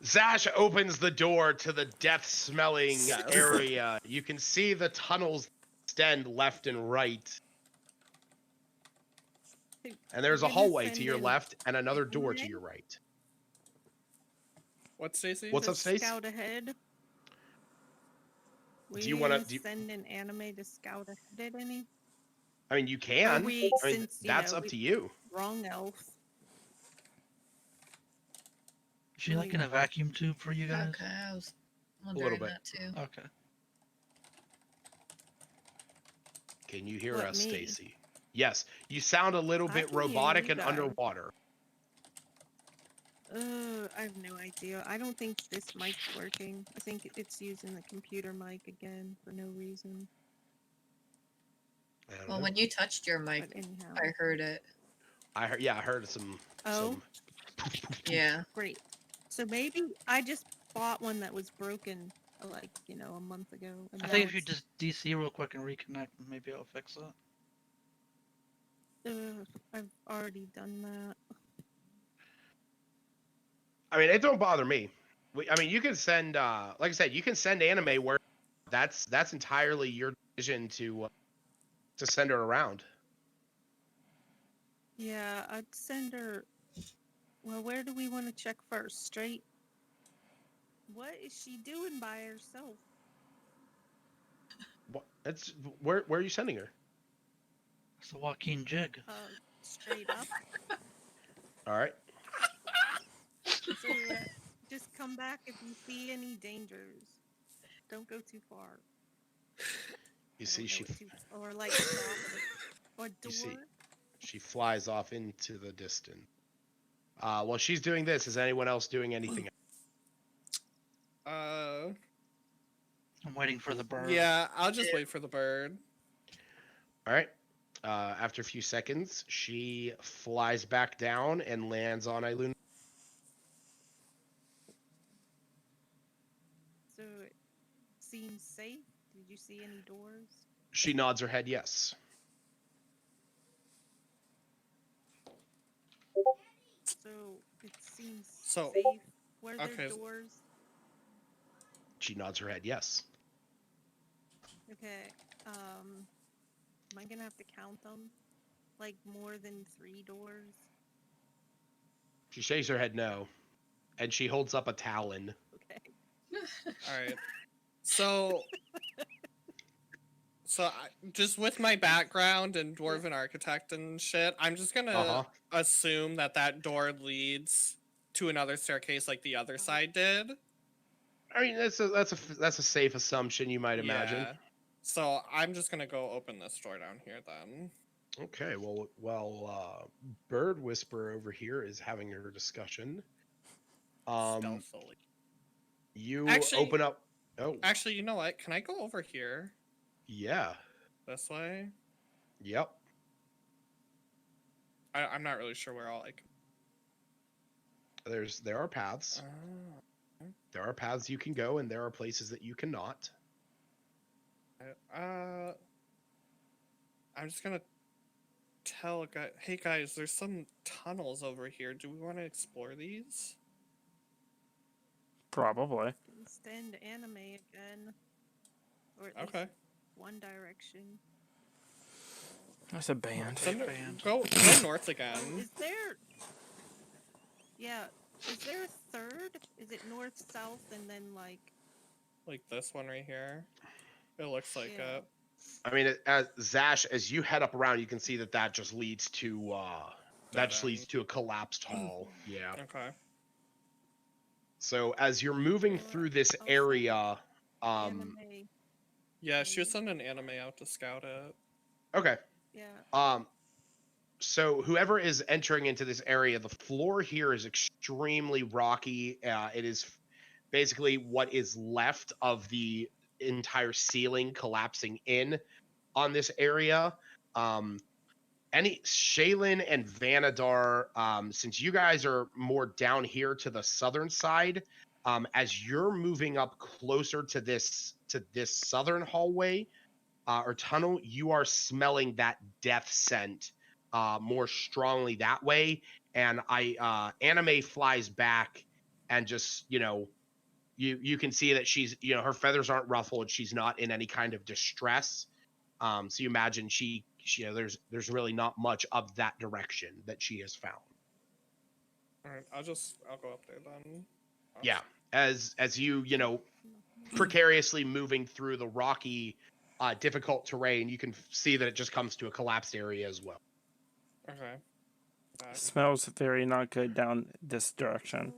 [SPEAKER 2] Zash opens the door to the death-smelling
[SPEAKER 1] Yes.
[SPEAKER 2] area. You can see the tunnels extend left and right. And there's a
[SPEAKER 4] Gonna
[SPEAKER 2] hallway
[SPEAKER 4] send
[SPEAKER 2] to your
[SPEAKER 4] in
[SPEAKER 2] left and another door to
[SPEAKER 4] Alright.
[SPEAKER 2] your right.
[SPEAKER 1] What, Stacey?
[SPEAKER 2] What's
[SPEAKER 4] to
[SPEAKER 2] up, Stace?
[SPEAKER 4] Scout ahead.
[SPEAKER 2] Do you wanna-
[SPEAKER 4] We
[SPEAKER 2] do you-
[SPEAKER 4] send an anime to scout ahead at any?
[SPEAKER 2] I mean, you
[SPEAKER 4] Or
[SPEAKER 2] can.
[SPEAKER 4] we,
[SPEAKER 2] I mean,
[SPEAKER 4] since,
[SPEAKER 2] that's up to you.
[SPEAKER 4] Wrong elf.
[SPEAKER 6] Is she like in a vacuum tube for you guys?
[SPEAKER 3] Okay, I was
[SPEAKER 2] little
[SPEAKER 3] wondering
[SPEAKER 2] bit.
[SPEAKER 3] that too.
[SPEAKER 6] Okay.
[SPEAKER 2] Can you hear
[SPEAKER 4] What,
[SPEAKER 2] us,
[SPEAKER 4] me?
[SPEAKER 2] Stacy? Yes. You sound a little
[SPEAKER 4] I
[SPEAKER 2] bit
[SPEAKER 4] can hear
[SPEAKER 2] robotic
[SPEAKER 4] you
[SPEAKER 2] and
[SPEAKER 4] guys.
[SPEAKER 2] underwater.
[SPEAKER 4] I have no idea. I don't think this mic's working. I think it's using the computer mic again for no reason.
[SPEAKER 2] I don't
[SPEAKER 3] Well,
[SPEAKER 2] know.
[SPEAKER 3] when you touched your mic,
[SPEAKER 4] But anyhow.
[SPEAKER 3] I heard it.
[SPEAKER 2] I heard some.
[SPEAKER 4] Oh,
[SPEAKER 3] Yeah.
[SPEAKER 4] great. So maybe I just bought one that was broken, like, a month ago. And
[SPEAKER 6] I
[SPEAKER 4] now
[SPEAKER 6] think if you
[SPEAKER 4] it's-
[SPEAKER 6] just DC real quick and reconnect, maybe it'll fix it.
[SPEAKER 4] I've already done that.
[SPEAKER 2] I mean, it don't bother me. I mean, you can send, like I said, you can send anime where that's entirely your decision to send her around.
[SPEAKER 4] Yeah, I'd send her. Well, where do we want to check first? Straight. What is she doing by herself?
[SPEAKER 2] What? That's where are you sending her?
[SPEAKER 6] It's the Joaquin jig.
[SPEAKER 4] Straight up.
[SPEAKER 2] All right.
[SPEAKER 4] So just come back if you see any dangers. Don't go too far.
[SPEAKER 2] You see, she
[SPEAKER 4] Or like stop or door.
[SPEAKER 2] You see. she flies off into the distance. While she's doing this, is anyone else doing anything?
[SPEAKER 6] I'm waiting for the bird.
[SPEAKER 1] Yeah, I'll just wait for the bird.
[SPEAKER 2] All right. After a few seconds, she flies back down and lands on Ilun.
[SPEAKER 4] So it seems safe. Did you see any doors?
[SPEAKER 2] She nods her head yes.
[SPEAKER 4] So it seems
[SPEAKER 1] So-
[SPEAKER 4] safe. Were there
[SPEAKER 1] okay.
[SPEAKER 4] doors?
[SPEAKER 2] She nods her head yes.
[SPEAKER 4] Okay. Am I gonna have to count them? Like more than 3 doors?
[SPEAKER 2] She shakes her head no, and she holds up a talon.
[SPEAKER 4] Okay.
[SPEAKER 1] All right. So just with my background and dwarven architect and shit, I'm just gonna
[SPEAKER 2] Uh-huh.
[SPEAKER 1] assume that door leads to another staircase like the other side did.
[SPEAKER 2] I mean, that's a safe assumption, you might imagine.
[SPEAKER 1] Yeah. So I'm just gonna go open this door down here then.
[SPEAKER 2] Okay, well, Bird Whisperer over here is having her discussion.
[SPEAKER 1] Stealthily.
[SPEAKER 2] You
[SPEAKER 1] Actually-
[SPEAKER 2] open up. Oh,
[SPEAKER 1] Actually, you know what? Can I go over here?
[SPEAKER 2] yeah.
[SPEAKER 1] This way?
[SPEAKER 2] Yep.
[SPEAKER 1] I'm not really sure where all like.
[SPEAKER 2] There are paths.
[SPEAKER 1] Oh.
[SPEAKER 2] There are paths you can go, and there are places that you cannot.
[SPEAKER 1] I'm just gonna tell guy. Hey guys, there's some tunnels over here. Do we want to explore these?
[SPEAKER 5] Probably.
[SPEAKER 4] Stand anime again. Or at
[SPEAKER 1] Okay.
[SPEAKER 4] least One Direction.
[SPEAKER 5] That's a band.
[SPEAKER 1] Send her-
[SPEAKER 6] band.
[SPEAKER 1] go north
[SPEAKER 4] Oh,
[SPEAKER 1] again.
[SPEAKER 4] is there... Yeah, is there a third? Is it north, south, and then like...
[SPEAKER 1] Like this one right here. It looks like
[SPEAKER 4] Yeah.
[SPEAKER 1] it.
[SPEAKER 2] I mean, as Zash, as you head up around, you can see that just leads to a collapsed hall. Yeah.
[SPEAKER 1] Okay.
[SPEAKER 2] So as you're moving through this
[SPEAKER 4] I'll
[SPEAKER 2] area,
[SPEAKER 4] Anime.
[SPEAKER 1] Yeah, she was sending an anime out to scout it.
[SPEAKER 2] okay.
[SPEAKER 4] Yeah.
[SPEAKER 2] So whoever is entering into this area, the floor here is extremely rocky. It is basically what is left of the entire ceiling collapsing in on this area. Shaylin and Vanadar, since you guys are more down here to the southern side, as you're moving up closer to this southern hallway or tunnel, you are smelling that death scent more strongly that way. And Anime flies back and just, you can see that she's, her feathers aren't ruffled. She's not in any kind of distress. So you imagine she there's really not much of that direction that she has found.
[SPEAKER 1] Alright, I'll go up there then.
[SPEAKER 2] Yeah, as you precariously moving through the rocky, difficult terrain, you can see that it just comes to a collapsed area as well.
[SPEAKER 1] Okay. Back.
[SPEAKER 5] Smells very not good down this direction.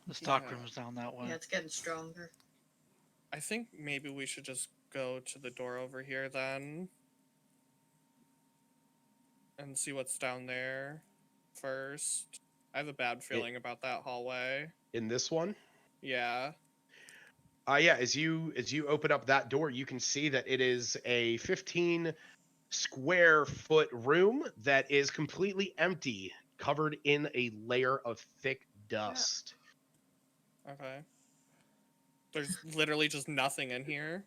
[SPEAKER 6] The stock
[SPEAKER 1] Yeah.
[SPEAKER 6] room's down that way.
[SPEAKER 3] Yeah, it's getting stronger.
[SPEAKER 1] I think maybe we should just go to the door over here then. And see what's down there first. I have a bad feeling about that hallway.
[SPEAKER 2] In this one,
[SPEAKER 1] Yeah.
[SPEAKER 2] yeah, as you open up that door, you can see that it is a 15 square foot room that is completely empty, covered in a layer of thick dust.
[SPEAKER 1] Okay. There's literally just nothing in here.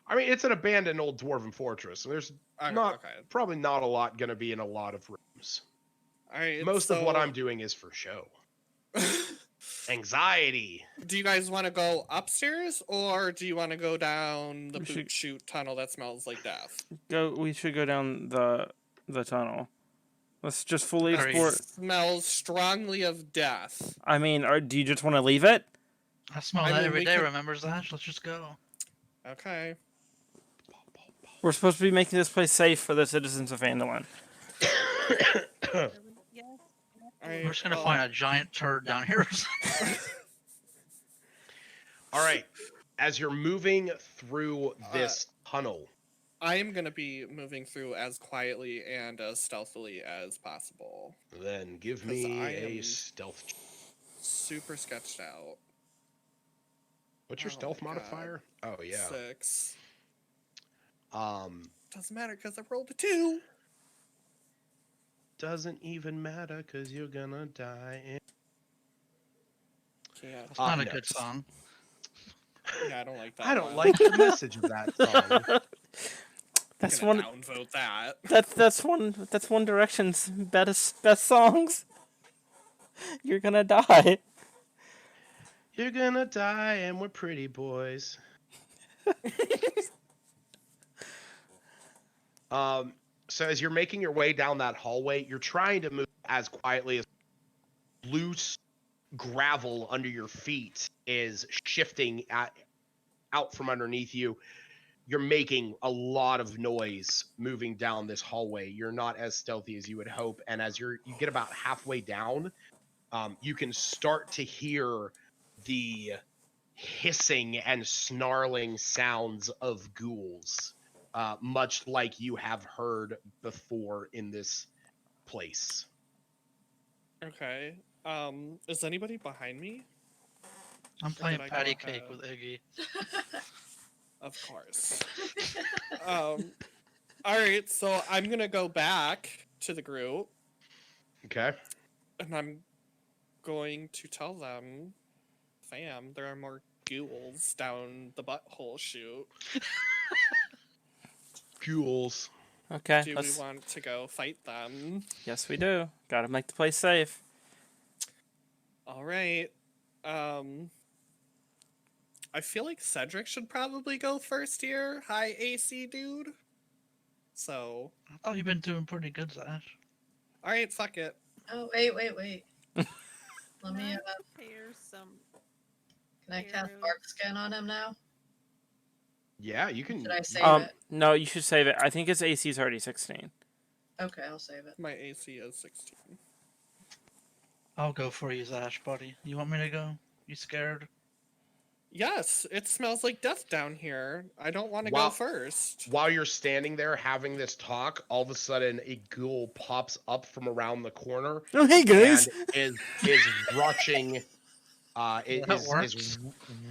[SPEAKER 2] I mean, it's an abandoned old dwarven fortress, and there's
[SPEAKER 1] Okay.
[SPEAKER 2] probably not a lot going to be in a lot of rooms.
[SPEAKER 1] Alright.
[SPEAKER 2] Most of what I'm doing is for show. Anxiety.
[SPEAKER 1] Do you guys want to go upstairs or do you want to go down the
[SPEAKER 5] We
[SPEAKER 1] boot
[SPEAKER 5] should-
[SPEAKER 1] chute tunnel that smells like death?
[SPEAKER 5] We should go down the tunnel. Let's just fully
[SPEAKER 6] Agreed.
[SPEAKER 5] explore.
[SPEAKER 1] Smells strongly of death.
[SPEAKER 5] I mean, do you just want to leave it?
[SPEAKER 6] I smell
[SPEAKER 1] I
[SPEAKER 6] that
[SPEAKER 1] mean,
[SPEAKER 6] every
[SPEAKER 1] we
[SPEAKER 6] day,
[SPEAKER 1] could-
[SPEAKER 6] remember, Zash? Let's just go.
[SPEAKER 1] Okay.
[SPEAKER 5] We're supposed to be making this place safe for the citizens of Phandalin.
[SPEAKER 4] Yes.
[SPEAKER 6] We're just gonna find a giant turd down here.
[SPEAKER 2] All right. As you're moving through this tunnel,
[SPEAKER 1] I am going to be moving through as quietly and as stealthily as possible.
[SPEAKER 2] then give
[SPEAKER 1] 'Cause
[SPEAKER 2] me
[SPEAKER 1] I
[SPEAKER 2] a
[SPEAKER 1] am-
[SPEAKER 2] stealth.
[SPEAKER 1] Super sketched out.
[SPEAKER 2] What's your
[SPEAKER 1] Oh
[SPEAKER 2] stealth
[SPEAKER 1] my God.
[SPEAKER 2] modifier? Oh yeah.
[SPEAKER 1] 6.
[SPEAKER 2] Um,
[SPEAKER 1] Doesn't matter because I rolled a 2.
[SPEAKER 2] doesn't even matter because you're gonna die.
[SPEAKER 1] Yeah,
[SPEAKER 6] That's not a
[SPEAKER 2] no.
[SPEAKER 6] good song.
[SPEAKER 1] yeah, I don't like that.
[SPEAKER 2] I don't
[SPEAKER 1] one.
[SPEAKER 2] like the message of that song.
[SPEAKER 5] That's
[SPEAKER 1] I'm
[SPEAKER 5] one.
[SPEAKER 1] gonna downvote that.
[SPEAKER 5] That's One Direction's best songs. You're gonna die.
[SPEAKER 2] You're gonna die, and we're pretty boys. So as you're making your way down that hallway, you're trying to move as quietly as loose gravel under your feet is shifting out from underneath you. You're making a lot of noise moving down this hallway. You're not as stealthy as you would hope, and as you get about halfway down, you can start to hear the hissing and snarling sounds of ghouls, much like you have heard before in this place.
[SPEAKER 1] Okay. Is anybody behind me?
[SPEAKER 6] I'm
[SPEAKER 1] Or
[SPEAKER 6] playing
[SPEAKER 1] did I go
[SPEAKER 6] patty cake
[SPEAKER 1] ahead?
[SPEAKER 6] with Iggy.
[SPEAKER 1] Of course. All right, so I'm gonna go back to the group,
[SPEAKER 2] Okay.
[SPEAKER 1] and I'm going to tell them, fam, there are more ghouls down the butthole chute.
[SPEAKER 2] Ghouls.
[SPEAKER 5] Okay.
[SPEAKER 1] Do we want to go fight them?
[SPEAKER 5] Yes, we do. Gotta make the place safe.
[SPEAKER 1] All right. I feel like Cedric should probably go first here. Hi, AC dude. So,
[SPEAKER 6] I thought you've been doing pretty good, Zash.
[SPEAKER 1] all right, fuck it.
[SPEAKER 3] Oh, wait. Let me,
[SPEAKER 4] Can I prepare some
[SPEAKER 3] can I cast
[SPEAKER 4] arrows?
[SPEAKER 3] bark skin on him now?
[SPEAKER 2] Yeah, you can.
[SPEAKER 3] Should I save it?
[SPEAKER 5] No, you should save it. I think his AC is already 16.
[SPEAKER 3] Okay, I'll save it.
[SPEAKER 1] My AC is 16.
[SPEAKER 6] I'll go for you, Zash, buddy. You want me to go? You scared?
[SPEAKER 1] Yes, it smells like death down here. I don't want to
[SPEAKER 2] Wow.
[SPEAKER 1] go first.
[SPEAKER 2] While you're standing there having this talk, all of a sudden a ghoul pops up from around the corner
[SPEAKER 5] Oh, hey guys.
[SPEAKER 2] and is rushing.
[SPEAKER 6] That works.
[SPEAKER 2] Is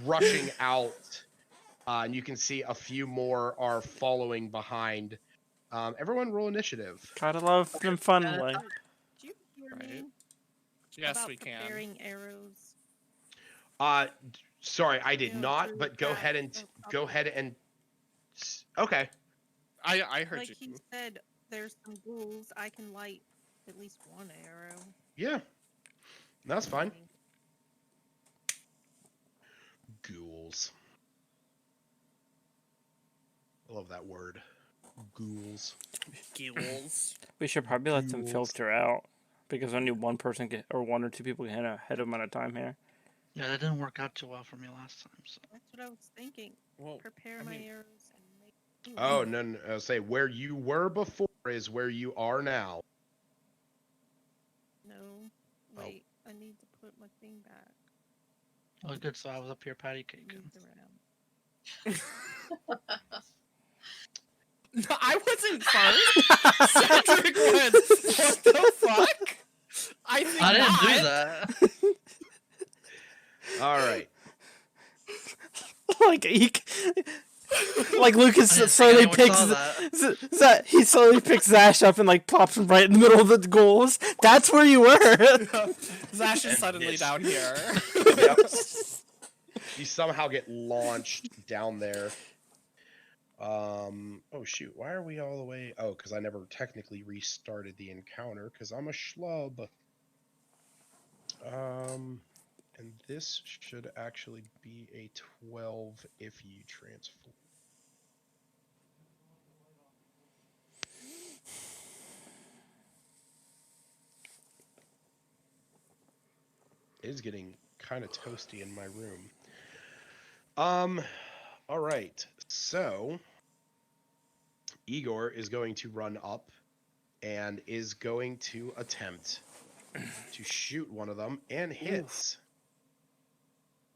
[SPEAKER 2] rushing out, and you can see a few more are following behind. Everyone, roll initiative.
[SPEAKER 5] Gotta love them funneling.
[SPEAKER 4] Do you hear
[SPEAKER 1] Right.
[SPEAKER 4] me
[SPEAKER 1] Yes,
[SPEAKER 4] about
[SPEAKER 1] we can.
[SPEAKER 4] preparing arrows?
[SPEAKER 2] Sorry, I did
[SPEAKER 4] Yeah,
[SPEAKER 2] not.
[SPEAKER 4] through
[SPEAKER 2] But go
[SPEAKER 4] that-
[SPEAKER 2] ahead and
[SPEAKER 4] oh,
[SPEAKER 2] go ahead and. Okay.
[SPEAKER 1] I heard
[SPEAKER 4] Like he
[SPEAKER 1] you.
[SPEAKER 4] said, there's some ghouls. I can light at least one arrow.
[SPEAKER 2] Yeah, that's fine. Ghouls. I love that word. Ghouls.
[SPEAKER 1] Ghouls.
[SPEAKER 5] We should probably let them
[SPEAKER 2] Ghouls.
[SPEAKER 5] filter out because only one person get, or one or two people get ahead of them at a time here.
[SPEAKER 6] Yeah, that didn't work out too well for me last time. So.
[SPEAKER 4] That's what I was thinking.
[SPEAKER 1] Well,
[SPEAKER 4] Prepare
[SPEAKER 1] I
[SPEAKER 4] my
[SPEAKER 1] mean-
[SPEAKER 4] arrows and make.
[SPEAKER 2] Oh no! I'll say where you were before is where you are now.
[SPEAKER 4] No,
[SPEAKER 2] Oh.
[SPEAKER 4] wait. I need to put my thing back.
[SPEAKER 6] Oh, good. So I was up here patty cake.
[SPEAKER 4] Moved around.
[SPEAKER 1] No, I wasn't first. Cedric was. What the fuck? I think
[SPEAKER 6] I didn't
[SPEAKER 1] not.
[SPEAKER 6] do that.
[SPEAKER 2] All right.
[SPEAKER 5] Like like Lucas
[SPEAKER 6] I didn't think
[SPEAKER 5] slowly
[SPEAKER 6] anyone
[SPEAKER 5] picks
[SPEAKER 6] saw that.
[SPEAKER 5] he slowly picks Zash up and like plops him right in the middle of the goals. That's where you were.
[SPEAKER 1] Zash is
[SPEAKER 2] And
[SPEAKER 1] suddenly
[SPEAKER 2] this.
[SPEAKER 1] down here.
[SPEAKER 2] Yep. You somehow get launched down there. Oh shoot! Why are we all the way? Oh, because I never technically restarted the encounter because I'm a schlub. And this should actually be a 12 if you transform. It is getting kind of toasty in my room. All right. So Igor is going to run up and is going to attempt to shoot one of them and hits.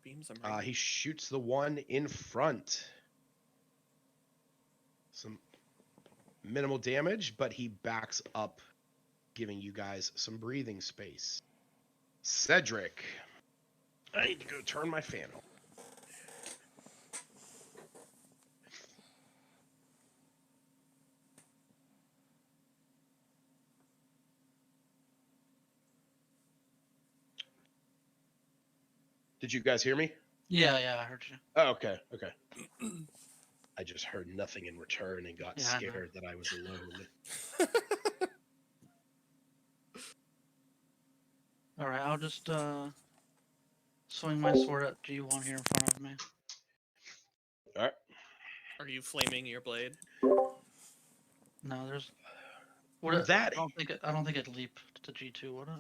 [SPEAKER 1] Beams are right.
[SPEAKER 2] He shoots the one in front. Some minimal damage, but he backs up, giving you guys some breathing space. Cedric. I need to go turn my fan on. Did you guys hear me?
[SPEAKER 6] Yeah, I heard you.
[SPEAKER 2] Oh, okay. I just heard nothing in return and got
[SPEAKER 6] Yeah, I know.
[SPEAKER 2] scared that I was alone.
[SPEAKER 6] All right, I'll just swing my sword at G1 here in front of me.
[SPEAKER 1] Are you flaming your blade?
[SPEAKER 6] No, there's. Would it,
[SPEAKER 2] That-
[SPEAKER 6] I don't think it leap to G2, would it?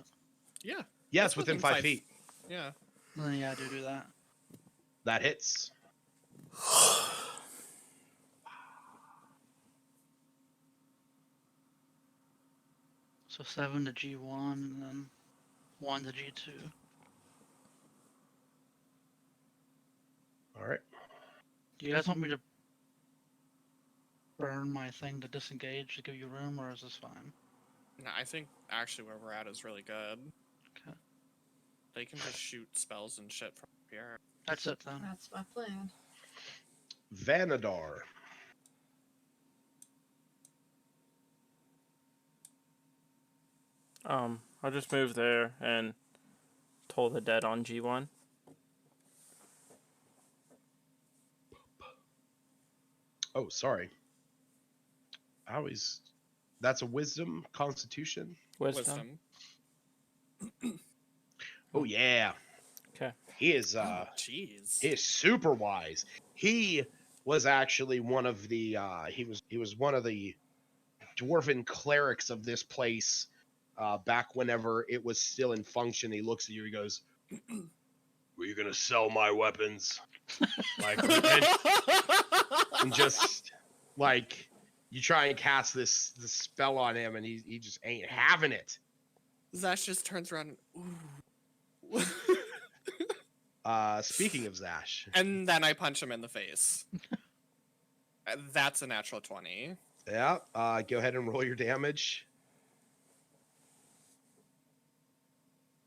[SPEAKER 1] Yeah.
[SPEAKER 2] Yeah,
[SPEAKER 1] It's
[SPEAKER 2] it's within
[SPEAKER 1] within
[SPEAKER 2] 5 feet.
[SPEAKER 1] Yeah.
[SPEAKER 6] Then yeah, I do that.
[SPEAKER 2] That hits.
[SPEAKER 6] So 7 to G1 and then 1 to G2.
[SPEAKER 2] All right.
[SPEAKER 6] Do you guys want me to burn my thing to disengage to give you room, or is this fine?
[SPEAKER 1] No, I think actually where we're at is really good.
[SPEAKER 6] Okay.
[SPEAKER 1] They can just shoot spells and shit from here.
[SPEAKER 6] That's it then.
[SPEAKER 3] That's my plan.
[SPEAKER 2] Vanadar.
[SPEAKER 5] I'll just move there and toll the dead on G1.
[SPEAKER 2] Oh, sorry. That's a wisdom, constitution.
[SPEAKER 5] Wisdom.
[SPEAKER 2] Oh yeah.
[SPEAKER 5] Okay.
[SPEAKER 2] He is
[SPEAKER 1] Jeez.
[SPEAKER 2] he is super wise. He was actually one of the he was one of the dwarven clerics of this place back whenever it was still in function. He looks at you, he goes, "Were you gonna sell my weapons?" Like and just like you try and cast this spell on him and he just ain't having it.
[SPEAKER 1] Zash just turns around and, ooh.
[SPEAKER 2] Speaking of Zash.
[SPEAKER 1] And then I punch him in the face. That's a natural 20.
[SPEAKER 2] Yeah, go ahead and roll your damage.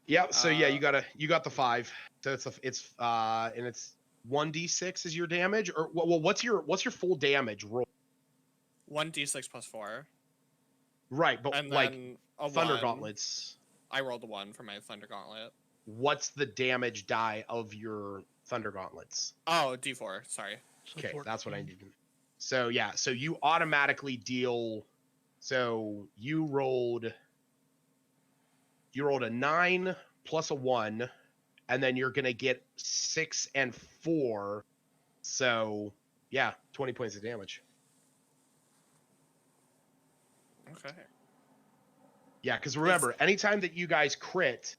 [SPEAKER 2] Yep, so yeah, you got the 5. So it's 1d6 is your damage, or well, what's your full damage roll?
[SPEAKER 1] 1d6 plus 4.
[SPEAKER 2] Right, but
[SPEAKER 1] And
[SPEAKER 2] like
[SPEAKER 1] then a
[SPEAKER 2] Thunder
[SPEAKER 1] 1.
[SPEAKER 2] Gauntlets.
[SPEAKER 1] I rolled a 1 for my Thunder Gauntlet.
[SPEAKER 2] What's the damage die of your Thunder Gauntlets?
[SPEAKER 1] Oh, d4. Sorry.
[SPEAKER 6] So
[SPEAKER 2] Okay, that's what I
[SPEAKER 6] 14.
[SPEAKER 2] needed. So yeah, so you automatically deal. So you rolled a 9 plus a 1, and then you're gonna get 6 and 4. So yeah, 20 points of damage.
[SPEAKER 1] Okay.
[SPEAKER 2] Yeah, because remember, anytime that you guys crit,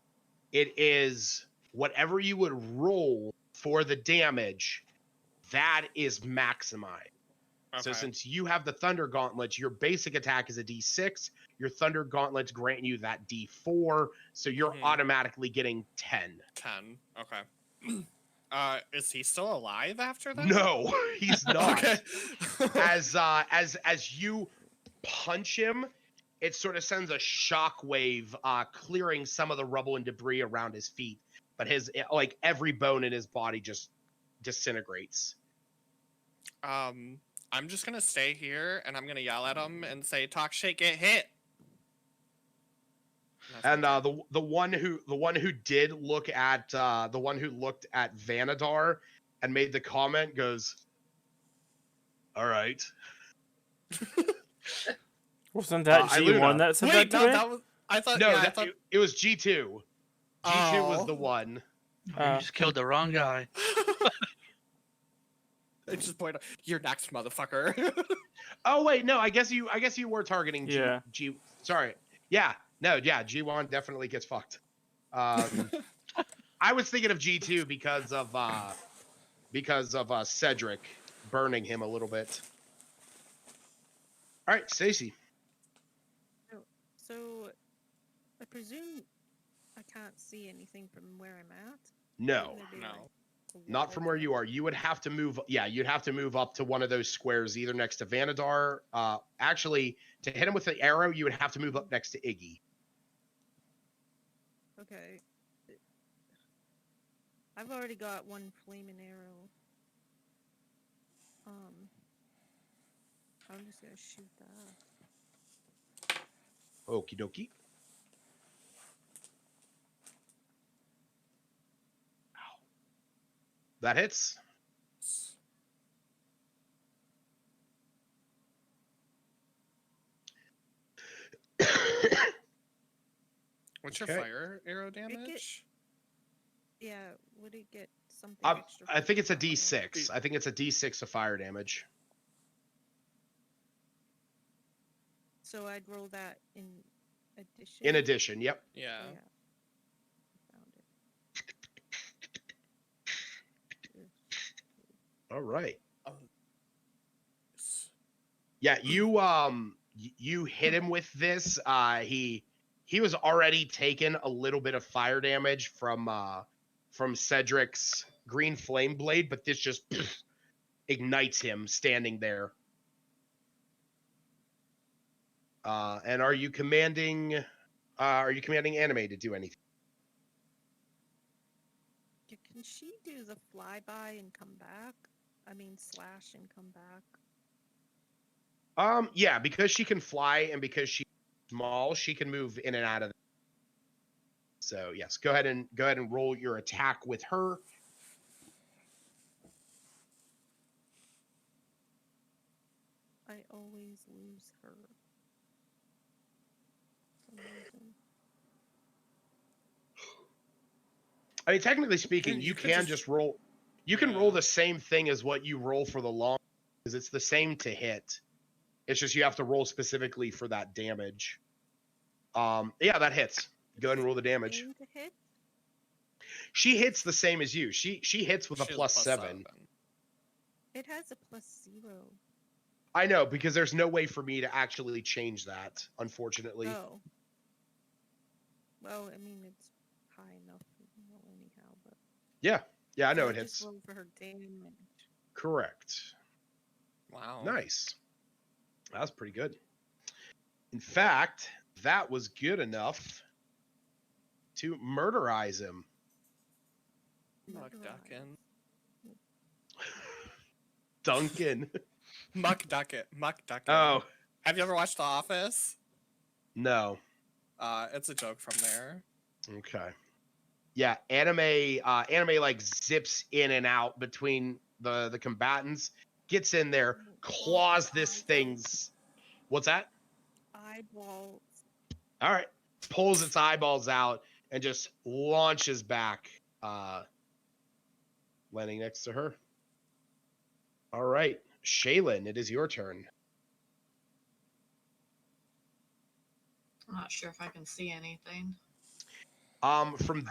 [SPEAKER 2] it is whatever you would roll for the damage, that is maximized.
[SPEAKER 1] Okay.
[SPEAKER 2] So since you have the Thunder Gauntlets, your basic attack is a D6. Your Thunder Gauntlets grant you that D4, so you're
[SPEAKER 1] Mhm.
[SPEAKER 2] automatically getting 10.
[SPEAKER 1] 10. Okay. Is he still alive after that?
[SPEAKER 2] No, he's not.
[SPEAKER 1] Okay.
[SPEAKER 2] As you punch him, it sort of sends a shockwave, clearing some of the rubble and debris around his feet. But his like every bone in his body just disintegrates.
[SPEAKER 1] I'm just gonna stay here and I'm gonna yell at him and say, "Talk shit, get hit."
[SPEAKER 2] And the one who did look at the one who looked at Vanadar and made the comment goes, "All right."
[SPEAKER 5] Wasn't that G1
[SPEAKER 2] Iluna.
[SPEAKER 5] that said
[SPEAKER 1] Wait,
[SPEAKER 5] that to
[SPEAKER 1] no,
[SPEAKER 5] me?
[SPEAKER 1] that was. I thought.
[SPEAKER 2] No,
[SPEAKER 1] Yeah, I thought.
[SPEAKER 2] it was G2. G2 was
[SPEAKER 1] Oh.
[SPEAKER 2] the one.
[SPEAKER 6] Oh, you just killed the wrong guy.
[SPEAKER 1] I just pointed. You're next, motherfucker.
[SPEAKER 2] Oh wait, no, I guess you were targeting G.
[SPEAKER 5] Yeah.
[SPEAKER 2] Sorry. Yeah. No, yeah, G1 definitely gets fucked. I was thinking of G2 because of Cedric burning him a little bit. All right, Stacy.
[SPEAKER 4] So, I presume I can't see anything from where I'm at?
[SPEAKER 2] No,
[SPEAKER 4] Wouldn't there be,
[SPEAKER 1] no.
[SPEAKER 4] like, a
[SPEAKER 2] not
[SPEAKER 4] wall
[SPEAKER 2] from where
[SPEAKER 4] there?
[SPEAKER 2] you are. You would have to move. Yeah, you'd have to move up to one of those squares, either next to Vanadar. Actually, to hit him with the arrow, you would have to move up next to Iggy.
[SPEAKER 4] Okay. I've already got one flaming arrow. I'm just gonna shoot that.
[SPEAKER 2] Okie dokie. That hits.
[SPEAKER 1] What's
[SPEAKER 2] Okay.
[SPEAKER 1] your fire arrow damage?
[SPEAKER 4] Yeah, would it get something
[SPEAKER 2] I
[SPEAKER 4] extra?
[SPEAKER 2] think it's a
[SPEAKER 4] for fire?
[SPEAKER 2] D6. I think it's a D6 of fire damage.
[SPEAKER 4] So I'd roll that in addition?
[SPEAKER 2] In addition, yep.
[SPEAKER 1] Yeah.
[SPEAKER 4] Oh, yeah. I found it.
[SPEAKER 2] All right.
[SPEAKER 1] Oh.
[SPEAKER 2] Yeah, you hit him with this. He was already taking a little bit of fire damage from Cedric's green flame blade, but this just ignites him standing there. And are you commanding Anime to do anything?
[SPEAKER 4] Can she do the flyby and come back? I mean, slash and come back.
[SPEAKER 2] Yeah, because she can fly and because she's small, she can move in and out of. So yes, go ahead and roll your attack with her.
[SPEAKER 4] I always lose her. For some reason.
[SPEAKER 2] I mean, technically speaking,
[SPEAKER 1] And
[SPEAKER 2] you
[SPEAKER 1] you could
[SPEAKER 2] can
[SPEAKER 1] just-
[SPEAKER 2] just roll. You can
[SPEAKER 1] Yeah.
[SPEAKER 2] roll the same thing as what you roll for the long, because it's the same to hit. It's just you have to roll specifically for that damage. Yeah, that hits. Go ahead and roll the damage.
[SPEAKER 4] Aim to hit?
[SPEAKER 2] She hits the same as you. She hits with a
[SPEAKER 1] She has
[SPEAKER 2] +7.
[SPEAKER 4] It has a +0.
[SPEAKER 2] I know, because there's no way for me to actually change that, unfortunately.
[SPEAKER 4] Oh. Well, I mean, it's high enough anyhow, but.
[SPEAKER 2] Yeah, I know
[SPEAKER 4] So
[SPEAKER 2] it
[SPEAKER 4] just
[SPEAKER 2] hits.
[SPEAKER 4] roll for her damage.
[SPEAKER 2] Correct.
[SPEAKER 1] Wow.
[SPEAKER 2] Nice. That was pretty good. In fact, that was good enough to murderize him.
[SPEAKER 1] Muck duckin'.
[SPEAKER 2] Duncan.
[SPEAKER 1] Muck ducket. Muck ducket.
[SPEAKER 2] Oh,
[SPEAKER 1] Have you ever watched The Office?
[SPEAKER 2] no.
[SPEAKER 1] It's a joke from there.
[SPEAKER 2] Okay. Yeah, anime like zips in and out between the combatants, gets in there, claws this thing's. What's that?
[SPEAKER 4] Eyeballs.
[SPEAKER 2] All right. Pulls its eyeballs out and just launches back, landing next to her. All right. Shaylin, it is your turn.
[SPEAKER 3] I'm not sure if I can see anything.
[SPEAKER 2] From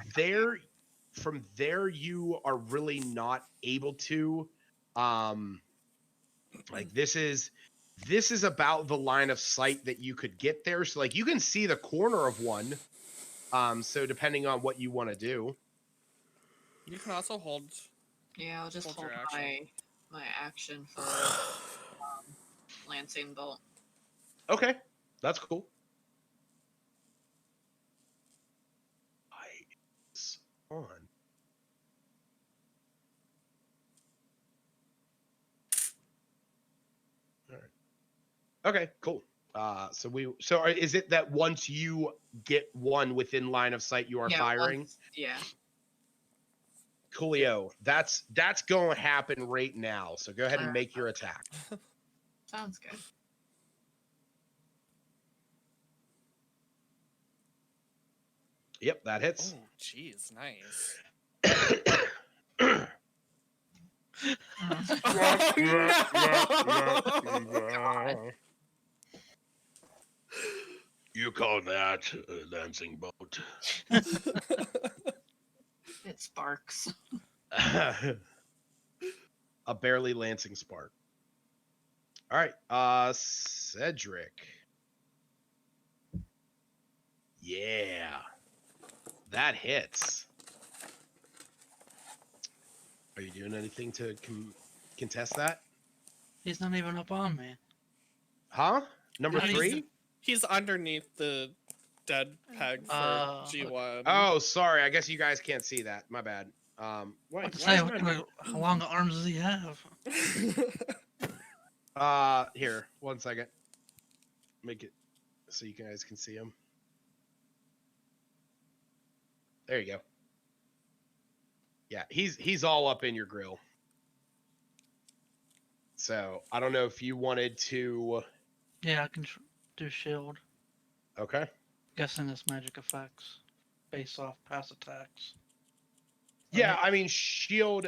[SPEAKER 2] there you are really not able to. Like this is about the line of sight that you could get there. So like you can see the corner of one. So depending on what you want to do.
[SPEAKER 1] You can also hold.
[SPEAKER 3] Yeah, I'll just
[SPEAKER 1] Hold
[SPEAKER 3] hold
[SPEAKER 1] your action.
[SPEAKER 3] my action for Lancing Bolt.
[SPEAKER 2] Okay, that's cool. Lights on. All right. Okay, cool. Is it that once you get one within line of sight, you are firing?
[SPEAKER 3] Yeah.
[SPEAKER 2] Coolio. That's going to happen right now. So go ahead and make your attack.
[SPEAKER 3] Sounds good.
[SPEAKER 2] Yep, that hits.
[SPEAKER 1] Oh, jeez, nice.
[SPEAKER 2] You call that a lancing bolt?
[SPEAKER 3] It sparks.
[SPEAKER 2] A barely lancing spark. All right, Cedric. Yeah, that hits. Are you doing anything to contest that?
[SPEAKER 6] He's not even up on me.
[SPEAKER 2] Huh? Number
[SPEAKER 6] Yeah,
[SPEAKER 2] 3?
[SPEAKER 1] He's underneath the dead peg for G1.
[SPEAKER 2] Oh, sorry. I guess you guys can't see that. My bad.
[SPEAKER 6] What to say? How long arms does he have?
[SPEAKER 2] Here, 1 second. Make it so you guys can see him. There you go. Yeah, he's all up in your grill. So I don't know if you wanted to.
[SPEAKER 6] Yeah, I can do shield.
[SPEAKER 2] Okay.
[SPEAKER 6] Guessing it's magic effects based off past attacks.
[SPEAKER 2] Yeah, I mean, shield.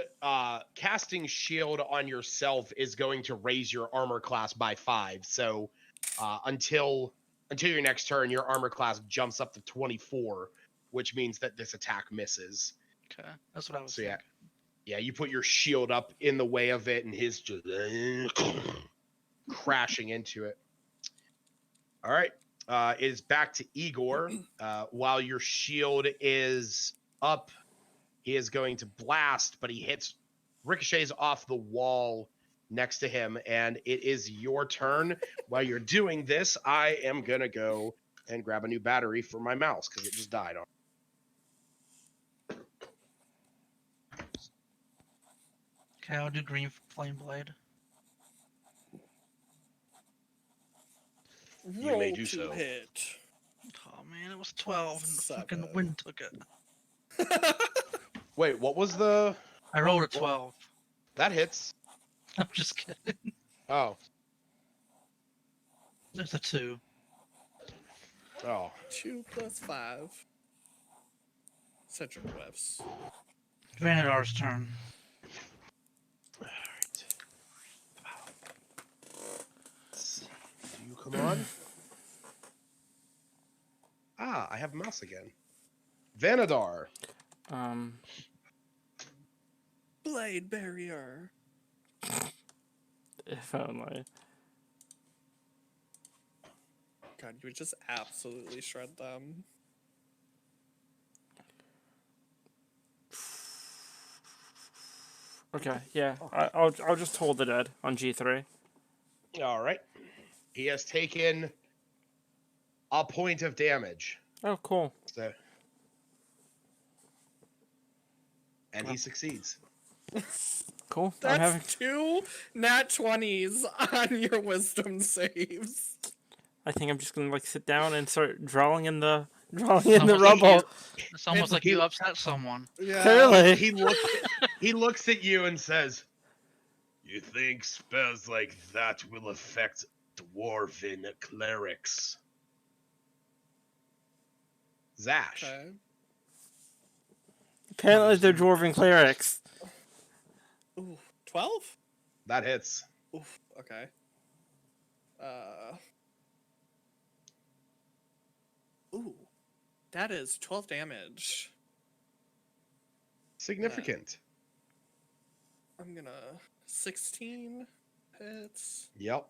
[SPEAKER 2] Casting shield on yourself is going to raise your armor class by 5. So until your next turn, your armor class jumps up to 24, which means that this attack misses.
[SPEAKER 6] Okay, that's what I was
[SPEAKER 2] So
[SPEAKER 6] thinking.
[SPEAKER 2] yeah, you put your shield up in the way of it, and his just crashing into it. All right, it is back to Igor. While your shield is up, He is going to blast, but he ricochets off the wall next to him, and it is your turn. While you're doing this, I am going to go and grab a new battery for my mouse because it just died.
[SPEAKER 6] Okay, I'll do green flame blade.
[SPEAKER 2] You may
[SPEAKER 1] Roll
[SPEAKER 2] do
[SPEAKER 1] to
[SPEAKER 2] so.
[SPEAKER 1] hit.
[SPEAKER 6] Oh man, it was 12 and the fucking
[SPEAKER 1] 7.
[SPEAKER 6] wind took it.
[SPEAKER 2] Wait, what was the...
[SPEAKER 6] I rolled a 12.
[SPEAKER 2] That hits.
[SPEAKER 6] I'm just kidding.
[SPEAKER 2] Oh.
[SPEAKER 6] There's a 2.
[SPEAKER 2] Oh.
[SPEAKER 1] 2 plus 5. Central whiffs.
[SPEAKER 6] Vanadar's turn.
[SPEAKER 2] Alright. Do you come on? I have a mouse again. Vanadar.
[SPEAKER 1] Blade barrier.
[SPEAKER 5] If only.
[SPEAKER 1] God, you would just absolutely shred them.
[SPEAKER 5] Okay, yeah. I'll just hold the dead on G3.
[SPEAKER 2] All right. He has taken a point of damage.
[SPEAKER 5] Oh, cool.
[SPEAKER 2] So, and he succeeds.
[SPEAKER 5] Cool.
[SPEAKER 1] That's
[SPEAKER 5] I'm having.
[SPEAKER 1] 2 nat 20s on your wisdom saves.
[SPEAKER 5] I think I'm just gonna like sit down and start drawing in the
[SPEAKER 6] Almost like
[SPEAKER 5] rubble.
[SPEAKER 6] It's almost like you upset someone.
[SPEAKER 1] Yeah.
[SPEAKER 5] Clearly.
[SPEAKER 2] He looks at you and says, "You think spells like that will affect dwarven clerics?" Zash.
[SPEAKER 1] Okay.
[SPEAKER 5] Apparently, they're dwarven clerics.
[SPEAKER 1] Ooh, 12?
[SPEAKER 2] That hits.
[SPEAKER 1] Oof, okay. Ooh. That is 12 damage.
[SPEAKER 2] Significant.
[SPEAKER 1] I'm gonna 16 hits.
[SPEAKER 2] Yep.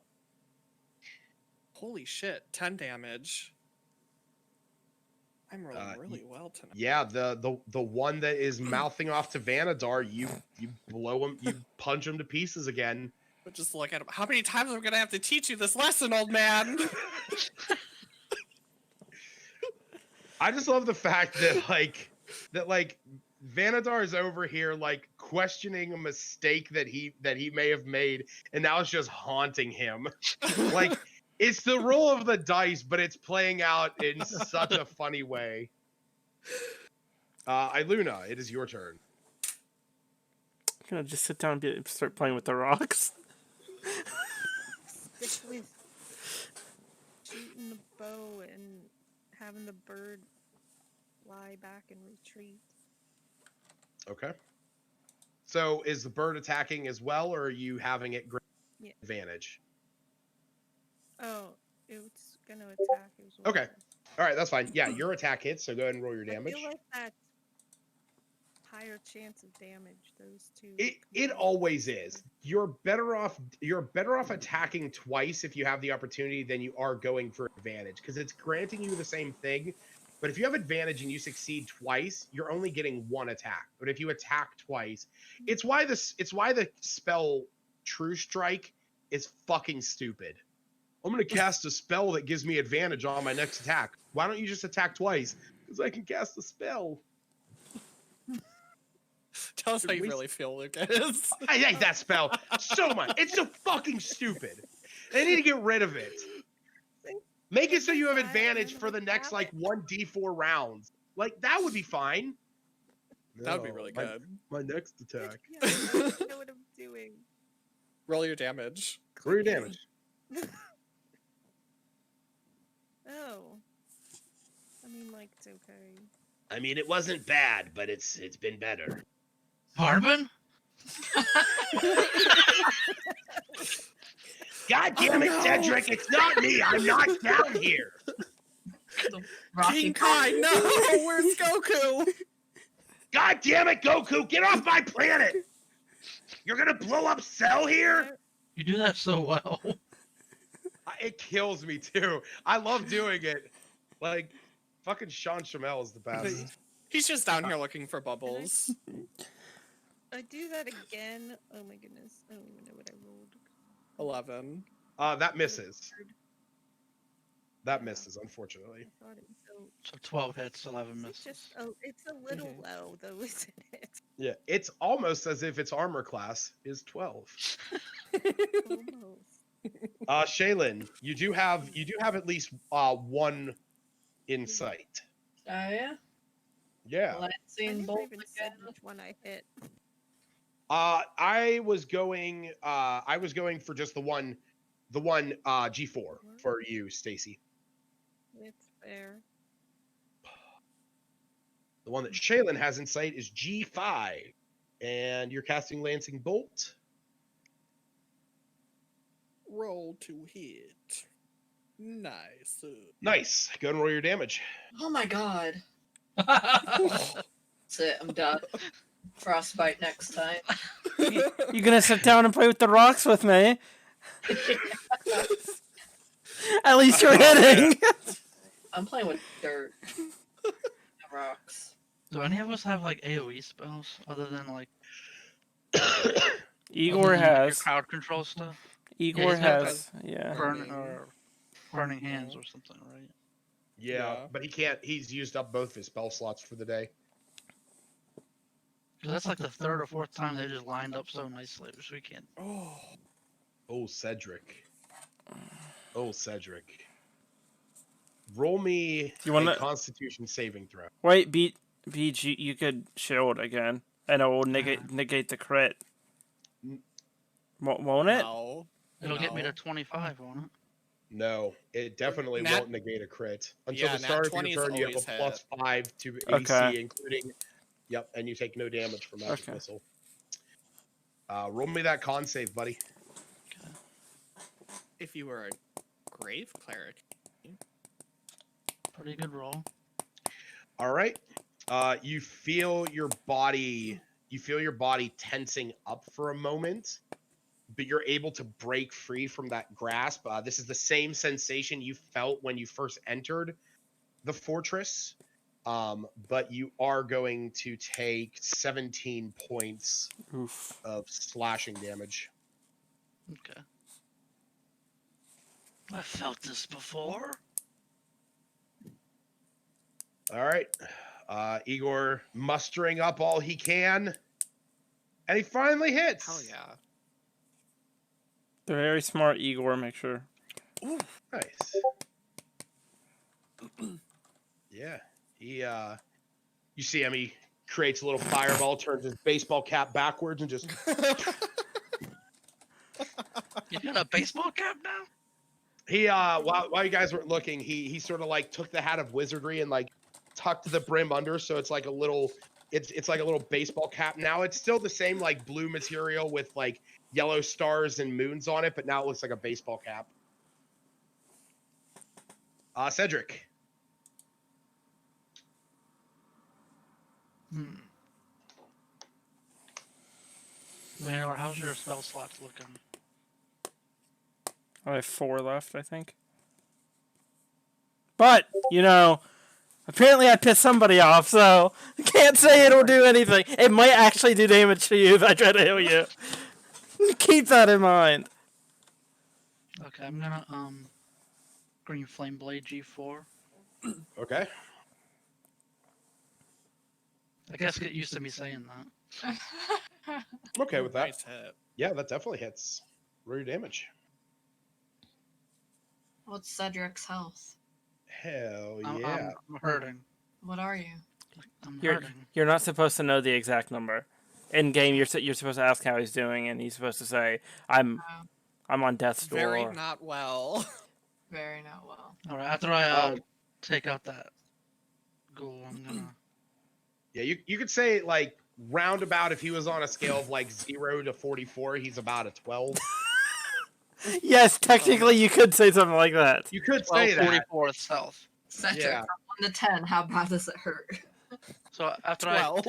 [SPEAKER 1] Holy shit, 10 damage. I'm rolling really well tonight.
[SPEAKER 2] Yeah, the one that is mouthing off to Vanadar, you blow him, you punch him to pieces again.
[SPEAKER 1] But just look at him. How many times am I gonna have to teach you this lesson, old man?
[SPEAKER 2] I just love the fact that Vanadar is over here like questioning a mistake that he may have made, and now it's just haunting him. Like it's the roll of the dice, but it's playing out in such a funny way. Iluna, it is your turn.
[SPEAKER 5] I'm gonna just sit down and start playing with the rocks.
[SPEAKER 4] Stick with shooting the bow and having the bird fly back and retreat.
[SPEAKER 2] Okay. So is the bird attacking as well, or are you having it great
[SPEAKER 4] Yeah.
[SPEAKER 2] advantage?
[SPEAKER 4] Oh, it's gonna attack as well.
[SPEAKER 2] Okay. All right, that's fine. Yeah, your attack hits, so go ahead and roll your
[SPEAKER 4] I
[SPEAKER 2] damage.
[SPEAKER 4] feel like that's higher chance of damage. Those two.
[SPEAKER 2] It
[SPEAKER 4] combined.
[SPEAKER 2] always is. You're better off attacking twice if you have the opportunity than you are going for advantage, because it's granting you the same thing. But if you have advantage and you succeed twice, you're only getting one attack. But if you attack twice, it's why the spell True Strike is fucking stupid. I'm gonna cast a spell that gives me advantage on my next attack. Why don't you just attack twice? Because I can cast a spell.
[SPEAKER 1] Tell us how you really feel, Lucas.
[SPEAKER 2] I hate that spell so much. It's so fucking stupid. They need to get rid of it. Make it so you have advantage for the next like 1d4 rounds. Like that would be fine.
[SPEAKER 1] That would be really good.
[SPEAKER 2] My next attack.
[SPEAKER 4] Yeah, I know what I'm doing.
[SPEAKER 1] Roll your damage.
[SPEAKER 2] Roll your damage.
[SPEAKER 4] Oh. I mean, like, it's okay.
[SPEAKER 2] I mean, it wasn't bad, but it's been better.
[SPEAKER 6] Harbin?
[SPEAKER 2] God damn it, Cedric! It's not me. I'm not down here.
[SPEAKER 1] King Kai, no! Where's Goku?
[SPEAKER 2] God damn it, Goku! Get off my planet! You're gonna blow up Cell here?
[SPEAKER 6] You do that so well.
[SPEAKER 2] It kills me too. I love doing it. Like, fucking Sean Shamel is the best.
[SPEAKER 1] He's just down here looking for bubbles.
[SPEAKER 4] I do that again. Oh my goodness. I don't even know what I rolled.
[SPEAKER 1] 11.
[SPEAKER 2] That misses.
[SPEAKER 4] Third.
[SPEAKER 2] That
[SPEAKER 4] Yeah.
[SPEAKER 2] misses, unfortunately.
[SPEAKER 4] I thought it was
[SPEAKER 6] So 12 hits, 11
[SPEAKER 4] It's
[SPEAKER 6] misses.
[SPEAKER 4] just it's a little
[SPEAKER 1] Mhm.
[SPEAKER 4] low though, isn't it?
[SPEAKER 2] Yeah, it's almost as if its armor class is 12.
[SPEAKER 4] Almost.
[SPEAKER 2] Shaylin, you do have at least one in sight.
[SPEAKER 3] Oh yeah.
[SPEAKER 2] Yeah.
[SPEAKER 3] Well, I
[SPEAKER 4] I
[SPEAKER 3] seen
[SPEAKER 4] never
[SPEAKER 3] bolt
[SPEAKER 4] even said
[SPEAKER 3] again.
[SPEAKER 4] which one I hit.
[SPEAKER 2] I was going for just the one G4 for you, Stacy.
[SPEAKER 4] It's fair.
[SPEAKER 2] The one that Shaylin has in sight is G5. And you're casting Lancing Bolt.
[SPEAKER 1] Roll to hit. Nice.
[SPEAKER 2] Nice. Go and roll your damage.
[SPEAKER 3] Oh my god. That's it. I'm done. Frostbite next time.
[SPEAKER 5] You're gonna sit down and play with the rocks with me. At least you're hitting.
[SPEAKER 3] I'm playing with dirt. Not rocks.
[SPEAKER 6] Do any of us have like AoE spells other than like
[SPEAKER 5] Igor
[SPEAKER 6] other than, like, your
[SPEAKER 5] has.
[SPEAKER 6] crowd control stuff?
[SPEAKER 5] Igor
[SPEAKER 6] he's got,
[SPEAKER 5] has. Yeah.
[SPEAKER 6] Burning hands or something, right?
[SPEAKER 2] Yeah,
[SPEAKER 1] Yeah.
[SPEAKER 2] but he can't. He's used up both his spell slots for the day.
[SPEAKER 6] 'Cause that's like the third or fourth time they just lined up so nicely, so we can't.
[SPEAKER 1] Oh.
[SPEAKER 2] Oh, Cedric. Oh, Cedric. Roll me
[SPEAKER 5] You wanna-
[SPEAKER 2] a Constitution saving throw.
[SPEAKER 5] Wait, BG, you could shield again, and it will negate the crit. Won't it?
[SPEAKER 1] No.
[SPEAKER 6] It'll get me
[SPEAKER 1] No.
[SPEAKER 6] to 25, won't it?
[SPEAKER 2] No, it definitely
[SPEAKER 1] Nat-
[SPEAKER 2] won't negate a crit. Until
[SPEAKER 1] Yeah,
[SPEAKER 2] the start
[SPEAKER 1] nat
[SPEAKER 2] of your
[SPEAKER 1] 20s
[SPEAKER 2] turn, you have a
[SPEAKER 1] always
[SPEAKER 2] +5 to AC,
[SPEAKER 5] Okay.
[SPEAKER 2] including. Yep, and you take no damage from magic
[SPEAKER 5] Okay.
[SPEAKER 2] missile. Roll me that con save, buddy.
[SPEAKER 1] If you were a grave cleric.
[SPEAKER 6] Pretty good roll.
[SPEAKER 2] All right. You feel your body tensing up for a moment, but you're able to break free from that grasp. This is the same sensation you felt when you first entered the fortress, but you are going to take 17 points
[SPEAKER 5] Oof.
[SPEAKER 2] of slashing damage.
[SPEAKER 6] Okay. I felt this before.
[SPEAKER 2] All right. Igor mustering up all he can, and he finally hits.
[SPEAKER 1] Hell yeah.
[SPEAKER 5] They're very smart, Igor. Make sure.
[SPEAKER 2] Nice. Yeah. He you see him, he creates a little fireball, turns his baseball cap backwards and just
[SPEAKER 6] You got a baseball cap now?
[SPEAKER 2] he while you guys weren't looking, he sort of like took the hat of wizardry and like tucked the brim under, so it's like a little it's like a little baseball cap. Now it's still the same like blue material with like yellow stars and moons on it, but now it looks like a baseball cap. Cedric.
[SPEAKER 6] Mayor, how's your spell slots looking?
[SPEAKER 5] I have 4 left, I think. But apparently I pissed somebody off, so I can't say it'll do anything. It might actually do damage to you if I try to heal you. Keep that in mind.
[SPEAKER 6] Okay, I'm gonna Green Flame Blade G4.
[SPEAKER 2] Okay.
[SPEAKER 6] I guess get used to me saying that.
[SPEAKER 2] I'm okay with that.
[SPEAKER 1] Nice hit.
[SPEAKER 2] Yeah, that definitely hits. Roll your damage.
[SPEAKER 3] What's Cedric's health?
[SPEAKER 2] Hell
[SPEAKER 6] I'm,
[SPEAKER 2] yeah.
[SPEAKER 6] I'm hurting.
[SPEAKER 3] What are you?
[SPEAKER 6] I'm
[SPEAKER 5] You're
[SPEAKER 6] hurting.
[SPEAKER 5] you're not supposed to know the exact number. In game, you're supposed to ask how he's doing, and he's supposed to say, "I'm on death's door."
[SPEAKER 1] Very not well.
[SPEAKER 3] Very not well.
[SPEAKER 6] Alright, after I take out that ghoul, I'm gonna.
[SPEAKER 2] Yeah, you could say like roundabout if he was on a scale of like 0 to 44, he's about a 12.
[SPEAKER 5] Yes, technically you could say something like that.
[SPEAKER 2] You could say that.
[SPEAKER 6] 44 itself.
[SPEAKER 3] Cedric,
[SPEAKER 2] Yeah.
[SPEAKER 3] from 1 to 10, how bad does it hurt?
[SPEAKER 6] So after
[SPEAKER 1] 12.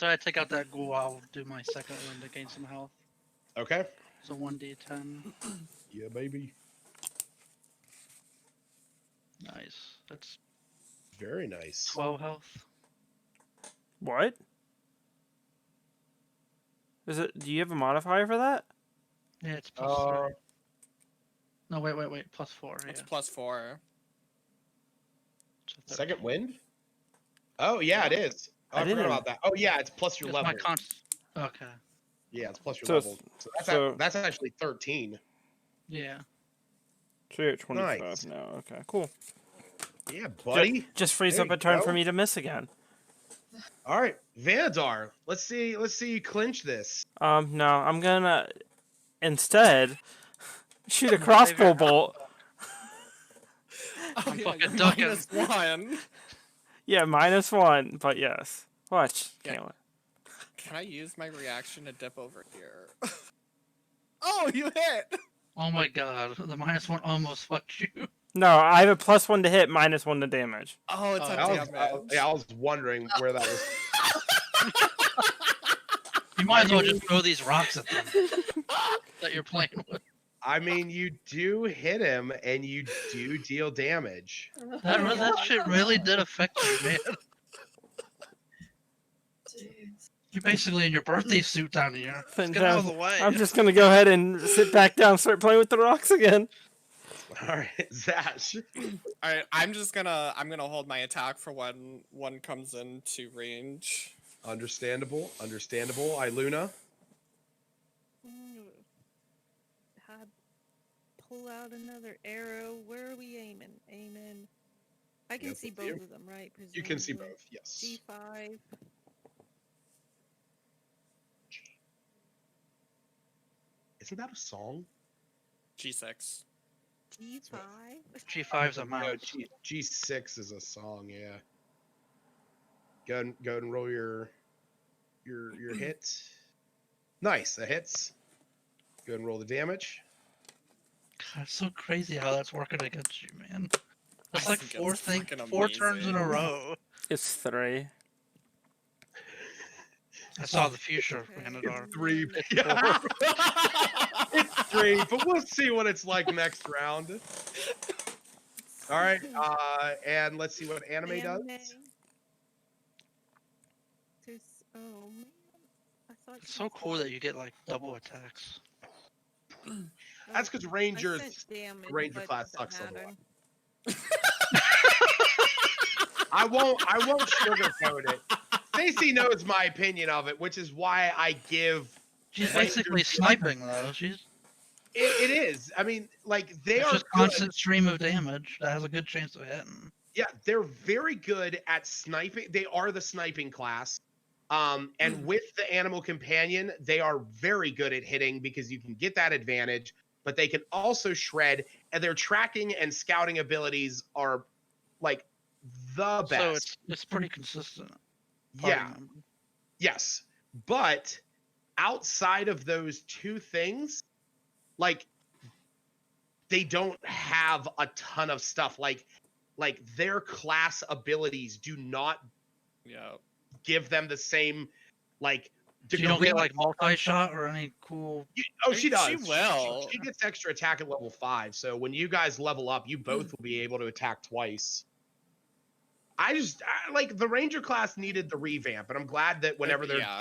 [SPEAKER 6] I take out that ghoul, I'll do my second one to gain some health.
[SPEAKER 2] Okay.
[SPEAKER 6] So 1d10.
[SPEAKER 2] Yeah, baby.
[SPEAKER 6] Nice. That's
[SPEAKER 2] Very nice.
[SPEAKER 6] 12 health.
[SPEAKER 5] What? Is it? Do you have a modifier for that?
[SPEAKER 6] Yeah, it's +3. No, wait. +4. Yeah.
[SPEAKER 1] It's +4.
[SPEAKER 6] So
[SPEAKER 2] Second
[SPEAKER 6] 13.
[SPEAKER 2] wind? Oh, yeah, it is. Oh,
[SPEAKER 5] I
[SPEAKER 2] I forgot
[SPEAKER 5] didn't-
[SPEAKER 2] about that. Oh, yeah, it's plus your
[SPEAKER 6] It's
[SPEAKER 2] level.
[SPEAKER 6] my Okay.
[SPEAKER 2] Yeah, it's plus your
[SPEAKER 5] So
[SPEAKER 2] level.
[SPEAKER 5] it's-
[SPEAKER 2] So that's,
[SPEAKER 5] so-
[SPEAKER 2] that's actually 13.
[SPEAKER 6] Yeah.
[SPEAKER 5] So you're at 25
[SPEAKER 2] Nice.
[SPEAKER 5] now. Okay, cool.
[SPEAKER 2] Yeah, buddy.
[SPEAKER 5] Just frees
[SPEAKER 2] There
[SPEAKER 5] up a
[SPEAKER 2] you
[SPEAKER 5] turn for
[SPEAKER 2] go.
[SPEAKER 5] me to miss again.
[SPEAKER 2] All right, Vanadar. Let's see you clinch this.
[SPEAKER 5] No, I'm gonna instead shoot a crossbow bolt.
[SPEAKER 1] Oh,
[SPEAKER 6] I'm
[SPEAKER 1] yeah,
[SPEAKER 6] fucking
[SPEAKER 1] you're
[SPEAKER 6] ducking.
[SPEAKER 1] -1.
[SPEAKER 5] Yeah, -1, but yes. Watch.
[SPEAKER 1] Yeah.
[SPEAKER 5] Can't wait.
[SPEAKER 1] Can I use my reaction to dip over here? Oh, you hit!
[SPEAKER 6] Oh my god, the -1 almost fucked you.
[SPEAKER 5] No, I have a +1 to hit, -1 to damage.
[SPEAKER 1] Oh, it's
[SPEAKER 6] Oh,
[SPEAKER 1] a
[SPEAKER 6] that
[SPEAKER 1] damage.
[SPEAKER 2] I was wondering where that was.
[SPEAKER 6] You might as well just throw these rocks at them that you're playing with.
[SPEAKER 2] I mean, you do hit him, and you do deal damage.
[SPEAKER 6] That shit really did affect you, man.
[SPEAKER 3] Jeez.
[SPEAKER 6] You're basically in your birthday suit down here. Let's get out of the way.
[SPEAKER 5] I'm just gonna go ahead and sit back down, and start playing with the rocks again.
[SPEAKER 2] All right, Zash.
[SPEAKER 1] All right, I'm gonna hold my attack for when one comes into range.
[SPEAKER 2] Understandable. Iluna.
[SPEAKER 4] Had pull out another arrow. Where are we aiming? I can
[SPEAKER 2] Yeah,
[SPEAKER 4] see
[SPEAKER 2] both of
[SPEAKER 4] both of them, right?
[SPEAKER 2] You can see
[SPEAKER 4] Presumably.
[SPEAKER 2] both. Yes.
[SPEAKER 4] G5.
[SPEAKER 2] Isn't that a song?
[SPEAKER 1] G6.
[SPEAKER 4] G5.
[SPEAKER 6] G5's a
[SPEAKER 2] No,
[SPEAKER 6] mouse.
[SPEAKER 2] G6 is a song. Yeah. Go and roll your hit. Nice, that hits. Go ahead and roll the damage.
[SPEAKER 6] God, it's so crazy how that's working against you, man. That's
[SPEAKER 1] I
[SPEAKER 6] like
[SPEAKER 1] think
[SPEAKER 6] four
[SPEAKER 1] it's
[SPEAKER 6] things,
[SPEAKER 1] fucking
[SPEAKER 6] 4 turns in a
[SPEAKER 1] amazing.
[SPEAKER 6] row.
[SPEAKER 5] It's 3.
[SPEAKER 6] I saw the future,
[SPEAKER 4] Okay.
[SPEAKER 6] Vanadar.
[SPEAKER 2] 3.
[SPEAKER 6] It's
[SPEAKER 2] Yeah. It's 3, but we'll see what it's like next round. All right, and let's see what anime does.
[SPEAKER 4] Oh man, I thought
[SPEAKER 6] It's
[SPEAKER 4] she
[SPEAKER 6] so
[SPEAKER 4] was
[SPEAKER 6] cool that you get like double attacks.
[SPEAKER 2] That's because
[SPEAKER 4] I
[SPEAKER 2] Rangers.
[SPEAKER 4] sent damage,
[SPEAKER 2] Ranger
[SPEAKER 4] but
[SPEAKER 2] class
[SPEAKER 4] doesn't
[SPEAKER 2] sucks
[SPEAKER 4] matter.
[SPEAKER 2] I won't sugarcoat it. Stacy knows my opinion of it, which is why I give.
[SPEAKER 6] She's
[SPEAKER 2] Rangers-
[SPEAKER 6] basically sniping though.
[SPEAKER 2] It is. I mean, like they
[SPEAKER 6] It's
[SPEAKER 2] are
[SPEAKER 6] just
[SPEAKER 2] good.
[SPEAKER 6] constant stream of damage that has a good chance of hitting.
[SPEAKER 2] Yeah, they're very good at sniping. They are the sniping class. And with the animal companion, they are very good at hitting because you can get that advantage, but they can also shred, and their tracking and scouting abilities are like the best.
[SPEAKER 6] So it's pretty consistent.
[SPEAKER 2] Yeah.
[SPEAKER 6] Party member.
[SPEAKER 2] Yes. But outside of those two things, like they don't have a ton of stuff. Like their class abilities do not
[SPEAKER 1] Yeah.
[SPEAKER 2] give them the same like
[SPEAKER 6] So you don't get
[SPEAKER 2] degree-
[SPEAKER 6] like multi-shot or any cool.
[SPEAKER 2] Oh, she does.
[SPEAKER 1] She will.
[SPEAKER 2] She gets extra attack at level 5. So when you guys level up, you both will be able to attack twice. I like the Ranger class needed the revamp, and I'm glad that whenever they're
[SPEAKER 1] Yeah.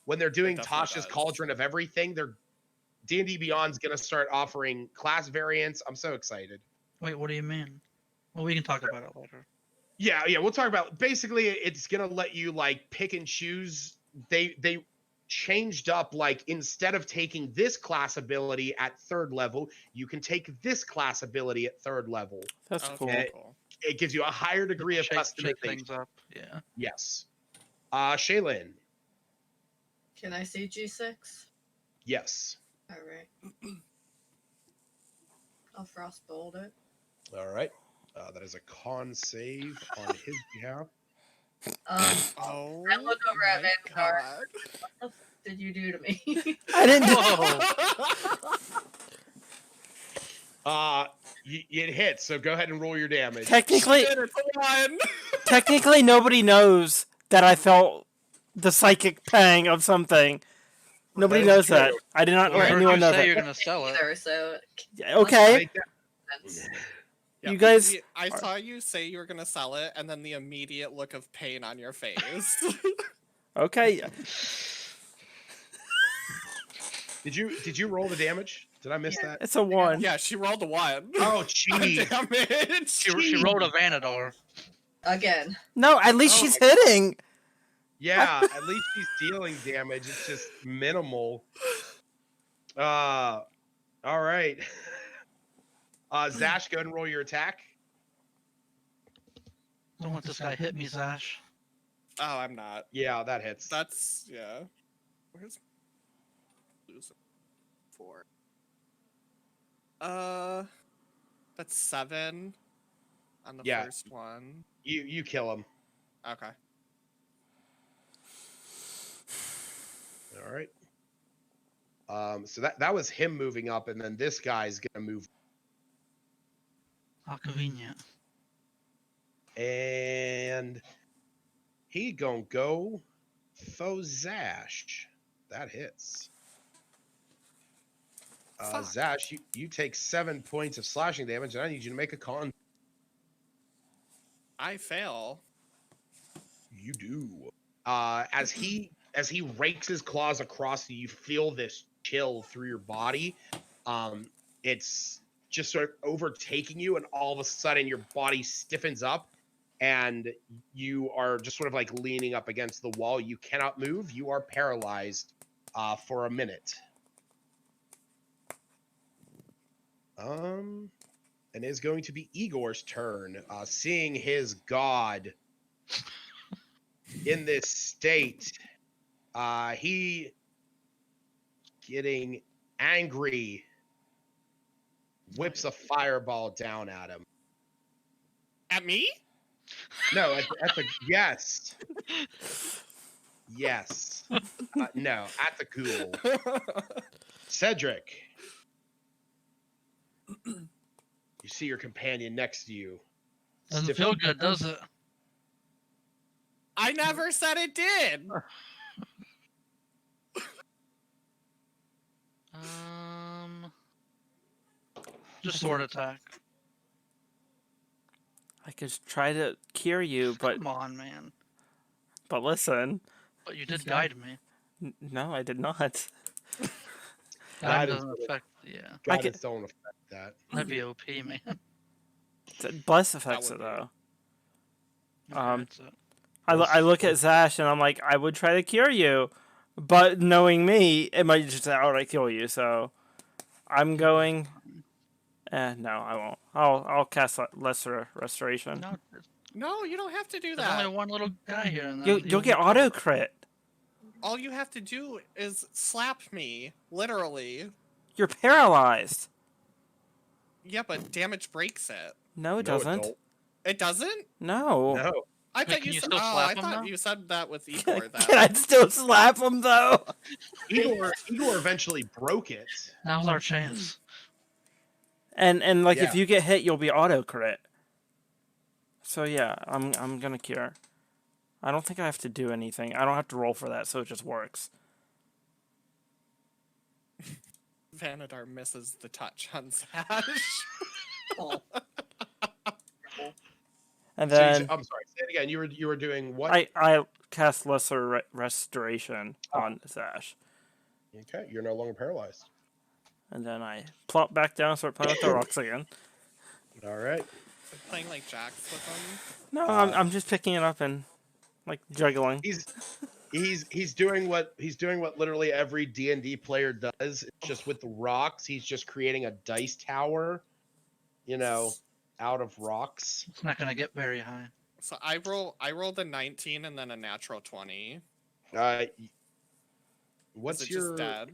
[SPEAKER 2] when they're doing
[SPEAKER 1] definitely
[SPEAKER 2] Tasha's
[SPEAKER 1] does.
[SPEAKER 2] Cauldron of Everything, they're D&D Beyond's gonna start offering class variants. I'm so excited.
[SPEAKER 6] Wait, what do you mean? Well, we can talk about it later.
[SPEAKER 2] Yeah, we'll talk about. Basically, it's gonna let you like pick and choose. They changed up, like instead of taking this class ability at 3rd level, you can take this class ability at 3rd level.
[SPEAKER 5] That's
[SPEAKER 1] Oh,
[SPEAKER 5] cool.
[SPEAKER 2] okay. It gives you a higher degree of
[SPEAKER 6] Shake
[SPEAKER 2] customization.
[SPEAKER 6] things up. Yeah.
[SPEAKER 2] Yes. Shaylin.
[SPEAKER 3] Can I see G6?
[SPEAKER 2] Yes.
[SPEAKER 3] All right. I'll frostbolt it.
[SPEAKER 2] All right. That is a con save on his behalf.
[SPEAKER 1] Oh.
[SPEAKER 3] I look over at
[SPEAKER 1] my
[SPEAKER 3] Vanguard.
[SPEAKER 1] God.
[SPEAKER 3] What the f- did you do to me?
[SPEAKER 5] I didn't.
[SPEAKER 6] Whoa.
[SPEAKER 2] It hits. So go ahead and roll your damage.
[SPEAKER 5] Technically,
[SPEAKER 1] Shit, it's a 1.
[SPEAKER 5] technically, nobody knows that I felt the psychic pang of something. Nobody
[SPEAKER 2] That is
[SPEAKER 5] knows that.
[SPEAKER 2] true.
[SPEAKER 5] I did not
[SPEAKER 6] I
[SPEAKER 5] let
[SPEAKER 6] heard
[SPEAKER 5] anyone
[SPEAKER 6] you
[SPEAKER 5] know
[SPEAKER 6] say
[SPEAKER 5] that.
[SPEAKER 6] you're gonna sell it.
[SPEAKER 3] Either, so
[SPEAKER 5] Okay.
[SPEAKER 2] Make that-
[SPEAKER 3] sense.
[SPEAKER 1] Yeah,
[SPEAKER 5] You guys
[SPEAKER 1] I
[SPEAKER 5] are-
[SPEAKER 1] saw you say you were gonna sell it, and then the immediate look of pain on your face.
[SPEAKER 5] Okay.
[SPEAKER 2] Did you roll the damage? Did I miss that?
[SPEAKER 5] It's a 1.
[SPEAKER 1] Yeah, she rolled a 1.
[SPEAKER 2] Oh,
[SPEAKER 1] On
[SPEAKER 2] jeez.
[SPEAKER 1] damage.
[SPEAKER 6] She rolled a Vanador.
[SPEAKER 3] Again.
[SPEAKER 5] No, at least
[SPEAKER 2] Oh
[SPEAKER 5] she's
[SPEAKER 2] my God.
[SPEAKER 5] hitting.
[SPEAKER 2] Yeah, at least she's dealing damage. It's just minimal. All right. Zash, go ahead and roll your attack.
[SPEAKER 6] Don't let this guy hit me, Zash.
[SPEAKER 1] Oh, I'm not.
[SPEAKER 2] Yeah, that hits.
[SPEAKER 1] That's yeah. Where's losing 4? That's 7 on the
[SPEAKER 2] Yeah.
[SPEAKER 1] first one.
[SPEAKER 2] You kill him.
[SPEAKER 1] Okay.
[SPEAKER 2] All right. So that was him moving up, and then this guy's gonna move,
[SPEAKER 6] How convenient.
[SPEAKER 2] and he gonna go for Zash. That hits.
[SPEAKER 1] Fuck.
[SPEAKER 2] Zash, you take 7 points of slashing damage, and I need you to make a con.
[SPEAKER 1] I fail.
[SPEAKER 2] You do. As he rakes his claws across you, you feel this chill through your body. It's just sort of overtaking you, and all of a sudden your body stiffens up, and you are just sort of like leaning up against the wall. You cannot move. You are paralyzed for a minute. And it's going to be Igor's turn. Seeing his god in this state, he getting angry, whips a fireball down at him.
[SPEAKER 1] At me?
[SPEAKER 2] No, at the yes. Yes. No, at the ghoul. Cedric. You see your companion next to you.
[SPEAKER 6] Doesn't
[SPEAKER 2] Stiff-
[SPEAKER 6] feel good, does it?
[SPEAKER 1] I never said it did.
[SPEAKER 6] Just sword attack.
[SPEAKER 5] I could try to cure you, but
[SPEAKER 6] Come on, man.
[SPEAKER 5] listen.
[SPEAKER 6] But you did guide me.
[SPEAKER 5] No, I did not.
[SPEAKER 2] That
[SPEAKER 6] Guide
[SPEAKER 2] is
[SPEAKER 6] doesn't
[SPEAKER 2] really-
[SPEAKER 6] affect. Yeah,
[SPEAKER 2] God,
[SPEAKER 5] can-
[SPEAKER 2] don't affect that.
[SPEAKER 6] that'd be OP, man.
[SPEAKER 5] Bless affects
[SPEAKER 1] would
[SPEAKER 5] it
[SPEAKER 1] be-
[SPEAKER 5] though.
[SPEAKER 6] Okay, that's it.
[SPEAKER 5] I look at Zash and I'm like, I would try to cure you, but knowing me, it might just outright kill you. So I'm going. No, I won't. I'll cast lesser restoration.
[SPEAKER 6] No,
[SPEAKER 1] No, you don't have to do
[SPEAKER 6] there's
[SPEAKER 1] that.
[SPEAKER 6] only one little guy here, and then
[SPEAKER 5] You'll get auto crit.
[SPEAKER 1] All you have to do is slap me, literally.
[SPEAKER 5] You're paralyzed.
[SPEAKER 1] Yeah, but damage breaks it.
[SPEAKER 5] No, it
[SPEAKER 2] No,
[SPEAKER 5] doesn't.
[SPEAKER 2] don't.
[SPEAKER 1] It doesn't?
[SPEAKER 5] No.
[SPEAKER 2] No.
[SPEAKER 1] I
[SPEAKER 6] Wait,
[SPEAKER 1] thought
[SPEAKER 6] can
[SPEAKER 1] you
[SPEAKER 6] you
[SPEAKER 1] said.
[SPEAKER 6] still
[SPEAKER 1] Oh,
[SPEAKER 6] slap
[SPEAKER 1] I
[SPEAKER 6] him,
[SPEAKER 1] thought
[SPEAKER 6] though?
[SPEAKER 1] you said that with Igor.
[SPEAKER 5] Can I still slap him though?
[SPEAKER 2] Igor eventually broke it.
[SPEAKER 6] Now's our chance.
[SPEAKER 5] And like if
[SPEAKER 2] Yeah.
[SPEAKER 5] you get hit, you'll be auto crit. So yeah, I'm gonna cure. I don't think I have to do anything. I don't have to roll for that, so it just works.
[SPEAKER 1] Vanadar misses the touch on Sash.
[SPEAKER 3] Oh.
[SPEAKER 5] And
[SPEAKER 2] So
[SPEAKER 5] then
[SPEAKER 2] I'm sorry. Say it again. You were doing what?
[SPEAKER 5] I cast lesser restoration on Sash,
[SPEAKER 2] Okay, you're no longer paralyzed.
[SPEAKER 5] and then I plop back down and start playing with the rocks again.
[SPEAKER 2] All right.
[SPEAKER 1] Playing like jacks with him.
[SPEAKER 5] No, I'm just picking it up and like juggling.
[SPEAKER 2] He's doing what literally every D&D player does. It's just with the rocks. He's just creating a dice tower, out of rocks.
[SPEAKER 6] It's not gonna get very high.
[SPEAKER 1] So I rolled a 19 and then a natural 20.
[SPEAKER 2] What's
[SPEAKER 1] Is it
[SPEAKER 2] your
[SPEAKER 1] just dead?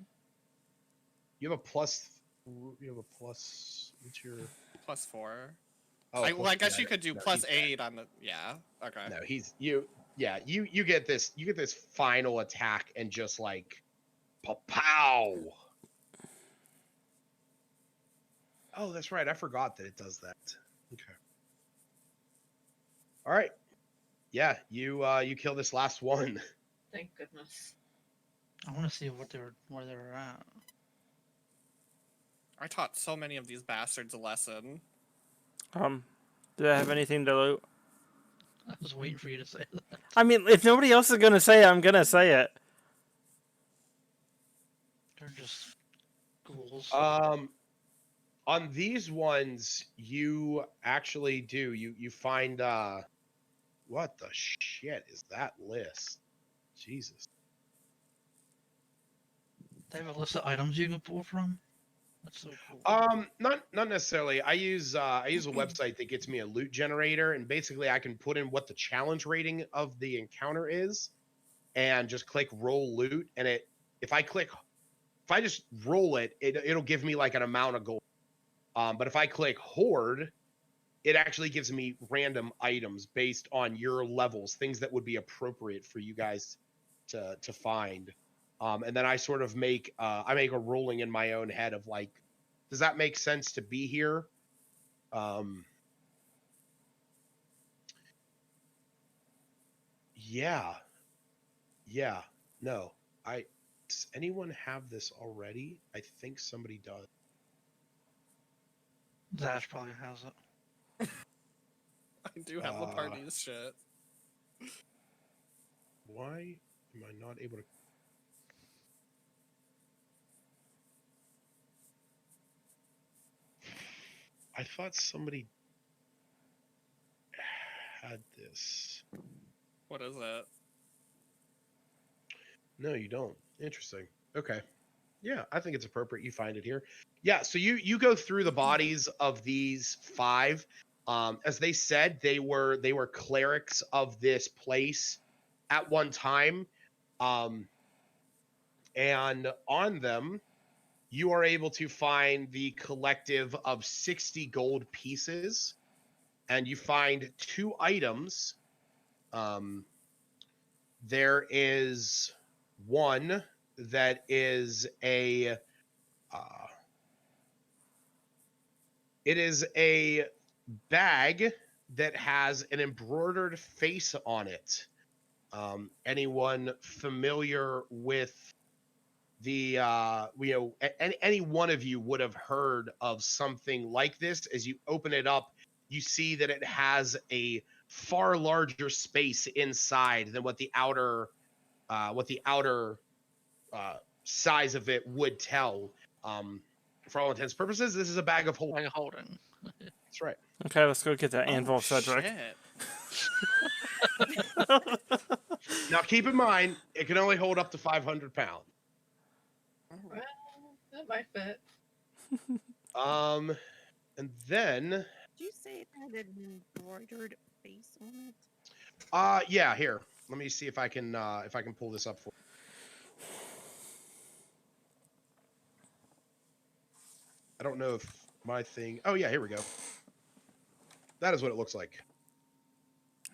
[SPEAKER 2] You have a plus. What's your?
[SPEAKER 1] +4.
[SPEAKER 2] Oh,
[SPEAKER 1] Well, I guess
[SPEAKER 2] yeah,
[SPEAKER 1] you could do
[SPEAKER 2] no,
[SPEAKER 1] plus
[SPEAKER 2] he's dead.
[SPEAKER 1] 8 on the. Yeah. Okay.
[SPEAKER 2] No, he's you. Yeah, you get this. You get this final attack and just like, pow. Oh, that's right. I forgot that it does that. Okay. All right. Yeah, you kill this last one.
[SPEAKER 3] Thank goodness.
[SPEAKER 6] I want to see where they were at.
[SPEAKER 1] I taught so many of these bastards a lesson.
[SPEAKER 5] Do I have anything to loot?
[SPEAKER 6] I was waiting for you to say that.
[SPEAKER 5] I mean, if nobody else is gonna say it, I'm gonna say it.
[SPEAKER 6] They're just ghouls.
[SPEAKER 2] On these ones, you actually do. You find what the shit is that list? Jesus.
[SPEAKER 6] They have a list of items you can pull from. That's so cool.
[SPEAKER 2] Not necessarily. I use a website that gets me a loot generator, and basically I can put in what the challenge rating of the encounter is, and just click roll loot, and if I just roll it, it'll give me like an amount of gold. But if I click hoard, it actually gives me random items based on your levels, things that would be appropriate for you guys to find. And then I sort of make a rolling in my own head of like, does that make sense to be here? Yeah. No. Does anyone have this already? I think somebody does.
[SPEAKER 6] Zash probably has it.
[SPEAKER 1] I do have the party's shit.
[SPEAKER 2] Why am I not able to? I thought somebody had this.
[SPEAKER 1] What is it?
[SPEAKER 2] No, you don't. Interesting. Okay. Yeah, I think it's appropriate you find it here. Yeah, so you go through the bodies of these 5. As they said, they were clerics of this place at one time. And on them, you are able to find the collective of 60 gold pieces, and you find 2 items. There is one that is it is a bag that has an embroidered face on it. Anyone familiar with the any one of you would have heard of something like this. As you open it up, you see that it has a far larger space inside than what the outer size of it would tell. For all intents and purposes, this is a bag of holding.
[SPEAKER 6] Like a holding.
[SPEAKER 2] That's right.
[SPEAKER 5] Okay, let's go get that anvil, Cedric.
[SPEAKER 1] Shit.
[SPEAKER 2] Now, keep in mind, it can only hold up to 500 pounds.
[SPEAKER 3] Well, that might fit.
[SPEAKER 2] And then,
[SPEAKER 4] Did you say it had an embroidered face on it?
[SPEAKER 2] yeah, here. Let me see if I can pull this up for you. I don't know if my thing. Oh yeah, here we go. That is what it looks like.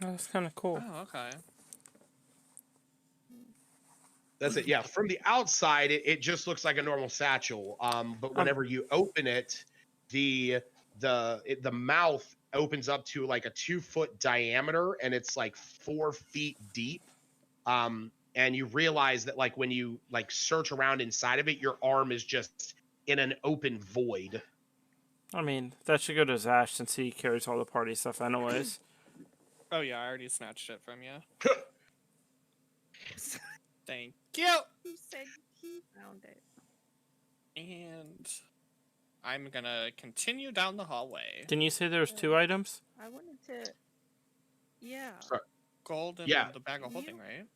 [SPEAKER 5] Oh, that's kind of cool.
[SPEAKER 1] Oh, okay.
[SPEAKER 2] That's it. Yeah, from the outside, it just looks like a normal satchel. But whenever you open it, the mouth opens up to like a 2-foot diameter, and it's like 4 feet deep. And you realize that like when you like search around inside of it, your arm is just in an open void.
[SPEAKER 5] I mean, that should go to Zash since he carries all the party stuff anyways.
[SPEAKER 1] Oh yeah, I already snatched it from you. Thank you.
[SPEAKER 4] Who said he found it?
[SPEAKER 1] And I'm gonna continue down the hallway.
[SPEAKER 5] Didn't you say there was 2 items?
[SPEAKER 4] I wanted to. Yeah.
[SPEAKER 2] Sorry.
[SPEAKER 1] Gold and
[SPEAKER 2] Yeah.
[SPEAKER 1] the bag of holding, right?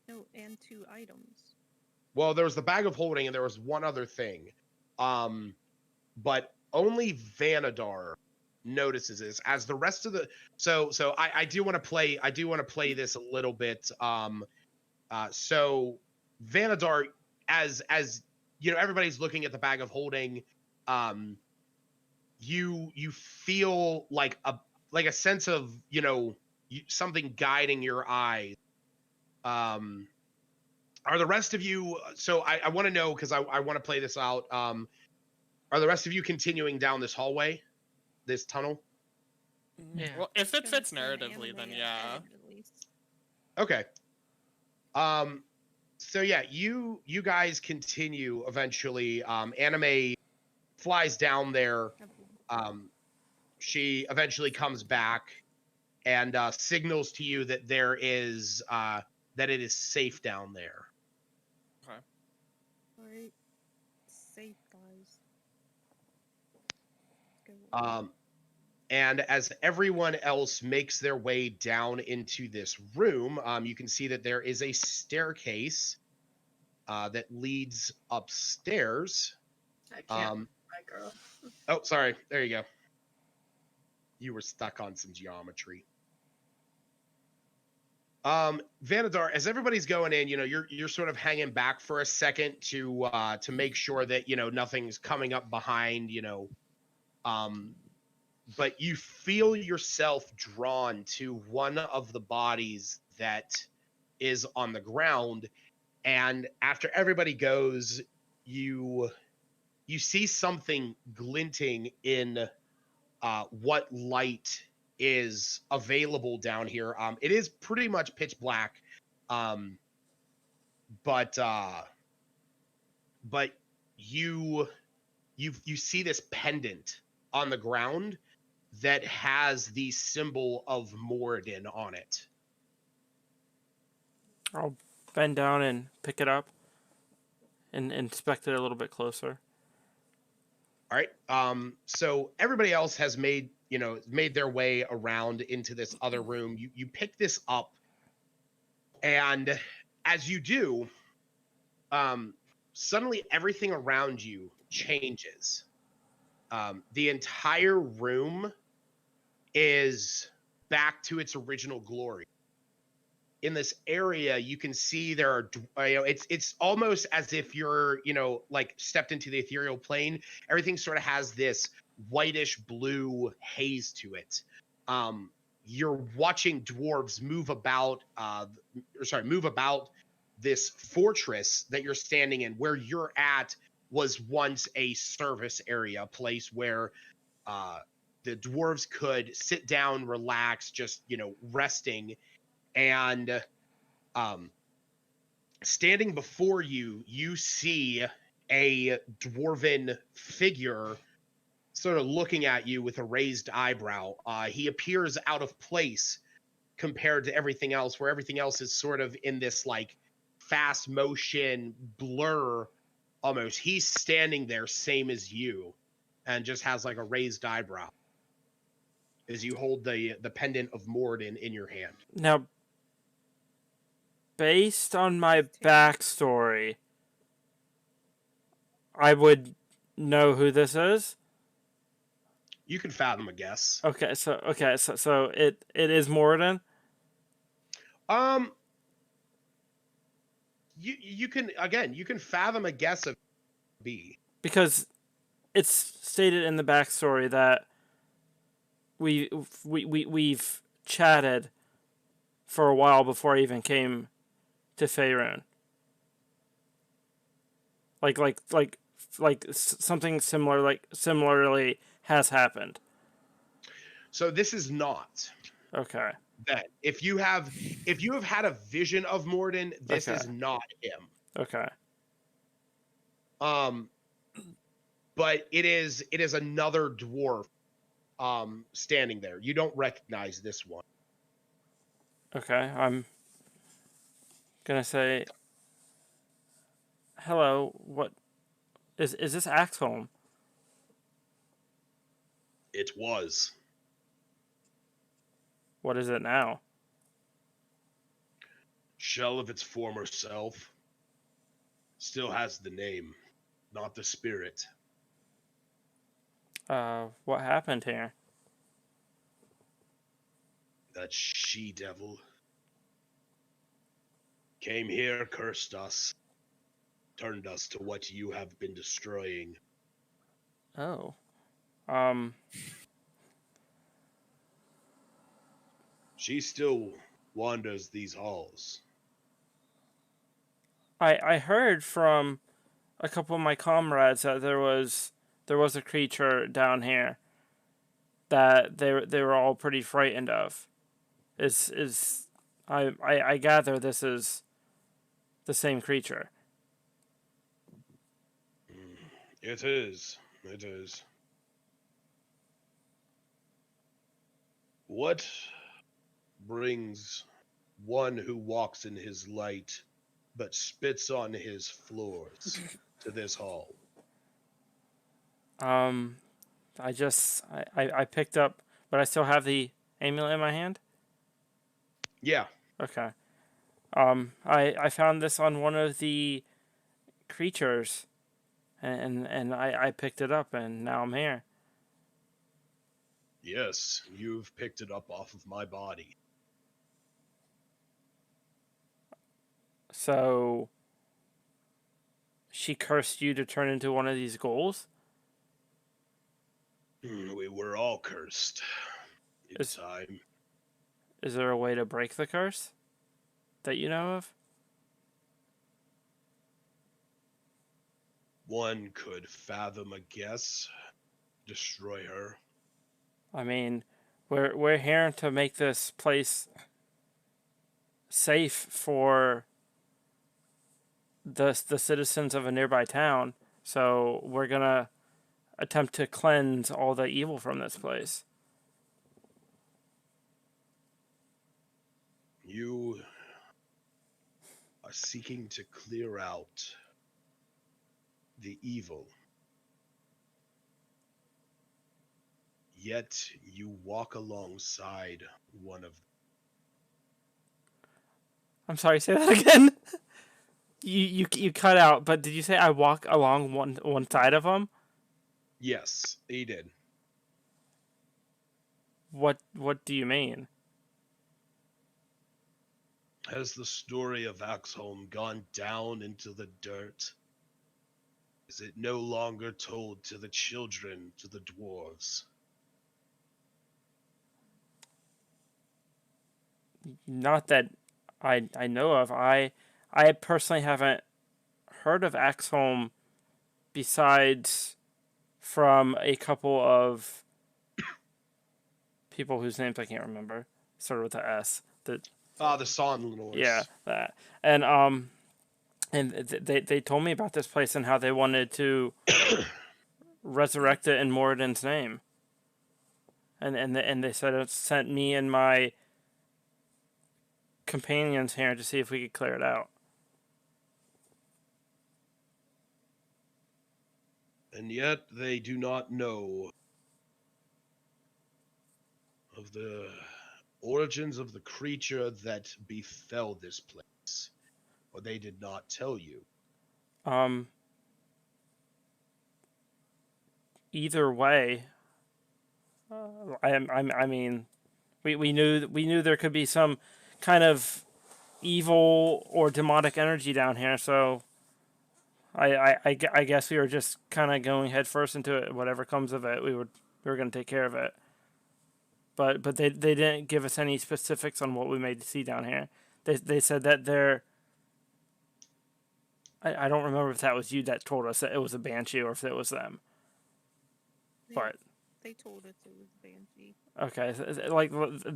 [SPEAKER 4] No, and 2 items.
[SPEAKER 2] Well, there was the bag of holding, and there was one other thing. But only Vanadar notices this, as the rest of the. So I do want to play this a little bit. So Vanadar, as you know, everybody's looking at the bag of holding. You feel like a sense of something guiding your eyes. Are the rest of you? So I want to know, because I want to play this out. Are the rest of you continuing down this hallway, this tunnel?
[SPEAKER 6] Yeah.
[SPEAKER 1] Well, if it
[SPEAKER 4] Gonna
[SPEAKER 1] fits
[SPEAKER 4] turn
[SPEAKER 1] narratively,
[SPEAKER 4] anime
[SPEAKER 1] then yeah.
[SPEAKER 4] ahead, at least.
[SPEAKER 2] Okay. So yeah, you guys continue eventually. Anime flies down there, She eventually comes back and signals to you that there is that it is safe down there.
[SPEAKER 4] Alright. Safe, guys. Let's go.
[SPEAKER 2] And as everyone else makes their way down into this room, you can see that there is a staircase that leads upstairs.
[SPEAKER 3] I can't. My girl.
[SPEAKER 2] Oh, sorry. There you go. You were stuck on some geometry. Vanadar, as everybody's going in, you're sort of hanging back for a second to make sure that nothing's coming up behind, but you feel yourself drawn to one of the bodies that is on the ground, and after everybody goes, you see something glinting in what light is available down here. It is pretty much pitch black, but you see this pendant on the ground that has the symbol of Moradin on it.
[SPEAKER 5] I'll bend down and pick it up and inspect it a little bit closer.
[SPEAKER 2] All right. So everybody else has made their way around into this other room. You pick this up, and as you do, suddenly everything around you changes. The entire room is back to its original glory. In this area, you can see there are, it's almost as if you're, like stepped into the ethereal plane. Everything sort of has this whitish blue haze to it. You're watching dwarves move about this fortress that you're standing in. Where you're at was once a service area, a place where the dwarves could sit down, relax, just resting. And standing before you, you see a dwarven figure sort of looking at you with a raised eyebrow. He appears out of place compared to everything else, where everything else is sort of in this like fast motion blur almost. He's standing there same as you and just has like a raised eyebrow as you hold the pendant of Moradin in your hand.
[SPEAKER 5] Now, based on my backstory, I would know who this is.
[SPEAKER 2] You can fathom a guess.
[SPEAKER 5] Okay, so it is Moradin.
[SPEAKER 2] You can fathom a guess of B,
[SPEAKER 5] Because it's stated in the backstory that we've chatted for a while before I even came to Faerun. Like something similarly has happened.
[SPEAKER 2] So this is not.
[SPEAKER 5] Okay.
[SPEAKER 2] That if you have had a vision of Moradin, this
[SPEAKER 5] Okay.
[SPEAKER 2] is not him.
[SPEAKER 5] Okay.
[SPEAKER 2] But it is another dwarf standing there. You don't recognize this one.
[SPEAKER 5] Okay, I'm gonna say hello. What is this Axholm?
[SPEAKER 2] It was.
[SPEAKER 5] What is it now?
[SPEAKER 2] Shell of its former self. Still has the name, not the spirit.
[SPEAKER 5] What happened here?
[SPEAKER 2] That she-devil came here, cursed us, turned us to what you have been destroying.
[SPEAKER 5] Oh.
[SPEAKER 2] She still wanders these halls.
[SPEAKER 5] I heard from a couple of my comrades that there was a creature down here that they were all pretty frightened of. I gather this is the same creature.
[SPEAKER 2] It is. It is. What brings one who walks in his light but spits on his floors to this hall?
[SPEAKER 5] I picked up, but I still have the amulet in my hand.
[SPEAKER 2] Yeah.
[SPEAKER 5] Okay. I found this on one of the creatures, and I picked it up, and now I'm here.
[SPEAKER 2] Yes, you've picked it up off of my body.
[SPEAKER 5] So she cursed you to turn into one of these ghouls?
[SPEAKER 2] We were all cursed in
[SPEAKER 5] Is
[SPEAKER 2] time.
[SPEAKER 5] is there a way to break the curse that you know of?
[SPEAKER 2] One could fathom a guess, destroy her.
[SPEAKER 5] I mean, we're here to make this place safe for the citizens of a nearby town. So we're gonna attempt to cleanse all the evil from this place.
[SPEAKER 2] You are seeking to clear out the evil. Yet you walk alongside one of them.
[SPEAKER 5] I'm sorry, say that again. You cut out, but did you say I walk along one side of them?
[SPEAKER 2] Yes, he did.
[SPEAKER 5] What do you mean?
[SPEAKER 2] Has the story of Axholm gone down into the dirt? Is it no longer told to the children, to the dwarves?
[SPEAKER 5] Not that I know of. I personally haven't heard of Axholm besides from a couple of people whose names I can't remember. Started with a S. That
[SPEAKER 2] The Sonlors.
[SPEAKER 5] yeah, that. And they told me about this place and how they wanted to resurrect it in Moradin's name. And they said it sent me and my companions here to see if we could clear it out.
[SPEAKER 2] And yet they do not know of the origins of the creature that befell this place. Or they did not tell you.
[SPEAKER 5] Either way, I mean, we knew there could be some kind of evil or demonic energy down here, so I guess we were just kind of going head first into it. Whatever comes of it, we were going to take care of it. But they didn't give us any specifics on what we may see down here. They said that they're. I don't remember if that was you that told us that it was a banshee or if it was them. But
[SPEAKER 4] They told us it was Banshee.
[SPEAKER 5] okay, like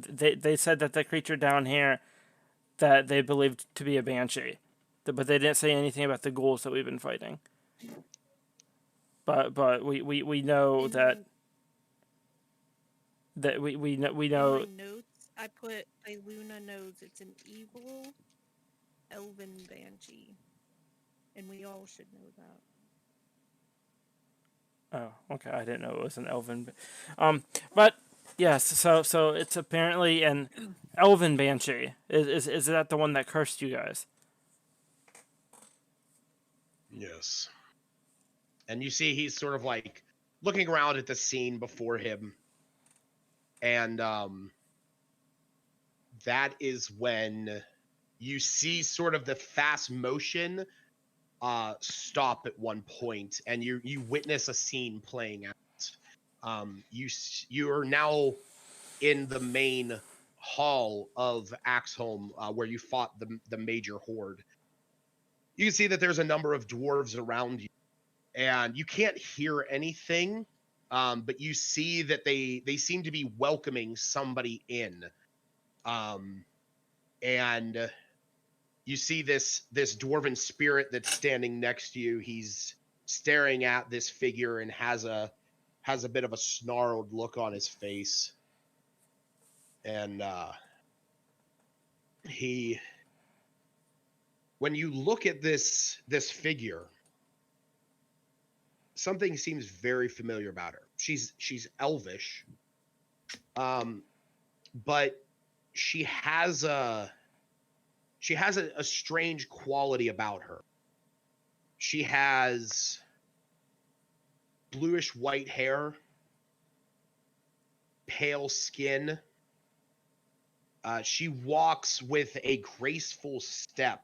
[SPEAKER 5] they said that the creature down here that they believed to be a banshee, but they didn't say anything about the ghouls that we've been fighting. But we know that we know
[SPEAKER 4] In my notes, I put Luna knows it's an evil elven banshee, and we all should know that.
[SPEAKER 5] Oh, okay. I didn't know it was an elven. But yes. So it's apparently an elven banshee. Is that the one that cursed you guys?
[SPEAKER 2] Yes. And you see he's sort of like looking around at the scene before him. And that is when you see sort of the fast motion stop at one point, and you witness a scene playing out. You are now in the main hall of Axholm, where you fought the major horde. You can see that there's a number of dwarves around you, and you can't hear anything, but you see that they seem to be welcoming somebody in, and you see this dwarven spirit that's standing next to you. He's staring at this figure and has a bit of a snarled look on his face. And when you look at this figure, something seems very familiar about her. She's elvish, but she has a strange quality about her. She has bluish white hair, pale skin. She walks with a graceful step,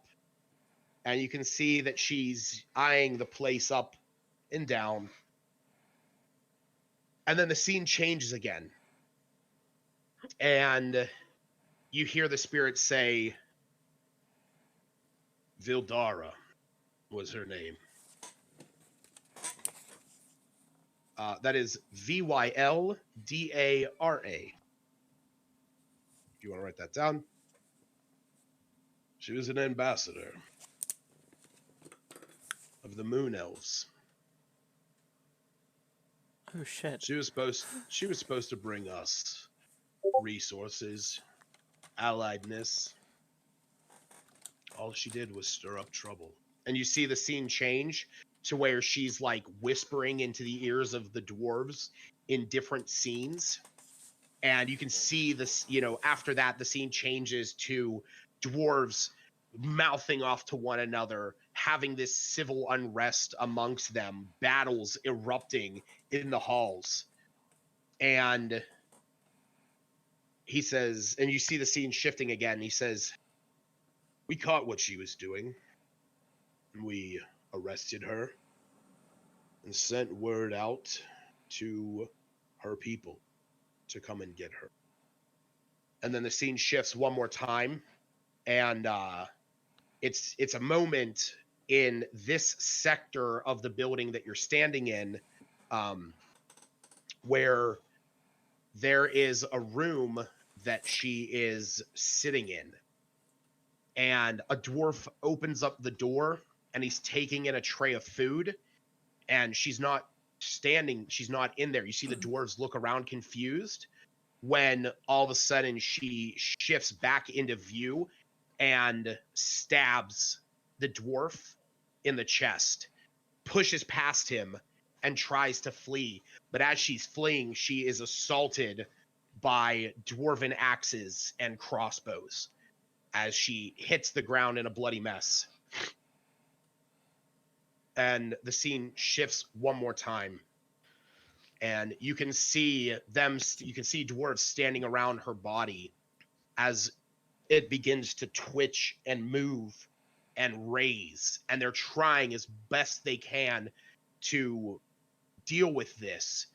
[SPEAKER 2] and you can see that she's eyeing the place up and down. And then the scene changes again, and you hear the spirit say, Vildara was her name. That is Vyldara. If you want to write that down. She was an ambassador of the Moon Elves.
[SPEAKER 5] Oh shit.
[SPEAKER 2] She was supposed to bring us resources, alliedness. All she did was stir up trouble. And you see the scene change to where she's like whispering into the ears of the dwarves in different scenes. And you can see this, after that, the scene changes to dwarves mouthing off to one another, having this civil unrest amongst them, battles erupting in the halls. And he says, and you see the scene shifting again. He says, we caught what she was doing. We arrested her and sent word out to her people to come and get her. And then the scene shifts one more time, and it's a moment in this sector of the building that you're standing in, where there is a room that she is sitting in, and a dwarf opens up the door, and he's taking in a tray of food, and she's not in there. You see the dwarves look around confused, when all of a sudden she shifts back into view and stabs the dwarf in the chest, pushes past him, and tries to flee. But as she's fleeing, she is assaulted by dwarven axes and crossbows as she hits the ground in a bloody mess. And the scene shifts one more time, and you can see dwarves standing around her body as it begins to twitch and move and raise, and they're trying as best they can to deal with this.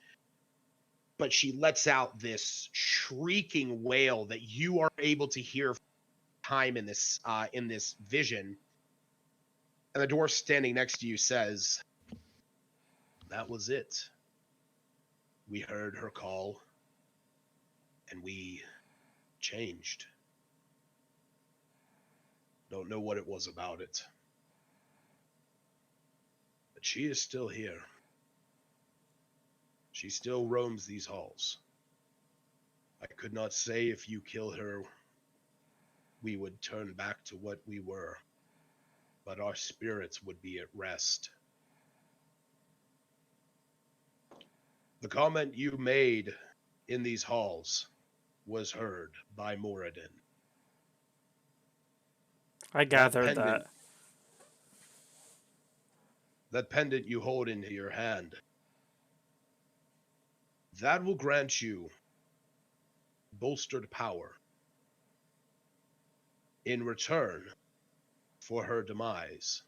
[SPEAKER 2] But she lets out this shrieking wail that you are able to hear time in this vision. And the dwarf standing next to you says, that was it. We heard her call, and we changed. Don't know what it was about it. But she is still here. She still roams these halls. I could not say if you kill her, we would turn back to what we were, but our spirits would be at rest. The comment you made in these halls was heard by Moradin.
[SPEAKER 5] I gathered that.
[SPEAKER 2] That pendant you hold in your hand, that will grant you bolstered power in return for her demise.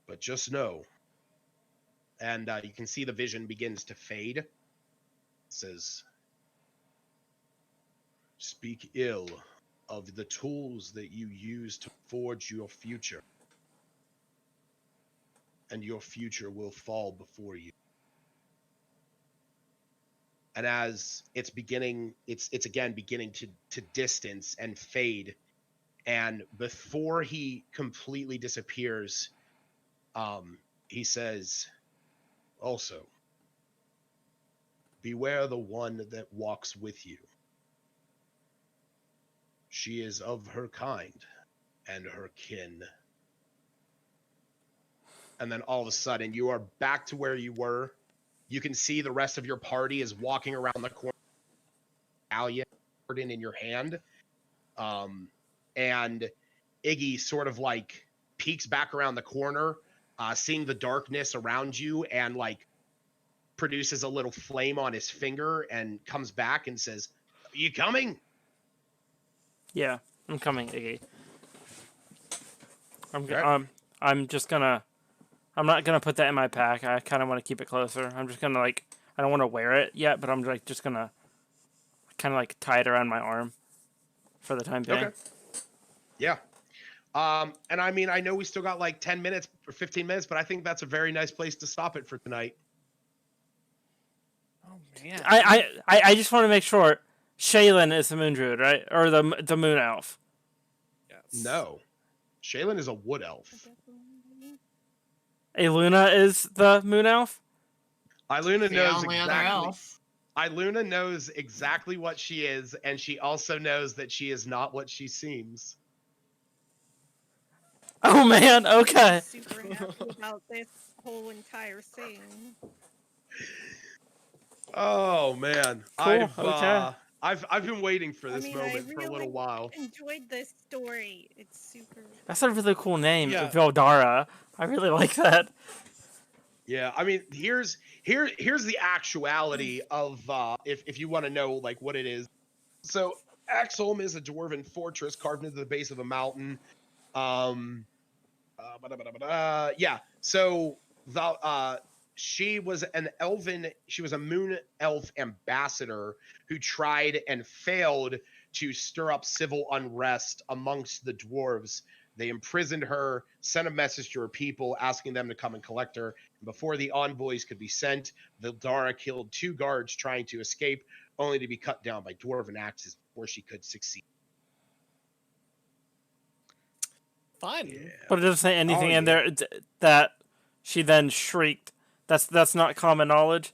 [SPEAKER 2] But just know, and you can see the vision begins to fade. It says, speak ill of the tools that you use to forge your future, and your future will fall before you. And as it's again beginning to distance and fade, and before he completely disappears, he says, also, beware the one that walks with you. She is of her kind and her kin. And then all of a sudden, you are back to where you were. You can see the rest of your party is walking around the corner, in your hand. And Iggy sort of like peeks back around the corner, seeing the darkness around you, and like produces a little flame on his finger and comes back and says, "Are you coming?"
[SPEAKER 5] Yeah, I'm coming, Iggy.
[SPEAKER 2] Alright.
[SPEAKER 5] I'm not gonna put that in my pack. I kind of want to keep it closer. I'm just gonna like, I don't want to wear it yet, but I'm like just gonna kind of like tie it around my arm for the time being.
[SPEAKER 2] Okay. Yeah. And I mean, I know we still got like 10 minutes or 15 minutes, but I think that's a very nice place to stop it for tonight.
[SPEAKER 1] Oh man.
[SPEAKER 5] I just want to make sure Shaylin is the moon druid, right? Or the moon elf.
[SPEAKER 1] Yes.
[SPEAKER 2] No. Shaylin is a wood elf.
[SPEAKER 5] Luna is the moon elf?
[SPEAKER 2] Iluna
[SPEAKER 3] The
[SPEAKER 2] knows
[SPEAKER 3] only other
[SPEAKER 2] exactly.
[SPEAKER 3] elf.
[SPEAKER 2] Iluna knows exactly what she is, and she also knows that she is not what she seems.
[SPEAKER 5] Oh man, okay.
[SPEAKER 4] Super happy about this whole entire thing.
[SPEAKER 2] Oh man,
[SPEAKER 5] Cool, okay.
[SPEAKER 2] I've been waiting for
[SPEAKER 4] I
[SPEAKER 2] this
[SPEAKER 4] mean, I
[SPEAKER 2] moment for a little
[SPEAKER 4] really
[SPEAKER 2] while.
[SPEAKER 4] enjoyed this story. It's super.
[SPEAKER 5] That's a really cool name,
[SPEAKER 1] Yeah.
[SPEAKER 5] Vildara. I really like that.
[SPEAKER 2] Yeah, I mean, here's the actuality of if you want to know like what it is. So Axholm is a dwarven fortress carved into the base of a mountain. Yeah. So she was a moon elf ambassador who tried and failed to stir up civil unrest amongst the dwarves. They imprisoned her, sent a message to her people asking them to come and collect her. And before the envoys could be sent, Vildara killed 2 guards trying to escape, only to be cut down by dwarven axes before she could succeed.
[SPEAKER 1] Fun.
[SPEAKER 2] Yeah.
[SPEAKER 5] But it doesn't say anything
[SPEAKER 2] Oh,
[SPEAKER 5] in there that she then shrieked. That's not common knowledge.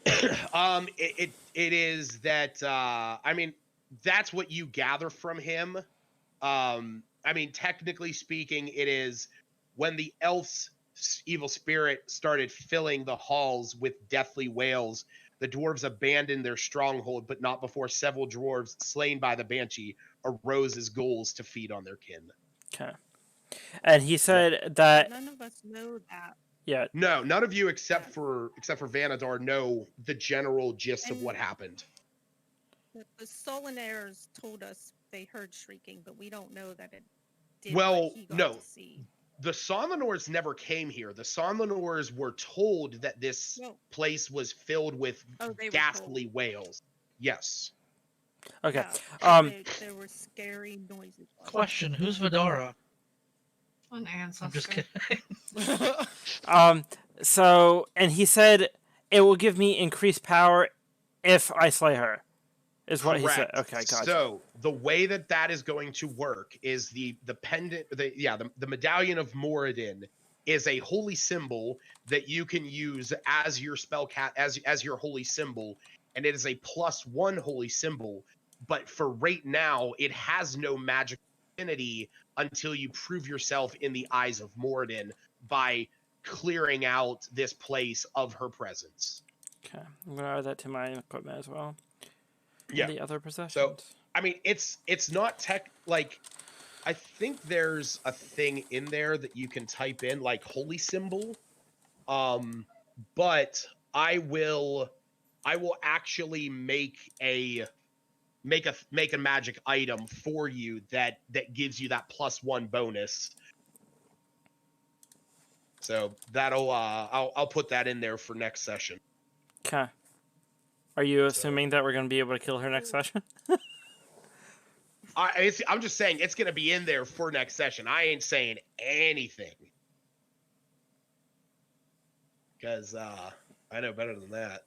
[SPEAKER 2] It is that I mean, that's what you gather from him. I mean, technically speaking, it is when the elf's evil spirit started filling the halls with deathly wails, the dwarves abandoned their stronghold, but not before several dwarves slain by the banshee arose as ghouls to feed on their kin.
[SPEAKER 5] Okay. And he said that
[SPEAKER 4] None of us know that.
[SPEAKER 5] yeah.
[SPEAKER 2] No, none of you except for Vanadar know the general gist of what
[SPEAKER 4] And-
[SPEAKER 2] happened.
[SPEAKER 4] The Solinaires told us they heard shrieking, but we don't know that it did
[SPEAKER 2] Well,
[SPEAKER 4] what he got
[SPEAKER 2] no.
[SPEAKER 4] to see.
[SPEAKER 2] The Sonlinors never came here. The Sonlinors were told that this
[SPEAKER 4] No.
[SPEAKER 2] place was filled with
[SPEAKER 4] Oh, they were
[SPEAKER 2] ghastly wails. Yes.
[SPEAKER 5] Okay.
[SPEAKER 4] Yeah, there were scary noises.
[SPEAKER 6] Question: Who's Vidara?
[SPEAKER 3] An ancestor.
[SPEAKER 6] I'm just kidding.
[SPEAKER 5] So, and he said it will give me increased power if I slay her. Is what he said.
[SPEAKER 2] Correct.
[SPEAKER 5] Okay, gotcha.
[SPEAKER 2] So the way that is going to work is the pendant, the medallion of Moradin is a holy symbol that you can use as your as your holy symbol, and it is a +1 holy symbol. But for right now, it has no magic affinity until you prove yourself in the eyes of Moradin by clearing out this place of her presence.
[SPEAKER 5] Okay, I'm gonna add that to my equipment as well.
[SPEAKER 2] Yeah.
[SPEAKER 5] And the other possessions.
[SPEAKER 2] So, I mean, it's not like I think there's a thing in there that you can type in like holy symbol. But I will actually make a magic item for you that gives you that +1 bonus. So that'll I'll put that in there for next session.
[SPEAKER 5] Okay. Are you assuming that we're gonna be able to kill her next session?
[SPEAKER 2] I'm just saying it's gonna be in there for next session. I ain't saying anything because I know better than that.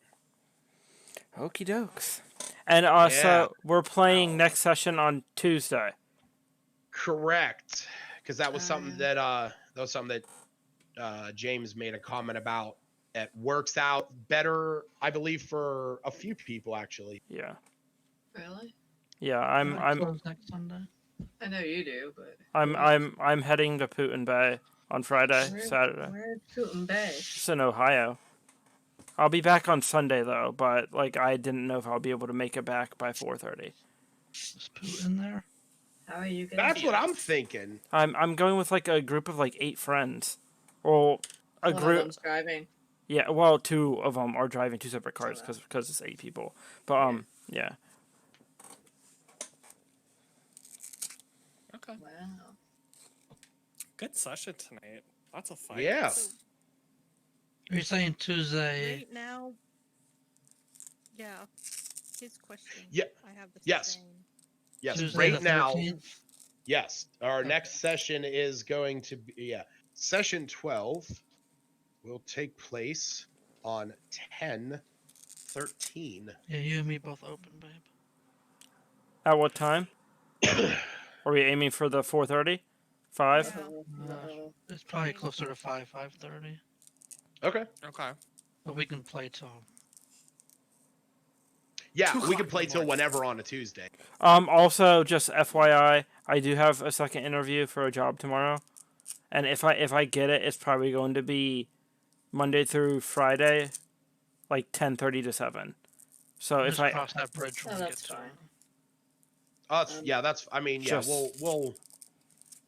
[SPEAKER 5] Okie dokes. And so we're playing next session on Tuesday.
[SPEAKER 2] Correct, because that was something that James made a comment about, It works out better, I believe, for a few people actually.
[SPEAKER 5] Yeah.
[SPEAKER 3] Really?
[SPEAKER 5] Yeah,
[SPEAKER 6] I close next Sunday.
[SPEAKER 3] I know you do, but
[SPEAKER 5] I'm heading to Putin Bay on Friday, Saturday.
[SPEAKER 3] Where's Putin Bay?
[SPEAKER 5] It's in Ohio. I'll be back on Sunday though, but like I didn't know if I'll be able to make it back by 4:30.
[SPEAKER 6] Is Putin there?
[SPEAKER 3] How are you gonna?
[SPEAKER 2] That's what I'm thinking.
[SPEAKER 5] I'm going with like a group of like 8 friends, or a
[SPEAKER 3] One of
[SPEAKER 5] group.
[SPEAKER 3] them's driving.
[SPEAKER 5] Yeah, well, 2 of them are driving 2 separate cars
[SPEAKER 3] Oh,
[SPEAKER 5] because it's 8 people. But yeah.
[SPEAKER 1] Okay.
[SPEAKER 3] Wow.
[SPEAKER 1] Good session tonight. Lots of fights.
[SPEAKER 2] Yeah.
[SPEAKER 4] So
[SPEAKER 6] Are you saying Tuesday?
[SPEAKER 4] right now, yeah. His question.
[SPEAKER 2] Yeah,
[SPEAKER 4] I have the
[SPEAKER 2] yes.
[SPEAKER 4] same.
[SPEAKER 2] Yes,
[SPEAKER 6] Tuesday
[SPEAKER 2] right
[SPEAKER 6] the
[SPEAKER 2] now.
[SPEAKER 6] 13th?
[SPEAKER 2] Yes, our
[SPEAKER 3] Okay.
[SPEAKER 2] next session is going to be session 12 will take place on 10/13.
[SPEAKER 6] Yeah, you and me both open, babe.
[SPEAKER 5] At what time? Are we aiming for the 4:30? 5?
[SPEAKER 4] Yeah.
[SPEAKER 6] It's probably closer to 5:30,
[SPEAKER 2] Okay.
[SPEAKER 1] Okay.
[SPEAKER 6] but we can play till.
[SPEAKER 2] Yeah,
[SPEAKER 1] 2
[SPEAKER 2] we can
[SPEAKER 1] o'clock
[SPEAKER 2] play
[SPEAKER 1] in the
[SPEAKER 2] till
[SPEAKER 1] morning.
[SPEAKER 2] whenever on a Tuesday.
[SPEAKER 5] Also, just FYI, I do have a second interview for a job tomorrow, and if I get it, it's probably going to be Monday through Friday, like 10:30 to 7. So
[SPEAKER 6] We'll
[SPEAKER 5] if
[SPEAKER 6] just
[SPEAKER 5] I
[SPEAKER 6] cross that bridge when
[SPEAKER 3] Oh,
[SPEAKER 6] we get
[SPEAKER 3] that's
[SPEAKER 6] to
[SPEAKER 3] fine.
[SPEAKER 6] it.
[SPEAKER 2] Yeah, that's. I mean, yeah,
[SPEAKER 5] Just-
[SPEAKER 2] we'll.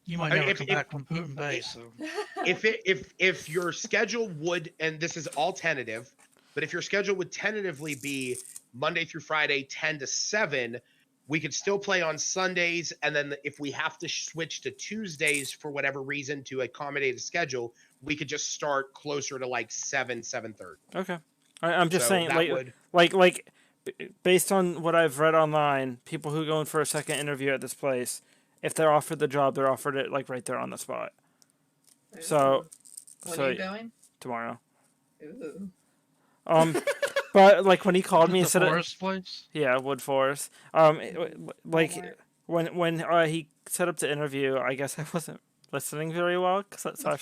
[SPEAKER 6] You might
[SPEAKER 2] I-
[SPEAKER 6] never
[SPEAKER 2] if-
[SPEAKER 6] come
[SPEAKER 2] if-
[SPEAKER 6] back from Putin Bay, so
[SPEAKER 2] If your schedule would, and this is all tentative, but if your schedule would tentatively be Monday through Friday 10 to 7, we could still play on Sundays, and then if we have to switch to Tuesdays for whatever reason to accommodate a schedule, we could just start closer to like 7:30.
[SPEAKER 5] Okay, I'm just
[SPEAKER 2] So
[SPEAKER 5] saying,
[SPEAKER 2] that would.
[SPEAKER 5] like, based on what I've read online, people who go in for a second interview at this place, if they're offered the job, they're offered it like right there on the spot. So,
[SPEAKER 3] when
[SPEAKER 5] so
[SPEAKER 3] are you going?
[SPEAKER 5] tomorrow.
[SPEAKER 3] Ooh.
[SPEAKER 5] But like when he called
[SPEAKER 6] Is it
[SPEAKER 5] me
[SPEAKER 6] the
[SPEAKER 5] instead of
[SPEAKER 6] forest place.
[SPEAKER 5] yeah, Wood Forest. Like
[SPEAKER 3] Walmart.
[SPEAKER 5] when he set up the interview, I guess I wasn't listening very well, so I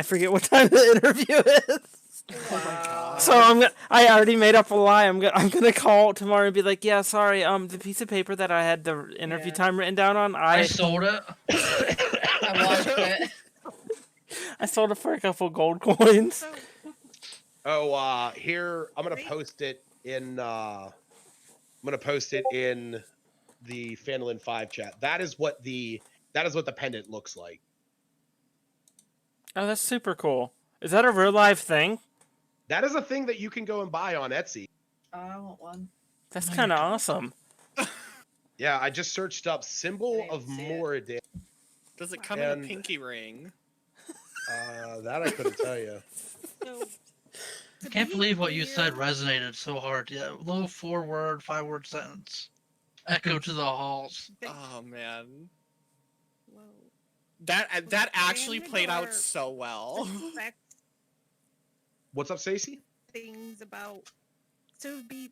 [SPEAKER 5] forget what time the interview is.
[SPEAKER 3] Wow.
[SPEAKER 5] So I already made up a lie. I'm gonna call tomorrow and be like, yeah, sorry, the piece of paper that I had the interview
[SPEAKER 3] Yeah.
[SPEAKER 5] time written down on,
[SPEAKER 6] I sold it.
[SPEAKER 3] I watched it.
[SPEAKER 5] I sold it for a couple gold coins.
[SPEAKER 4] So
[SPEAKER 2] Oh, here I'm gonna
[SPEAKER 4] Great.
[SPEAKER 2] post it in. I'm gonna post it in the Phandalin 5 chat. That is what the pendant looks like.
[SPEAKER 5] Oh, that's super cool. Is that a real live thing?
[SPEAKER 2] That is a thing that you can go and buy on Etsy.
[SPEAKER 3] Oh, I want one.
[SPEAKER 5] That's
[SPEAKER 6] Oh,
[SPEAKER 5] kind of
[SPEAKER 6] you're
[SPEAKER 5] awesome.
[SPEAKER 2] Yeah, I just searched up symbol
[SPEAKER 3] I
[SPEAKER 2] of
[SPEAKER 3] didn't see it.
[SPEAKER 2] Moradin.
[SPEAKER 1] Does it come in
[SPEAKER 2] And-
[SPEAKER 1] a pinky ring?
[SPEAKER 2] That I couldn't tell you.
[SPEAKER 4] so
[SPEAKER 6] I
[SPEAKER 4] to
[SPEAKER 6] can't
[SPEAKER 4] be
[SPEAKER 6] believe what you said
[SPEAKER 4] clear-
[SPEAKER 6] resonated so hard. Yeah, little 4-word, 5-word sentence. Echo to the halls.
[SPEAKER 1] Oh man,
[SPEAKER 4] Whoa.
[SPEAKER 1] that actually played out
[SPEAKER 4] Vanador
[SPEAKER 1] so well.
[SPEAKER 4] Respect
[SPEAKER 2] What's up, Stacey?
[SPEAKER 4] things about. To be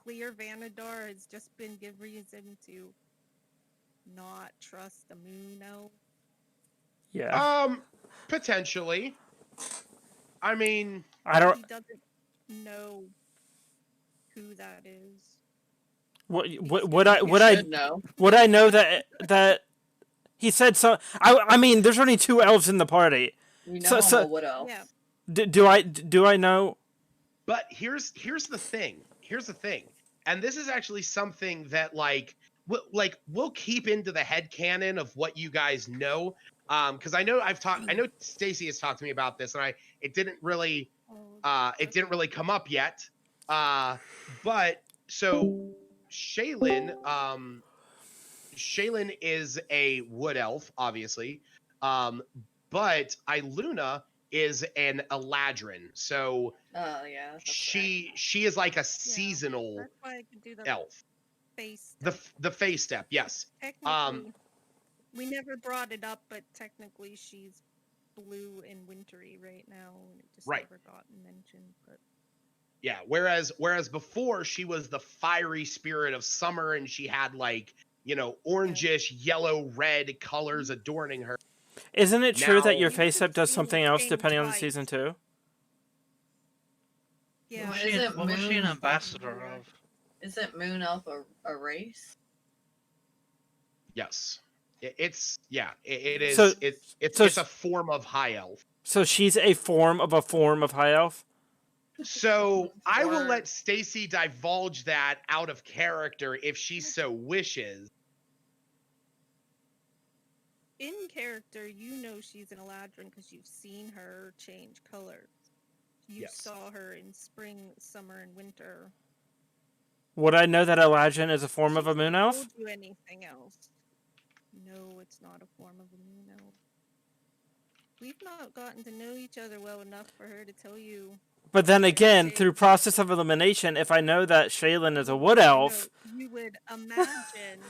[SPEAKER 4] clear, Vanador has just been give reason to not trust the moon elf.
[SPEAKER 5] Yeah.
[SPEAKER 2] Potentially. I mean,
[SPEAKER 5] I don't.
[SPEAKER 4] He doesn't know who that is.
[SPEAKER 5] Would I
[SPEAKER 3] You should know.
[SPEAKER 5] would I know that he said so? I mean, there's only 2 elves in the party.
[SPEAKER 3] You know
[SPEAKER 5] So-
[SPEAKER 3] I'm
[SPEAKER 5] so-
[SPEAKER 3] a wood elf.
[SPEAKER 4] Yeah.
[SPEAKER 5] Do I know?
[SPEAKER 2] but here's the thing. Here's the thing. And this is actually something that we'll keep into the headcanon of what you guys know. Because I know Stacey has talked to me about this, and it didn't really come up yet. But so Shaylin is a wood elf, obviously. But Iluna is an Eladrin. So
[SPEAKER 3] Oh yeah. That's
[SPEAKER 2] she is like a seasonal
[SPEAKER 4] That's why I could do the
[SPEAKER 2] elf.
[SPEAKER 4] face.
[SPEAKER 2] The face step, yes.
[SPEAKER 4] Technically, we never brought it up, but technically she's blue and wintry right now, and it just
[SPEAKER 2] Right.
[SPEAKER 4] never gotten mentioned. But
[SPEAKER 2] Yeah, whereas before she was the fiery spirit of summer, and she had orangish, yellow, red colors adorning her.
[SPEAKER 5] Isn't it true that
[SPEAKER 2] Now-
[SPEAKER 5] your
[SPEAKER 4] You
[SPEAKER 5] face
[SPEAKER 4] can
[SPEAKER 5] up does
[SPEAKER 4] see
[SPEAKER 5] something else
[SPEAKER 4] change
[SPEAKER 5] depending on the
[SPEAKER 4] twice.
[SPEAKER 5] season too?
[SPEAKER 4] Yeah.
[SPEAKER 3] What is it,
[SPEAKER 6] What was she an
[SPEAKER 3] Moon?
[SPEAKER 6] ambassador of?
[SPEAKER 3] Isn't Moon Elf a race?
[SPEAKER 2] Yes. It
[SPEAKER 5] So
[SPEAKER 2] is. It's
[SPEAKER 5] so
[SPEAKER 2] it's a form of high elf.
[SPEAKER 5] so she's a form of high elf.
[SPEAKER 2] So I will
[SPEAKER 1] Or-
[SPEAKER 2] let Stacy divulge that out of character if she so wishes.
[SPEAKER 4] In character, you know she's an Eladrin because you've seen her change colors. You
[SPEAKER 2] Yes.
[SPEAKER 4] saw her in spring, summer, and winter.
[SPEAKER 5] Would I know that Eladrin is a form of a moon elf?
[SPEAKER 4] Told you anything else? No, it's not a form of a moon elf. We've not gotten to know each other well enough for her to tell you.
[SPEAKER 5] But then again,
[SPEAKER 4] Okay.
[SPEAKER 5] through process of elimination, if I know that Shaylin is a wood elf,
[SPEAKER 4] No, you would imagine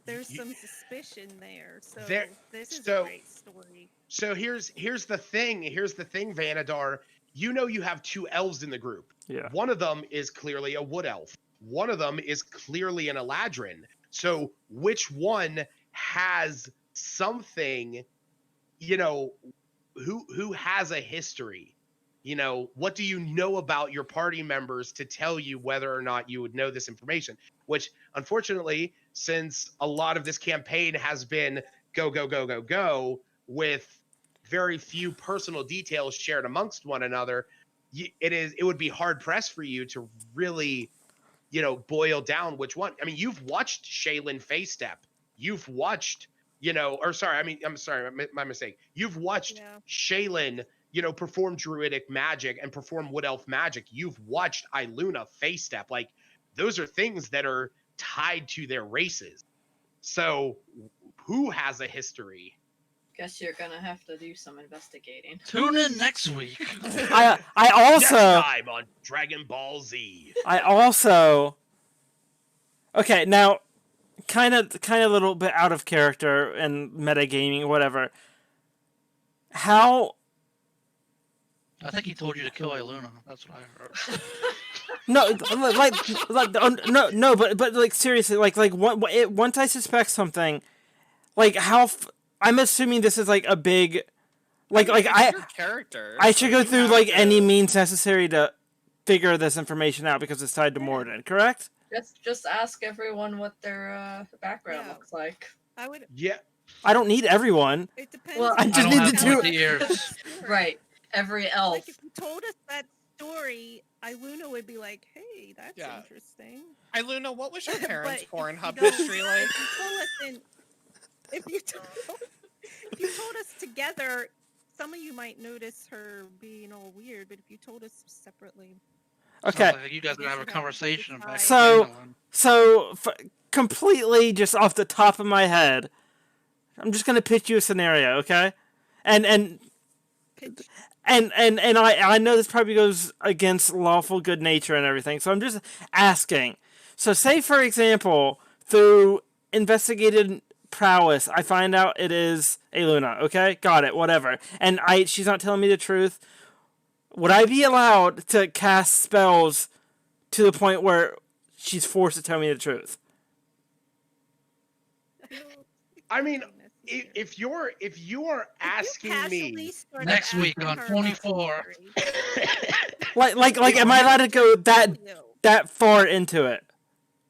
[SPEAKER 4] there's
[SPEAKER 2] You-
[SPEAKER 4] some suspicion there. So
[SPEAKER 2] There-
[SPEAKER 4] this is
[SPEAKER 2] so-
[SPEAKER 4] a great story.
[SPEAKER 2] So here's the thing. Here's the thing, Vanadar. You know you have two elves in the group.
[SPEAKER 5] yeah.
[SPEAKER 2] One of them is clearly a wood elf. One of them is clearly an Eladrin. So which one has something, who has a history? What do you know about your party members to tell you whether or not you would know this information? Which, unfortunately, since a lot of this campaign has been go, go, go, go, go, with very few personal details shared amongst one another, it would be hard pressed for you to really, boil down which one. I mean, you've watched Shaylin face step. You've watched, I'm sorry, my mistake. You've watched
[SPEAKER 4] Yeah.
[SPEAKER 2] Shaylin, perform druidic magic and perform wood elf magic. You've watched Iluna face step. Like, those are things that are tied to their races. So who has a history?
[SPEAKER 3] Guess you're gonna have to do some investigating.
[SPEAKER 6] Tune in next week.
[SPEAKER 5] I
[SPEAKER 2] Next
[SPEAKER 5] also
[SPEAKER 2] time on Dragon Ball Z.
[SPEAKER 5] okay, now kind of a little bit out of character and metagaming, whatever. How
[SPEAKER 6] I think he told you to kill Iluna. That's what I heard.
[SPEAKER 5] no no but like seriously once I suspect something, like I'm assuming this is like a big
[SPEAKER 1] It's
[SPEAKER 5] I
[SPEAKER 1] your character.
[SPEAKER 5] I should
[SPEAKER 1] so
[SPEAKER 5] go
[SPEAKER 1] you
[SPEAKER 5] through
[SPEAKER 1] have
[SPEAKER 5] like
[SPEAKER 1] to-
[SPEAKER 5] any means necessary to figure this information out because it's tied to Morden, correct?
[SPEAKER 3] Just ask everyone what their background
[SPEAKER 4] Yeah.
[SPEAKER 3] looks like.
[SPEAKER 4] I would.
[SPEAKER 2] Yeah.
[SPEAKER 5] I don't need everyone.
[SPEAKER 4] It depends.
[SPEAKER 3] Well,
[SPEAKER 5] I
[SPEAKER 4] on
[SPEAKER 5] just
[SPEAKER 6] don't
[SPEAKER 5] need
[SPEAKER 6] have
[SPEAKER 5] to do-
[SPEAKER 6] pointy ears.
[SPEAKER 3] Right. Every elf.
[SPEAKER 4] Like if you told us that story, Iluna would be like, "Hey, that's
[SPEAKER 1] Yeah.
[SPEAKER 4] interesting."
[SPEAKER 1] Hey, Luna, what was your
[SPEAKER 4] But
[SPEAKER 1] parents'
[SPEAKER 4] if you
[SPEAKER 1] Pornhub
[SPEAKER 4] don't-
[SPEAKER 1] history like?
[SPEAKER 4] If you told us if you told us together, some of you might notice her being all weird. But if you told us separately,
[SPEAKER 5] Okay.
[SPEAKER 6] Sounds like you guys are gonna have a conversation back.
[SPEAKER 5] So-
[SPEAKER 6] Phandalin.
[SPEAKER 5] So, completely just off the top of my head, I'm just gonna pitch you a scenario, okay? And
[SPEAKER 4] pitch.
[SPEAKER 5] I know this probably goes against lawful good nature and everything, so I'm just asking. So, say for example, through investigated prowess, I find out it is a Luna. Okay, got it. Whatever. And she's not telling me the truth. Would I be allowed to cast spells to the point where she's forced to tell me the truth?
[SPEAKER 2] I mean, if you are asking me,
[SPEAKER 6] Next week on 24.
[SPEAKER 5] Like, am I allowed to go that far into it?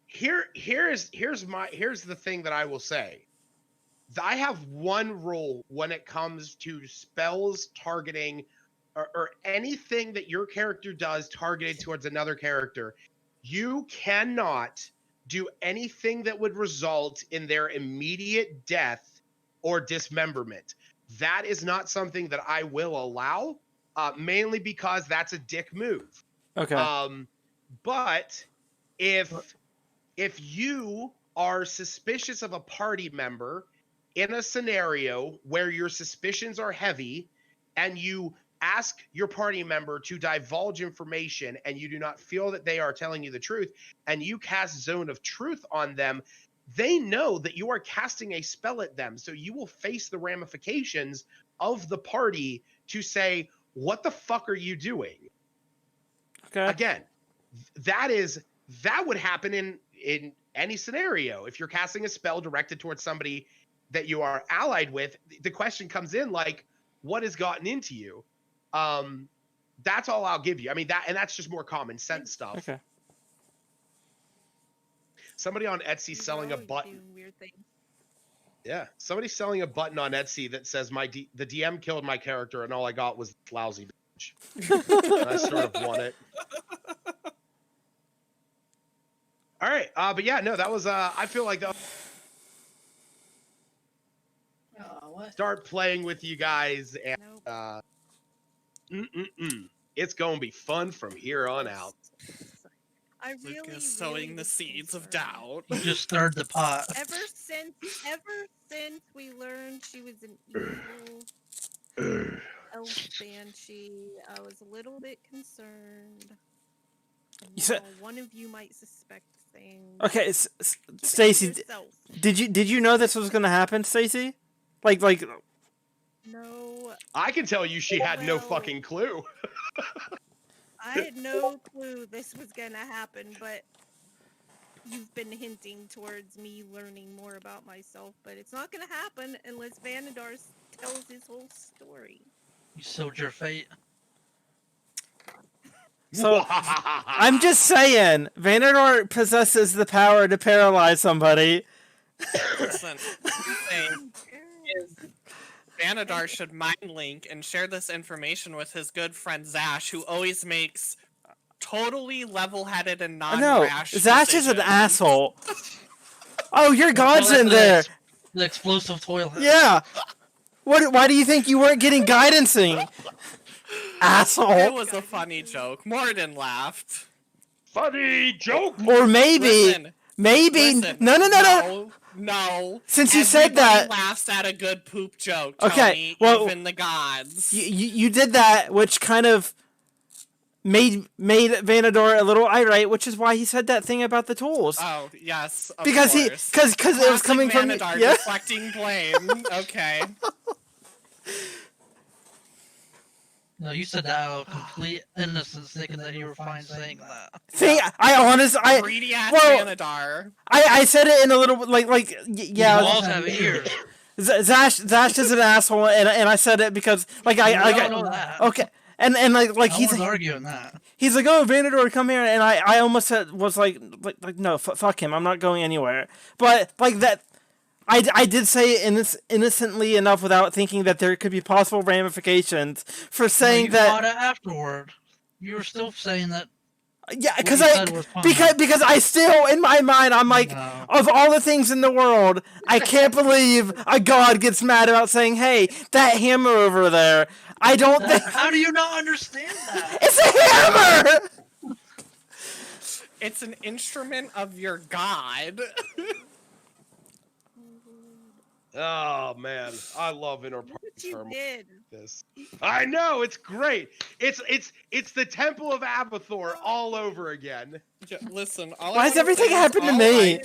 [SPEAKER 2] here's the thing that I will say. I have one rule when it comes to spells targeting or anything that your character does targeted towards another character. You cannot do anything that would result in their immediate death or dismemberment. That is not something that I will allow, mainly because that's a dick move.
[SPEAKER 5] Okay.
[SPEAKER 2] But if you are suspicious of a party member in a scenario where your suspicions are heavy and you ask your party member to divulge information and you do not feel that they are telling you the truth and you cast Zone of Truth on them, they know that you are casting a spell at them. So you will face the ramifications of the party to say, what the fuck are you doing?
[SPEAKER 5] Okay.
[SPEAKER 2] Again, that would happen in any scenario. If you're casting a spell directed towards somebody that you are allied with, the question comes in like, what has gotten into you? That's all I'll give you. I mean, that's just more common sense stuff.
[SPEAKER 5] Okay.
[SPEAKER 2] Somebody on Etsy
[SPEAKER 4] We're
[SPEAKER 2] selling a
[SPEAKER 4] always
[SPEAKER 2] button.
[SPEAKER 4] doing weird things.
[SPEAKER 2] Yeah, somebody's selling a button on Etsy that says the DM killed my character and all I got was this lousy bitch. And I sort of won it. All right, but yeah, no, that was I feel like that.
[SPEAKER 3] Oh, what?
[SPEAKER 2] Start playing with you guys, and
[SPEAKER 4] Nope.
[SPEAKER 2] it's gonna be fun from here on out.
[SPEAKER 4] I really,
[SPEAKER 1] Lucas sowing the
[SPEAKER 4] was
[SPEAKER 1] seeds of
[SPEAKER 4] concerned.
[SPEAKER 1] doubt.
[SPEAKER 6] You just stirred the pot.
[SPEAKER 4] Ever since we learned she was an evil elf banshee, I was a little bit concerned. And
[SPEAKER 5] You said-
[SPEAKER 4] now one of you might suspect things.
[SPEAKER 5] Okay,
[SPEAKER 4] Keep it to
[SPEAKER 5] Stacy,
[SPEAKER 4] yourself.
[SPEAKER 5] did you know this was gonna happen, Stacy? Like
[SPEAKER 4] No,
[SPEAKER 2] I can tell you, she had no
[SPEAKER 4] Well-
[SPEAKER 2] fucking clue.
[SPEAKER 4] I had no clue this was gonna happen, but you've been hinting towards me learning more about myself, but it's not gonna happen unless Vanadar tells his whole story.
[SPEAKER 6] You sowed your fate.
[SPEAKER 5] So I'm just saying, Vanador possesses the power to paralyze somebody.
[SPEAKER 1] Listen, saying is Vanadar should mind link and share this information with his good friend Zash, who always makes totally level-headed and
[SPEAKER 5] I know,
[SPEAKER 1] non-rash
[SPEAKER 5] Zash is an
[SPEAKER 1] decisions.
[SPEAKER 5] asshole. Oh, your god's
[SPEAKER 6] Well,
[SPEAKER 5] in
[SPEAKER 6] that's
[SPEAKER 5] there.
[SPEAKER 6] The explosive toilet.
[SPEAKER 5] Yeah. Why do you think you weren't getting guidancing?
[SPEAKER 1] It
[SPEAKER 5] Asshole.
[SPEAKER 1] was a funny joke. Morden laughed.
[SPEAKER 2] Funny joke.
[SPEAKER 5] Or maybe,
[SPEAKER 1] Listen,
[SPEAKER 5] no.
[SPEAKER 1] No.
[SPEAKER 5] Since you said
[SPEAKER 1] Everybody
[SPEAKER 5] that-
[SPEAKER 1] laughs at a good poop joke.
[SPEAKER 5] Okay,
[SPEAKER 1] Tony,
[SPEAKER 5] well,
[SPEAKER 1] even the gods.
[SPEAKER 5] You did that, which kind of made Vanador a little irate, which is why he said that thing about the tools.
[SPEAKER 1] Oh yes, of
[SPEAKER 5] Because
[SPEAKER 1] course.
[SPEAKER 5] because it was
[SPEAKER 1] Classic
[SPEAKER 5] coming from
[SPEAKER 1] Vanadar
[SPEAKER 5] yeah.
[SPEAKER 1] deflecting blame. Okay.
[SPEAKER 6] No, you said that out of complete innocence, thinking that you were fine saying that.
[SPEAKER 5] See, I
[SPEAKER 1] Greedy ass
[SPEAKER 5] well,
[SPEAKER 1] Vanadar.
[SPEAKER 5] I said it in a little yeah.
[SPEAKER 6] Walls have ears.
[SPEAKER 5] Zash is an asshole, and I said it because
[SPEAKER 6] We all know
[SPEAKER 5] got
[SPEAKER 6] that.
[SPEAKER 5] okay, and like
[SPEAKER 6] No
[SPEAKER 5] he's
[SPEAKER 6] one's arguing that.
[SPEAKER 5] he's like, oh, Vanador, come here, and I almost was like no, fuck him, I'm not going anywhere. But like that, I did say it innocently enough without thinking that there could be possible ramifications for saying
[SPEAKER 6] you
[SPEAKER 5] that.
[SPEAKER 6] fought it afterward. You were still saying that.
[SPEAKER 5] Yeah,
[SPEAKER 6] What
[SPEAKER 5] because
[SPEAKER 6] you said was fine.
[SPEAKER 5] because I still in my mind I'm like,
[SPEAKER 6] No.
[SPEAKER 5] of all the things in the world, I can't believe a god gets mad about saying, hey, that hammer over there. I don't think
[SPEAKER 6] How do you not understand that?
[SPEAKER 5] it's a hammer.
[SPEAKER 1] It's an instrument of your god.
[SPEAKER 2] Oh man, I love inner
[SPEAKER 4] What you
[SPEAKER 2] term
[SPEAKER 4] did.
[SPEAKER 2] this. I know, it's great. It's the Temple of Abathor all over again.
[SPEAKER 1] Yeah, listen, all
[SPEAKER 5] Why
[SPEAKER 1] I
[SPEAKER 5] does
[SPEAKER 1] wanna
[SPEAKER 5] everything
[SPEAKER 1] say is
[SPEAKER 5] happen to
[SPEAKER 1] all
[SPEAKER 5] me?
[SPEAKER 1] All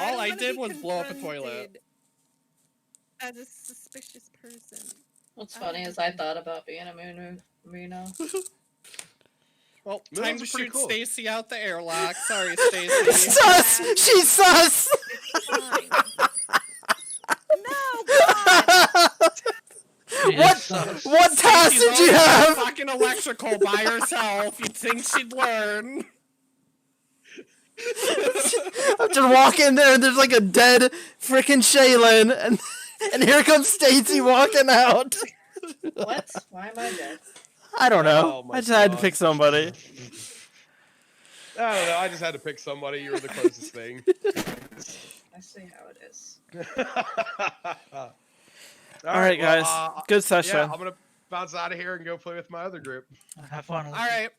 [SPEAKER 4] don't
[SPEAKER 1] I
[SPEAKER 4] wanna
[SPEAKER 1] did
[SPEAKER 4] be
[SPEAKER 1] was blow up a toilet.
[SPEAKER 4] confronted as a suspicious person.
[SPEAKER 3] What's funny is I thought about being a Merino.
[SPEAKER 1] Well,
[SPEAKER 2] Moons
[SPEAKER 1] time
[SPEAKER 2] are
[SPEAKER 1] to
[SPEAKER 2] pretty
[SPEAKER 1] shoot
[SPEAKER 2] cool.
[SPEAKER 1] Stacy out the airlock. Sorry, Stacy.
[SPEAKER 5] Sus. She's sus.
[SPEAKER 4] Fine. No, God!
[SPEAKER 6] She is
[SPEAKER 5] What
[SPEAKER 6] sus.
[SPEAKER 5] what task
[SPEAKER 1] She's
[SPEAKER 5] did you
[SPEAKER 1] over there
[SPEAKER 5] have?
[SPEAKER 1] fucking electrical by herself. You'd think she'd learn.
[SPEAKER 5] I'm just walking there and there's like a dead freaking Shaylin and here comes Stacy walking out.
[SPEAKER 3] What? Why am I dead?
[SPEAKER 5] I don't know.
[SPEAKER 2] Oh my
[SPEAKER 5] I just had to
[SPEAKER 2] God.
[SPEAKER 5] pick somebody.
[SPEAKER 2] I don't know. I just had to pick somebody. You were the closest thing.
[SPEAKER 3] I see how it is.
[SPEAKER 5] All right, guys. Good session.
[SPEAKER 2] Yeah, I'm gonna bounce out of here and go play with my other group.
[SPEAKER 6] Have fun.
[SPEAKER 1] All right.